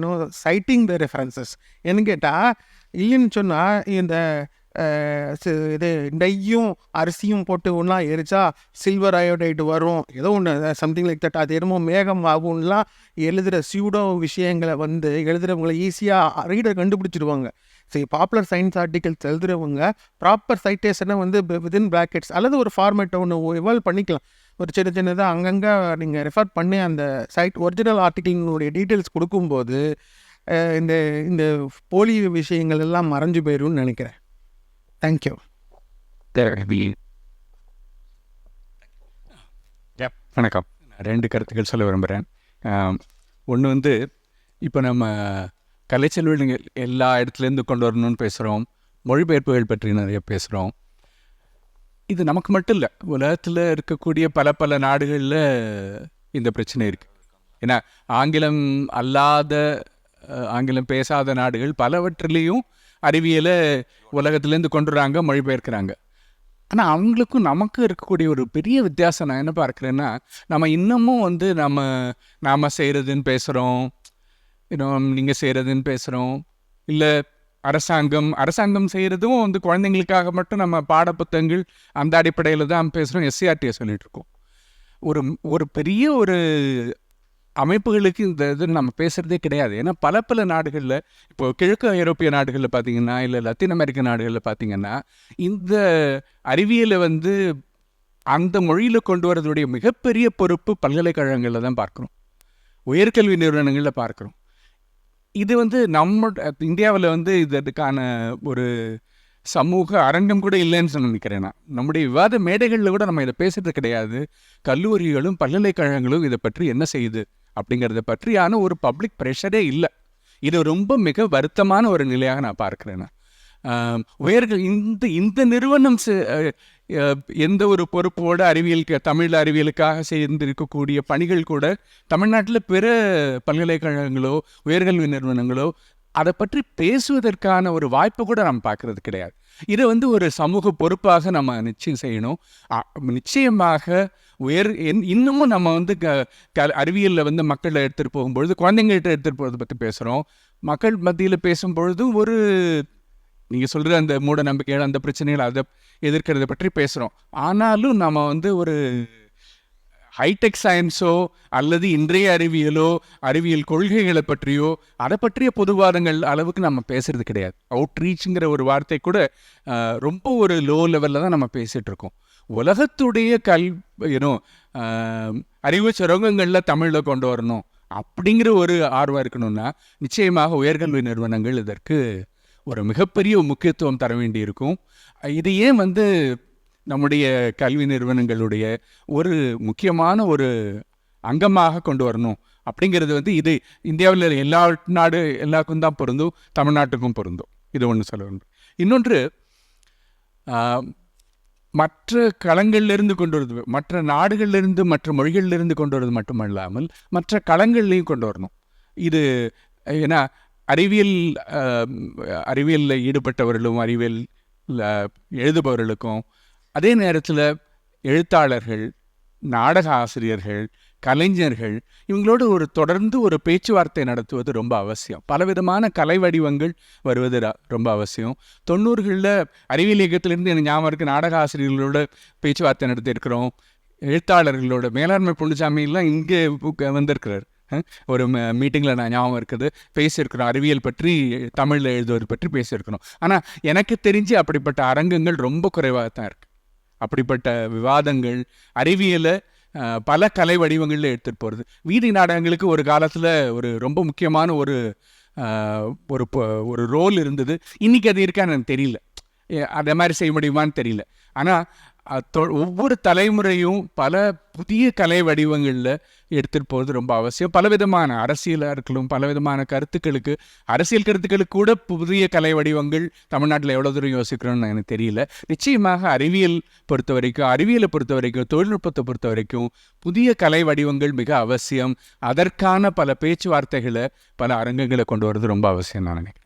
citing the references? என்ன கேட்டால், இல்லைன்னு சொன்னால் இந்த இது நெய்யும் அரிசியும் போட்டு ஒன்றா எரிச்சா சில்வர் அயோடைடு வரும், ஏதோ ஒன்று சம்திங் லைக் தட், அது என்னமோ மேகம் ஆகும்லாம் எழுதுகிற சியூடோ விஷயங்களை வந்து எழுதுகிறவங்களை ஈஸியாக ரீடர் கண்டுபிடிச்சிடுவாங்க. சரி, பாப்புலர் சயின்ஸ் ஆர்டிகல்ஸ் எழுதுகிறவங்க ப்ராப்பர் சைட்டேஷனை வந்து வித்தின் ப்ராக்கெட்ஸ் அல்லது ஒரு ஃபார்மேட்டை ஒன்று இவால்வ் பண்ணிக்கலாம். ஒரு சின்னதாக அங்கங்கே நீங்கள் ரெஃபர் பண்ணி அந்த சைட் ஒரிஜினல் ஆர்டிக்கிளினுடைய டீட்டெயில்ஸ் கொடுக்கும்போது இந்த இந்த போலி விஷயங்கள் எல்லாம் மறைஞ்சு போயிடும்னு நினைக்கிறேன். தேங்க்யூ. வணக்கம். 2 கருத்துக்கள் சொல்ல விரும்புகிறேன். ஒன்று வந்து, இப்போ நம்ம கலைச்செல்வங்கள் எல்லா இடத்துலேருந்து கொண்டு வரணும்னு பேசுகிறோம், மொழிபெயர்ப்புகள் பற்றி நிறைய பேசுகிறோம். இது நமக்கு மட்டும் இல்லை, உலகத்தில் இருக்கக்கூடிய பல நாடுகளில் இந்த பிரச்சனை இருக்குது. ஏன்னா ஆங்கிலம் பேசாத நாடுகள் பலவற்றிலையும் அறிவியலை உலகத்துலேருந்து கொண்டு வராங்க, மொழிபெயர்க்கிறாங்க. ஆனால் அவங்களுக்கும் நமக்கும் இருக்கக்கூடிய ஒரு பெரிய வித்தியாசம் நான் என்ன பார்க்குறேன்னா, நம்ம இன்னமும் வந்து நாம் செய்கிறதுன்னு பேசுகிறோம், நீங்கள் செய்கிறதுன்னு பேசுகிறோம். இல்லை அரசாங்கம் செய்கிறதும் வந்து குழந்தைங்களுக்காக மட்டும் நம்ம பாடப்புத்தகங்கள் அந்த அடிப்படையில் தான் பேசுகிறோம், எஸ்சிஆர்டியை சொல்லிகிட்ருக்கோம். ஒரு பெரிய ஒரு அமைப்புகளுக்கு இந்த இது நம்ம பேசுகிறதே கிடையாது. ஏன்னா பல நாடுகளில், இப்போ கிழக்கு ஐரோப்பிய நாடுகளில் பார்த்திங்கன்னா, இல்லை லத்தீன் அமெரிக்க நாடுகளில் பார்த்திங்கன்னா, இந்த அறிவியலை வந்து அந்த மொழியில் கொண்டு வரதுடைய மிகப்பெரிய பொறுப்பு பல்கலைக்கழகங்களில் தான் பார்க்குறோம், உயர்கல்வி நிறுவனங்களில் பார்க்குறோம். இது வந்து இந்தியாவில் வந்து இதற்கான ஒரு சமூக அரங்கம் கூட இல்லைன்னு நினைக்கிறேன் நான். நம்முடைய விவாத மேடைகளில் கூட நம்ம இதை பேசுகிறது கிடையாது. கல்லூரிகளும் பல்கலைக்கழகங்களும் இதை பற்றி என்ன செய்யுது அப்படிங்கிறத பற்றியான ஒரு பப்ளிக் ப்ரெஷரே இல்லை. இது ரொம்ப மிக வருத்தமான ஒரு நிலையாக நான் பார்க்குறேன். இந்த நிறுவனம் எந்த ஒரு பொறுப்போடு தமிழ் அறிவியலுக்காக செய்திருக்கக்கூடிய பணிகள் கூட தமிழ்நாட்டில் பிற பல்கலைக்கழகங்களோ உயர்கல்வி நிறுவனங்களோ அதை பற்றி பேசுவதற்கான ஒரு வாய்ப்பு கூட நம்ம பார்க்கறது கிடையாது. இதை வந்து ஒரு சமூக பொறுப்பாக நம்ம நிச்சயம் செய்யணும். நிச்சயமாக இன்னமும் நம்ம வந்து அறிவியலில் வந்து மக்களை எடுத்துகிட்டு போகும்பொழுது, குழந்தைங்கள்ட்ட எடுத்துகிட்டு போகிறத பற்றி பேசுகிறோம். மக்கள் மத்தியில் பேசும்பொழுதும் ஒரு நீங்கள் சொல்கிற அந்த மூட நம்பிக்கைகள், அந்த பிரச்சனைகள், அதை எதிர்க்கிறத பற்றி பேசுகிறோம். ஆனாலும் நம்ம வந்து ஒரு ஹைடெக் சயின்ஸோ அல்லது இன்றைய அறிவியல் கொள்கைகளை பற்றியோ அதை பற்றிய பொதுவாதங்கள் அளவுக்கு நம்ம பேசுகிறது கிடையாது. அவுட்ரீச்சுங்கிற ஒரு வார்த்தை கூட ரொம்ப ஒரு லோ லெவலில் தான் நம்ம பேசிகிட்ருக்கோம். உலகத்துடைய அறிவு சுரங்கங்களில் தமிழில் கொண்டு வரணும் அப்படிங்கிற ஒரு ஆர்வம் இருக்கணும்னா நிச்சயமாக உயர்கல்வி நிறுவனங்கள் இதற்கு ஒரு மிகப்பெரிய முக்கியத்துவம் தர வேண்டி இருக்கும். இது ஏன் வந்து நம்முடைய கல்வி நிறுவனங்களுடைய ஒரு முக்கியமான ஒரு அங்கமாக கொண்டு வரணும் அப்படிங்கிறது வந்து இது இந்தியாவில் எல்லாருக்கும் தான் பொருந்தும், தமிழ்நாட்டுக்கும் பொருந்தும். இது ஒன்று சொல்ல வேண்டும். இன்னொன்று, மற்ற களங்கள்லேருந்து கொண்டு வருது, மற்ற நாடுகள்லேருந்து மற்ற மொழிகள்லேருந்து கொண்டு வருவது மட்டுமல்லாமல் மற்ற களங்கள்லையும் கொண்டு வரணும். இது ஏன்னா அறிவியலில் ஈடுபட்டவர்களும் அறிவியல் எழுதுபவர்களுக்கும் அதே நேரத்தில் எழுத்தாளர்கள், நாடக ஆசிரியர்கள், கலைஞர்கள் இவங்களோடு தொடர்ந்து ஒரு பேச்சுவார்த்தை நடத்துவது ரொம்ப அவசியம். பலவிதமான கலை வடிவங்கள் வருவது ரொம்ப அவசியம். 90களில் அறிவியல் இயக்கத்திலிருந்து எனக்கு ஞாபகம் இருக்குது, நாடக ஆசிரியர்களோட பேச்சுவார்த்தை நடத்தியிருக்கிறோம். எழுத்தாளர்களோட மேலாண்மை பொன்னுசாமியெல்லாம் இங்கே வந்திருக்கிறார். ஒரு மீட்டிங்கில் நான் ஞாபகம் இருக்குது, பேசியிருக்கிறோம். அறிவியல் பற்றி தமிழில் எழுதுவது பற்றி பேசியிருக்கிறோம். ஆனால் எனக்கு தெரிஞ்சு அப்படிப்பட்ட அரங்கங்கள் ரொம்ப குறைவாக தான் இருக்குது. அப்படிப்பட்ட விவாதங்கள் அறிவியலை பல கலை வடிவங்களில் எடுத்துகிட்டு போகிறது. வீதி நாடகங்களுக்கு ஒரு காலத்தில் ரொம்ப முக்கியமான ஒரு ரோல் இருந்தது. இன்றைக்கி அது இருக்கான்னு எனக்கு தெரியல, அதே மாதிரி செய்ய முடியுமான்னு தெரியல. ஆனால் ஒவ்வொரு தலைமுறையும் பல புதிய கலை வடிவங்களில் எடுத்துகிட்டு போகிறது ரொம்ப அவசியம். பலவிதமான அரசியலாக இருக்கலாம், பலவிதமான கருத்துக்களுக்கு, அரசியல் கருத்துக்களுக்கு கூட புதிய கலை வடிவங்கள் தமிழ்நாட்டில் எவ்வளோ தூரம் யோசிக்கிறோன்னு எனக்கு தெரியல. நிச்சயமாக அறிவியலை பொறுத்த வரைக்கும் தொழில்நுட்பத்தை பொறுத்த வரைக்கும் புதிய கலை வடிவங்கள் மிக அவசியம். அதற்கான பல பேச்சுவார்த்தைகளை, பல அரங்கங்களை கொண்டு வரது ரொம்ப அவசியம் நான் நினைக்கிறேன்.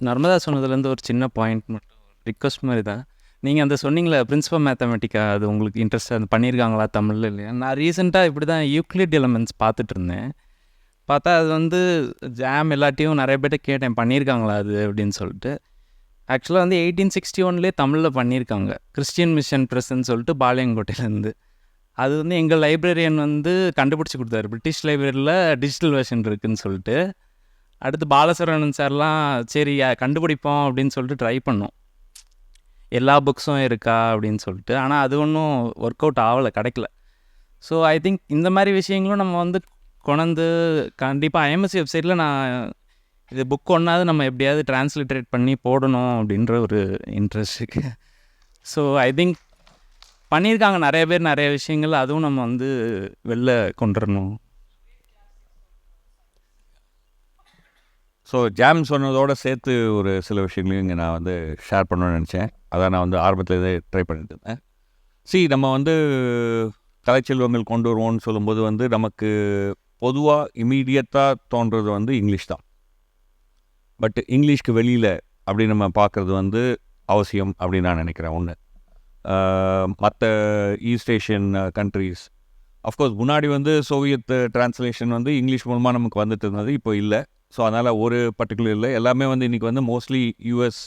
நர்மதா சொன்னதுலேருந்து ஒரு சின்ன பாயிண்ட் மட்டும் ரிக்வஸ்ட் மாதிரி தான். நீங்கள் அந்த சொன்னீங்களே பிரின்சிபல் மேத்தமெட்டிக்கா, அது உங்களுக்கு இன்ட்ரெஸ்டாக அது பண்ணியிருக்காங்களா தமிழில் இல்லையா? நான் ரீசெண்டாக இப்படி தான் யூக்ளிட் எலமெண்ட்ஸ் பார்த்துட்டு இருந்தேன். பார்த்தா அது ஜாம் எல்லாட்டையும் நிறைய பேர்ட்ட கேட்டேன், பண்ணியிருக்காங்களா அது அப்படின்னு சொல்லிட்டு. ஆக்சுவலாக 1861 தமிழில் பண்ணியிருக்காங்க. கிறிஸ்டியன் மிஷன் ப்ரெஸ்ன்னு சொல்லிட்டு பாளையங்கோட்டையிலேருந்து. அது எங்கள் லைப்ரரியன் கண்டுபிடிச்சி கொடுத்தாரு. பிரிட்டிஷ் லைப்ரரியில் டிஜிட்டல் வெர்ஷன் இருக்குதுன்னு சொல்லிட்டு. அடுத்து பாலசரவணன் சார்லாம் சரி கண்டுபிடிப்போம் அப்படின்னு சொல்லிட்டு ட்ரை பண்ணோம், எல்லா புக்ஸும் இருக்கா அப்படின்னு சொல்லிட்டு. ஆனால் அது ஒன்றும் ஒர்க் அவுட் ஆகலை, கிடைக்கல. ஸோ ஐ திங்க் இந்த மாதிரி விஷயங்களும் நம்ம கொண்டு கண்டிப்பாக ஐஎம்எஸ்சி வெப்சைட்டில் நான் இது புக் ஒன்றாவது நம்ம எப்படியாவது டிரான்ஸ்லிட்ரேட் பண்ணி போடணும் அப்படின்ற ஒரு இன்ட்ரெஸ்ட் இருக்குது. ஸோ ஐ திங்க் பண்ணியிருக்காங்க நிறைய பேர் நிறைய விஷயங்கள், அதுவும் நம்ம வெளில கொண்டு வரணும். ஸோ ஜாம் சொன்னதோடு சேர்த்து ஒரு சில விஷயங்களையும் இங்கே நான் ஷேர் பண்ணணும்னு நினச்சேன். அதான் நான் ஆரம்பத்தில் ட்ரை பண்ணிட்டு இருந்தேன். நம்ம கலைச்செல்வங்கள் கொண்டு வருவோம்னு சொல்லும்போது நமக்கு பொதுவாக இமீடியட்டாக தோன்றது இங்கிலீஷ் தான். பட் இங்கிலீஷ்க்கு வெளியில் அப்படி நம்ம பார்க்குறது அவசியம் அப்படின்னு நான் நினைக்கிறேன். ஒன்று, மற்ற ஈஸ்ட் ஏஷியன் கண்ட்ரீஸ், அஃப்கோர்ஸ் முன்னாடி சோவியத் டிரான்ஸ்லேஷன் இங்கிலீஷ் மூலமாக நமக்கு வந்துட்டு இருந்தது, இப்போ இல்லை. ஸோ அதனால் ஒரு பர்டிகுலர் இல்லை, எல்லாமே இன்றைக்கி மோஸ்ட்லி யூஎஸ்,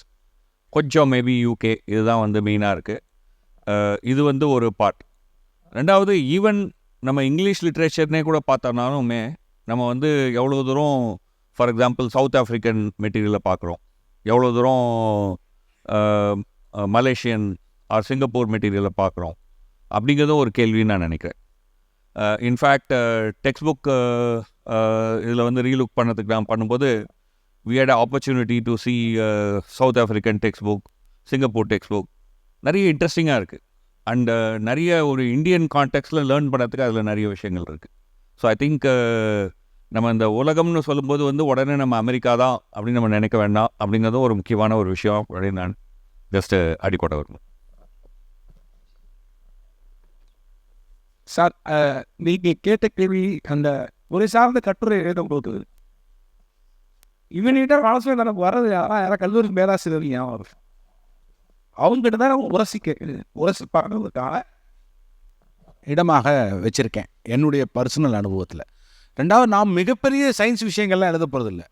கொஞ்சம் மேபி யூகே, இதுதான் மெயினாக இருக்குது. இது ஒரு பார்ட். ரெண்டாவது, ஈவன் நம்ம இங்கிலீஷ் லிட்ரேச்சர்னே கூட பார்த்தோம்னாலுமே நம்ம எவ்வளோ தூரம் ஃபார் எக்ஸாம்பிள் சவுத் ஆஃப்ரிக்கன் மெட்டீரியலை பார்க்குறோம், எவ்வளோ தூரம் மலேசியன் ஆர் சிங்கப்பூர் மெட்டீரியலை பார்க்குறோம் அப்படிங்கிறதும் ஒரு கேள்வின்னு நான் நினைக்கிறேன். இன்ஃபேக்ட் டெக்ஸ்ட் புக் இதில் ரீலுக் பண்ணதுக்கு நான் பண்ணும்போது we had an opportunity to see south African text book, Singapore text book, நிறைய இன்ட்ரெஸ்டிங்காக இருக்குது. அண்டு நிறைய ஒரு இந்தியன் கான்டெக்ஸ்டில் லேர்ன் பண்ணுறதுக்கு அதில் நிறைய விஷயங்கள் இருக்குது. ஸோ ஐ திங்க் நம்ம இந்த உலகம்னு சொல்லும்போது உடனே நம்ம அமெரிக்கா தான் அப்படின்னு நம்ம நினைக்க வேண்டாம் அப்படிங்கிறதும் ஒரு முக்கியமான ஒரு விஷயம் அப்படின்னு நான் ஜஸ்ட்டு அடிக்கோட்டை வரணும். சார், நீங்கள் கேட்ட கேள்வி அந்த ஒரு சார்ந்த கட்டுரை எழுதும்போது இவன்கிட்ட மனசுல எனக்கு வர்றது யாராவது கல்லூரி பேராசிரியர் ஞாபகம், அவங்ககிட்ட தான் உரசி பார்க்கறதுக்கான இடமாக வச்சுருக்கேன் என்னுடைய பர்சனல் அனுபவத்தில். ரெண்டாவது, நான் மிகப்பெரிய சயின்ஸ் விஷயங்கள்லாம் எழுத போகிறதில்ல.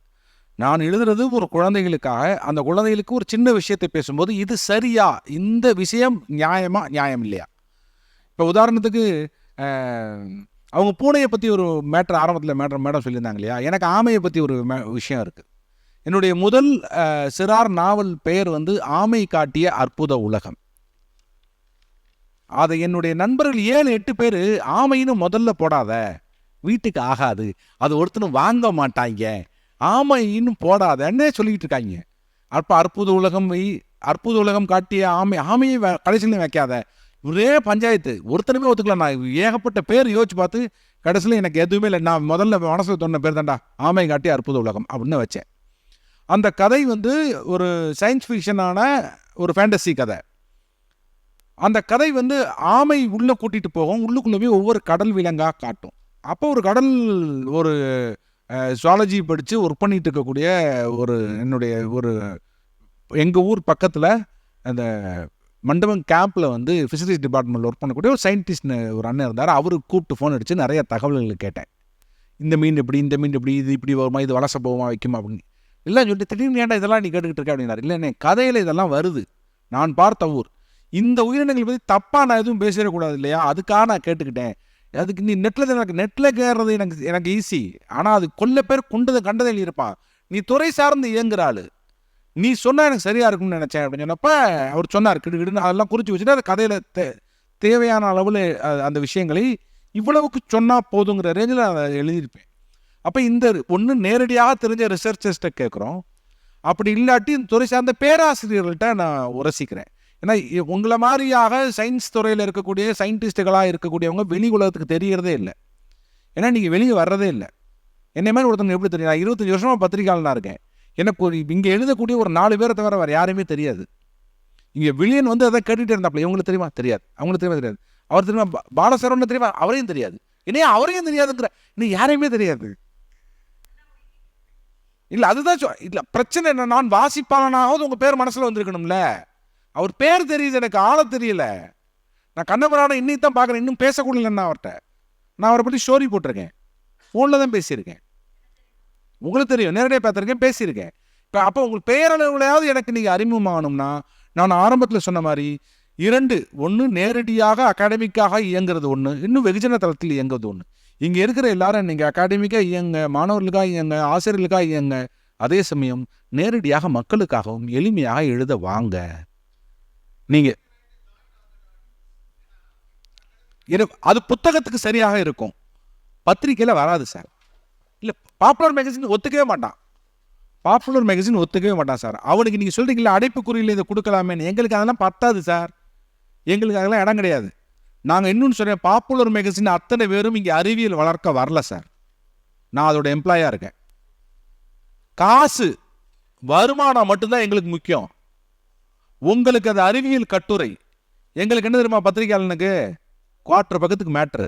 நான் எழுதுறது ஒரு குழந்தைகளுக்காக. அந்த குழந்தைகளுக்கு ஒரு சின்ன விஷயத்தை பேசும்போது இது சரியா, இந்த விஷயம் நியாயம் இல்லையா. இப்போ உதாரணத்துக்கு அவங்க பூனையை பற்றி ஒரு மேட்ரு ஆரம்பத்தில் மேடம் சொல்லியிருந்தாங்க இல்லையா, எனக்கு ஆமையை பற்றி ஒரு விஷயம் இருக்குது. என்னுடைய முதல் சிறார் நாவல் பெயர் ஆமை காட்டிய அற்புத உலகம். அதை என்னுடைய நண்பர்கள் 7-8 பேர் ஆமைன்னு முதல்ல போடாத, வீட்டுக்கு ஆகாது, அது ஒருத்தனும் வாங்க மாட்டாங்க, ஆமைன்னு போடாதன்னே சொல்லிக்கிட்டு இருக்காங்க. அப்போ அற்புத உலகம் காட்டிய ஆமையை கடைசியிலையும் வைக்காத, ஒரே பஞ்சாயத்து, ஒருத்தனுமே ஒத்துக்கலாம். நான் ஏகப்பட்ட பேர் யோசிச்சு பார்த்து கடைசியில் எனக்கு எதுவுமே இல்லை, நான் முதல்ல மனசில் சொன்ன பேர் தான்டா ஆமை காட்டிய அற்புத உலகம் அப்படின்னு வச்சேன். அந்த கதை வந்து ஒரு சயின்ஸ் ஃபிக்ஷனான ஒரு ஃபேண்டசி கதை. அந்த கதை வந்து ஆமை உள்ளே கூட்டிகிட்டு போகும், உள்ளுக்குள்ளே போய் ஒவ்வொரு கடல் விலங்காக காட்டும். அப்போ ஒரு கடல் ஒரு ஜுவாலஜி படித்து ஒர்க் பண்ணிகிட்டு இருக்கக்கூடிய என்னுடைய எங்கள் ஊர் பக்கத்தில் அந்த மண்டபம் கேம்பில் வந்து ஃபிஷரிஸ் டிபார்ட்மெண்ட்டில் ஒர்க் பண்ணக்கூடிய ஒரு சயின்டிஸ்ட் ஒரு அண்ணன் இருந்தார். அவருக்கு கூப்பிட்டு ஃபோன் அடித்து நிறைய தகவல்கள் கேட்டேன். இந்த மீன் எப்படி, இந்த மீன் எப்படி, இது இப்படி வருமா, இது வளச போகுமா, வைக்குமா அப்படின்னு எல்லாம் சொல்லிட்டு, திடீர்னு ஏன்டா இதெல்லாம் நீ கேட்டுக்கிட்டு இருக்க அப்படின்னாரு. இல்லை கதையில் இதெல்லாம் வருது, நான் பார்த்த ஊர், இந்த உயிரினங்கள் பற்றி தப்பாக நான் எதுவும் பேசிடக்கூடாது இல்லையா, அதுக்காக நான் கேட்டுக்கிட்டேன். அதுக்கு நீ நெட்டில் கேட்கறது எனக்கு ஈஸி, ஆனால் அது கொல்ல பேர் கண்டதை எழுதியிருப்பான், நீ துறை சார்ந்து இயங்குறாள், நீ சொன்னால் எனக்கு சரியாக இருக்கும்னு நினச்சேன் அப்படின்னு சொன்னப்போ அவர் சொன்னார் கிடுகிடுன்னு அதெல்லாம் குறித்து வச்சுட்டு அது கதையில் தேவையான அளவில் அந்த விஷயங்களை இவ்வளவுக்கு சொன்னால் போதுங்கிற ரேஞ்சில் அதை எழுதியிருப்பேன். அப்போ இந்த ஒன்று நேரடியாக தெரிஞ்ச ரிசர்ச்சர்ஸ்ட்டை கேட்குறோம், அப்படி இல்லாட்டி இந்த துறை சார்ந்த பேராசிரியர்கள்ட்ட நான் உரசிக்கிறேன். ஏன்னா உங்களை மாதிரியாக சயின்ஸ் துறையில் இருக்கக்கூடிய சயின்டிஸ்ட்டுகளாக இருக்கக்கூடியவங்க வெளி உலகத்துக்கு தெரியறதே இல்லை. ஏன்னா நீங்கள் வெளியே வர்றதே இல்லை. என்னை மாதிரி ஒருத்தவங்க எப்படி தெரியும்? நான் 25 வருஷமாக பத்திரிகையாளனாக இருக்கேன். எனக்கு இங்கே எழுதக்கூடிய ஒரு 4 பேரை தவிர வேறு யாரையுமே தெரியாது. இங்கே வில்லியன் வந்து அதை கேட்டுகிட்டே இருந்தாப்புல, இவங்களுக்கு தெரியுமா? தெரியாது. அவங்களுக்கு தெரியுமா? தெரியாது. அவர் தெரியுமா? பாலசரவணன் தெரியுமா? அவரையும் தெரியாது. என்னையா அவரையும் தெரியாதுங்கிற, இன்னும் யாரையுமே தெரியாது. இல்லை அதுதான் இல்லை பிரச்சனை என்ன, நான் வாசிப்பாளனாவது உங்கள் பேர் மனசில் வந்திருக்கணும்ல. அவர் பேர் தெரியுது, எனக்கு ஆள தெரியல. நான் கண்ணபுராணம் இன்னைக்கு தான் பார்க்குறேன், இன்னும் பேசக்கூட இல்லைன்னா அவர்கிட்ட. நான் அவரை பற்றி ஸ்டோரி போட்டிருக்கேன், ஃபோனில் தான் பேசியிருக்கேன், உங்களுக்கு தெரியும், நேரடியாக பார்த்துருக்கேன், பேசியிருக்கேன். இப்போ அப்போ உங்களுக்கு பேரளவுலையாவது எனக்கு நீங்கள் அறிமுகமாகணும்னா நான் ஆரம்பத்தில் சொன்ன மாதிரி 2, ஒன்று நேரடியாக அகாடமிக்காக இயங்குறது ஒன்று, இன்னும் வெகுஜன தளத்தில் இயங்குறது ஒன்று. இங்கே இருக்கிற எல்லாரும் நீங்கள் அகாடமிக்காக இயங்க, மாணவர்களுக்காக இயங்க, ஆசிரியர்களுக்காக இயங்க, அதே சமயம் நேரடியாக மக்களுக்காகவும் எளிமையாக எழுத வாங்க. நீங்கள் அது புத்தகத்துக்கு சரியாக இருக்கும், பத்திரிக்கையில் வராது சார். இல்லை பாப்புலர் மேகசின் ஒத்துக்கவே மாட்டான், பாப்புலர் மேகசின் ஒத்துக்கவே மாட்டான் சார். அவனுக்கு நீங்கள் சொல்கிறீங்களா அடைப்புக்குறியில் இதை கொடுக்கலாமேன்னு, எங்களுக்கு அதெல்லாம் பத்தாது சார், எங்களுக்கு அதெல்லாம் இடம் கிடையாது. நாங்கள் இன்னொன்று சொல்கிறேன், பாப்புலர் மேகசின் அத்தனை பேரும் இங்கே அறிவியல் வளர்க்க வரல சார். நான் அதோட எம்ப்ளாயாக இருக்கேன். காசு வருமானம் மட்டும்தான் எங்களுக்கு முக்கியம். உங்களுக்கு அது அறிவியல் கட்டுரை, எங்களுக்கு என்ன தெரியுமா? பத்திரிகையாளனுக்கு 4 பக்கத்துக்கு மேட்ரு.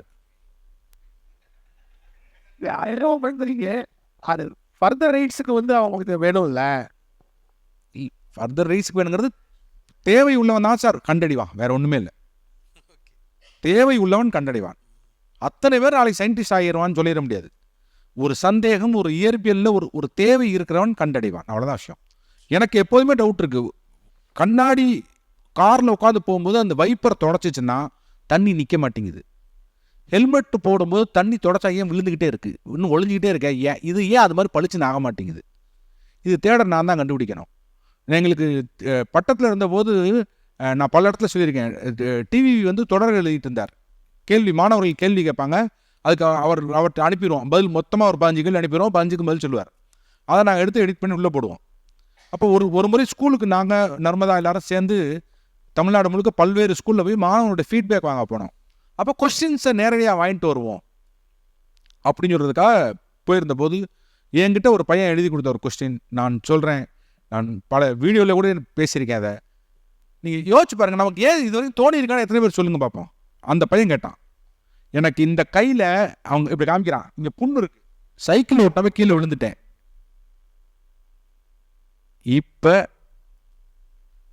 அது ஃபர்தர் ரைட்ஸுக்கு வந்து அவங்களுக்கு வேணும்ல. ஃபர்தர் ரைட்ஸுக்கு வேணுங்கிறது தேவை உள்ளவன் தான் சார் கண்டடிவான், வேற ஒன்றுமே இல்லை. தேவை உள்ளவன் கண்டடைவான். அத்தனை பேர் நாளைக்கு சயின்டிஸ்ட் ஆகிடுவான்னு சொல்லிட முடியாது. ஒரு சந்தேகம், ஒரு இயற்பியலில் ஒரு தேவை இருக்கிறவன் கண்டடைவான், அவ்வளோதான் விஷயம். எனக்கு எப்போதுமே டவுட் இருக்குது, கண்ணாடி காரில் உட்காந்து போகும்போது அந்த வைப்பர் தொடச்சிச்சுன்னா தண்ணி நிற்க மாட்டேங்குது, ஹெல்மெட் போடும்போது தண்ணி தொடச்சா ஏன் விழுந்துக்கிட்டே இருக்குது, இன்னும் ஒழிஞ்சிக்கிட்டே இருக்கேன், ஏன் அது மாதிரி பளிச்சுன்னு ஆக மாட்டேங்குது? இது தேட நான் தான் கண்டுபிடிக்கணும். எங்களுக்கு பட்டத்தில் இருந்தபோது நான் பல இடத்துல சொல்லியிருக்கேன், டிவி வந்து தொடர் எழுதிட்டு இருந்தார், மாணவர்கள் கேள்வி கேட்பாங்க, அதுக்கு அவர்கிட்ட அனுப்பிடுவோம் பதில், மொத்தமாக ஒரு 15 கேள்வி அனுப்பிடுவோம், 15க்கு பதில் சொல்லுவார், அதை நாங்கள் எடுத்து எடிட் பண்ணி உள்ளே போடுவோம். அப்போ ஒரு முறை ஸ்கூலுக்கு நாங்கள் நர்மதா எல்லாரும் சேர்ந்து தமிழ்நாடு முழுக்க பல்வேறு ஸ்கூலில் போய் மாணவனோட ஃபீட்பேக் வாங்க போனோம். அப்போ கொஸ்டின்ஸை நேரடியாக வாங்கிட்டு வருவோம் அப்படின்னு சொல்கிறதுக்காக போயிருந்த போது என்கிட்ட ஒரு பையன் எழுதி கொடுத்த ஒரு கொஸ்டின் நான் சொல்கிறேன், நான் பல வீடியோவில் கூட பேசியிருக்கேன், அதை நீங்கள் யோசிச்சு பாருங்கள், நமக்கு ஏன் இது வரைக்கும் தோணி இருக்கான்னு எத்தனை பேர் சொல்லுங்கள் பார்ப்போம். அந்த பையன் கேட்டான், எனக்கு இந்த கையில் அவங்க இப்படி காமிக்கிறான், இங்கே புண்ணு இருக்குது, சைக்கிள் ஓட்டாமல் கீழே விழுந்துட்டேன், இப்போ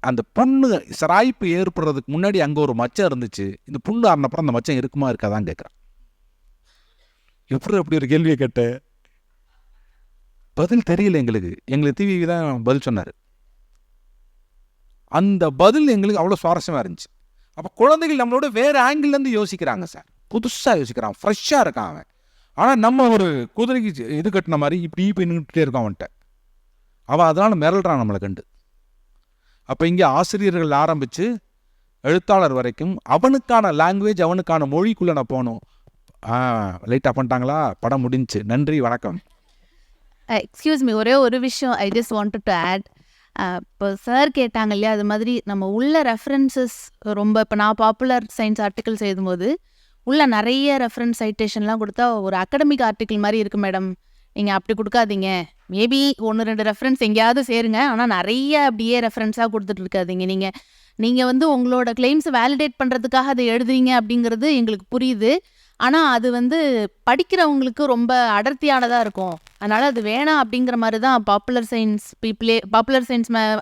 அந்த புண்ணு சராய்ப்பு ஏற்படுறதுக்கு முன்னாடி அங்கே ஒரு மச்சம் இருந்துச்சு, இந்த புண்ணு ஆறினப்புறம் அந்த மச்சம் இருக்குமா இருக்காதான் கேட்குறான். எப்படி ஒரு கேள்வியை கேட்ட பதில் தெரியல எங்களுக்கு டிவி தான் பதில் சொன்னார். அந்த பதில் எங்களுக்கு அவ்வளோ சுவாரஸ்யமாக இருந்துச்சு. அப்போ குழந்தைகள் நம்மளோட வேறு ஆங்கிள்லேருந்து யோசிக்கிறாங்க சார், புதுசாக யோசிக்கிறான், ஃப்ரெஷ்ஷாக இருக்கான் அவன். ஆனால் நம்ம ஒரு குதிரைக்கு இது கட்டின மாதிரி இப்படி நின்றுட்டே இருக்கோம் அவன்கிட்ட, அவன் அதனால் மிரள்றான் நம்மளை கண்டு. அப்போ இங்கே ஆசிரியர்கள் ஆரம்பித்து எழுத்தாளர் வரைக்கும் அவனுக்கான லாங்குவேஜ், அவனுக்கான மொழிக்குள்ளே நான் போகணும். லைட்டாக பண்ணிட்டாங்களா, படம் முடிஞ்சு, நன்றி வணக்கம். எக்ஸ்கியூஸ் மீ, ஒரே ஒரு விஷயம் I just wanted to add. இப்போ சார் கேட்டாங்க இல்லையா, அது மாதிரி நம்ம உள்ள ரெஃபரன்சஸ் ரொம்ப, இப்போ நான் பாப்புலர் சயின்ஸ் ஆர்டிகல்ஸ் எழுதும்போது உள்ள நிறைய ரெஃபரன்ஸ் சைட்டேஷன்லாம் கொடுத்தா ஒரு அகடமிக் ஆர்டிக்கிள் மாதிரி இருக்குது மேடம், நீங்கள் அப்படி கொடுக்காதீங்க மேபி 1-2 ரெஃபரன்ஸ் எங்கேயாவது சேருங்க. ஆனால் நிறைய அப்படியே ரெஃபரன்ஸாக கொடுத்துட்டு இருக்காதீங்க. நீங்கள் வந்து உங்களோட கிளைம்ஸை வேலிடேட் பண்ணுறதுக்காக அதை எழுதுறீங்க அப்படிங்கிறது எங்களுக்கு புரியுது. ஆனால் அது வந்து படிக்கிறவங்களுக்கு ரொம்ப அடர்த்தியானதாக இருக்கும். அதனால் அது வேணாம் அப்படிங்கிற மாதிரி தான் பாப்புலர் சயின்ஸ்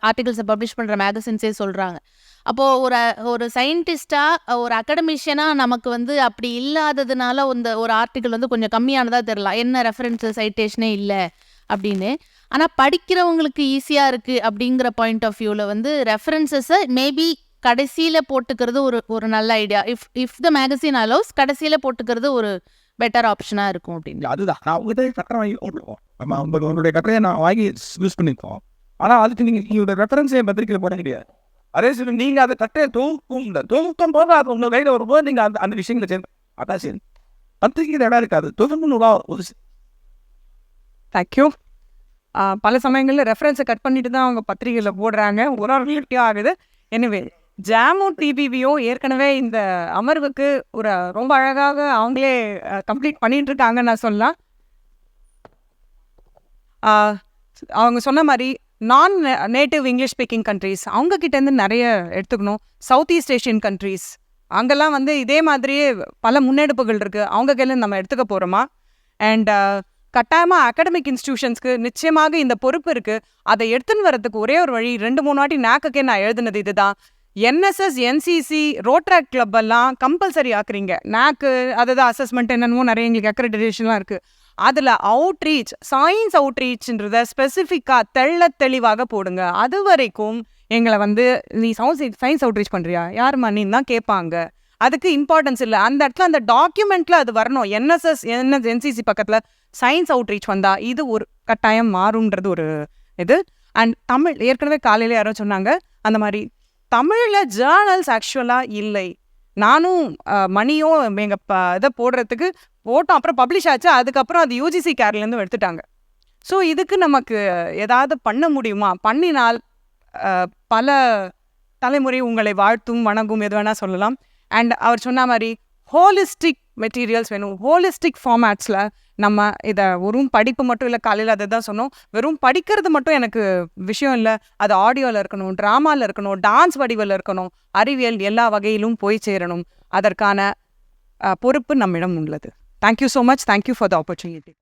ஆர்டிகல்ஸை பப்ளிஷ் பண்ணுற மேகசின்ஸே சொல்கிறாங்க. அப்போது ஒரு சயின்டிஸ்டாக ஒரு அகடமிஷியனாக நமக்கு வந்து அப்படி இல்லாததுனால ஒரு ஆர்டிக்கல் வந்து கொஞ்சம் கம்மியானதாக தெரியலாம், என்ன ரெஃபரன்ஸு சைட்டேஷனே இல்லை அப்படின்னு. ஆனால் படிக்கிறவங்களுக்கு ஈஸியாக இருக்குது அப்படிங்கிற பாயிண்ட் ஆஃப் வியூவில் வந்து ரெஃபரன்சஸை மேபி கடைசியில் போட்டுக்கிறது ஒரு நல்ல idea. If the magazine allows கடைசியில் போட்டுக்கிறது ஒரு பெட்டர் ஆப்ஷனாக இருக்கும் அப்படின்னு. அதுதான் நான் உங்கள்கிட்ட கட்டணம் வாங்கி போட்டுருவோம். நம்ம உங்களுடைய கட்டளையை நான் வாங்கி யூஸ் பண்ணியிருக்கோம். ஆனால் அதுக்கு நீங்கள் ரெஃபரன்ஸே பத்திரிக்கையில் போட கிடையாது. அதே சரி நீங்கள் அதை கட்டையை தொகுக்கும் போது அது உங்கள் கையில் வரும்போது நீங்கள் அந்த விஷயங்களை சேர்ந்து அதான் சரி பத்திரிக்கையில் இடம் இருக்காது. தொகுப்பு ஒரு தேங்க்யூ. பல சமயங்களில் ரெஃபரன்ஸை கட் பண்ணிட்டு தான் அவங்க பத்திரிகையில் போடுறாங்க. ஒரு வீட்டியாக ஆகுது. எனிவே ஜாமோ டிபிவியோ ஏற்கனவே இந்த அமர்வுக்கு ரொம்ப அழகாக அவங்களே கம்ப்ளீட் பண்ணிட்டு இருக்காங்கன்னு நான் சொல்லலாம். அவங்க சொன்ன மாதிரி நான் நேட்டிவ் இங்கிலீஷ் ஸ்பீக்கிங் கண்ட்ரீஸ் அவங்கக்கிட்டேருந்து நிறைய எடுத்துக்கணும். சவுத் ஈஸ்ட் ஏஷியன் கண்ட்ரீஸ் அங்கெல்லாம் வந்து இதே மாதிரியே பல முன்னெடுப்புகள் இருக்குது. அவங்க கையில் நம்ம எடுத்துக்க போகிறோமா? அண்ட் கட்டாயமாக அகாடமிக் இன்ஸ்டிடியூஷன்ஸ்க்கு நிச்சயமாக இந்த பொறுப்பு இருக்குது. அதை எடுத்துன்னு வரதுக்கு ஒரே ஒரு வழி, 2-3 வாட்டி நாக்கே நான் எழுதுனது இதுதான். என்எஸ்எஸ், என்சிசி, ரோட்ராக் கிளப் எல்லாம் கம்பல்சரி ஆக்குறீங்க. நாக்கு அதுதான் அசஸ்மெண்ட் என்னென்னமோ நிறைய எங்களுக்கு அக்ரெடிடேஷன்லாம் இருக்குது. அதில் அவுட்ரீச், சயின்ஸ் அவுட்ரீச்ன்றத ஸ்பெசிஃபிக்காக தெளிவாக போடுங்க. அது வரைக்கும் எங்களை வந்து நீ சயின்ஸ் அவுட்ரீச் பண்ணுறியா, யாருமா நீ தான் கேட்பாங்க. அதுக்கு இம்பார்ட்டன்ஸ் இல்லை. அந்த இடத்துல அந்த டாக்குமெண்ட்டில் அது வரணும். என்சிசி பக்கத்தில் சயின்ஸ் அவுட்ரீச் வந்தால் இது ஒரு கட்டாயம் மாறும்ன்றது ஒரு இது. அண்ட் தமிழ் ஏற்கனவே காலையில் யாரோ சொன்னாங்க அந்த மாதிரி தமிழில் ஜேர்னல்ஸ் ஆக்சுவலாக இல்லை. நானும் மணியும் எங்கள் இதை போடுறதுக்கு போட்டோம். அப்புறம் பப்ளிஷ் ஆச்சு. அதுக்கப்புறம் அது யூஜிசி கேர்லேருந்து எடுத்துட்டாங்க. ஸோ இதுக்கு நமக்கு ஏதாவது பண்ண முடியுமா? பண்ணினால் பல தலைமுறை உங்களை வாழ்த்தும் வணங்கும் எது வேணால் சொல்லலாம். அண்ட் அவர் சொன்ன மாதிரி ஹோலிஸ்டிக் மெட்டீரியல்ஸ் வேணும். ஹோலிஸ்டிக் ஃபார்மேட்ஸில் நம்ம இதை வெறும் படிப்பு மட்டும் இல்லை, காலையில் அதை தான் சொன்னோம், வெறும் படிக்கிறது மட்டும் எனக்கு விஷயம் இல்லை. அது ஆடியோவில் இருக்கணும், ட்ராமாவில் இருக்கணும், டான்ஸ் வடிவில் இருக்கணும், அறிவியல் எல்லா வகையிலும் போய் சேரணும். அதற்கான பொறுப்பு நம்மிடம் உள்ளது. Thank you so much. Thank you for the opportunity.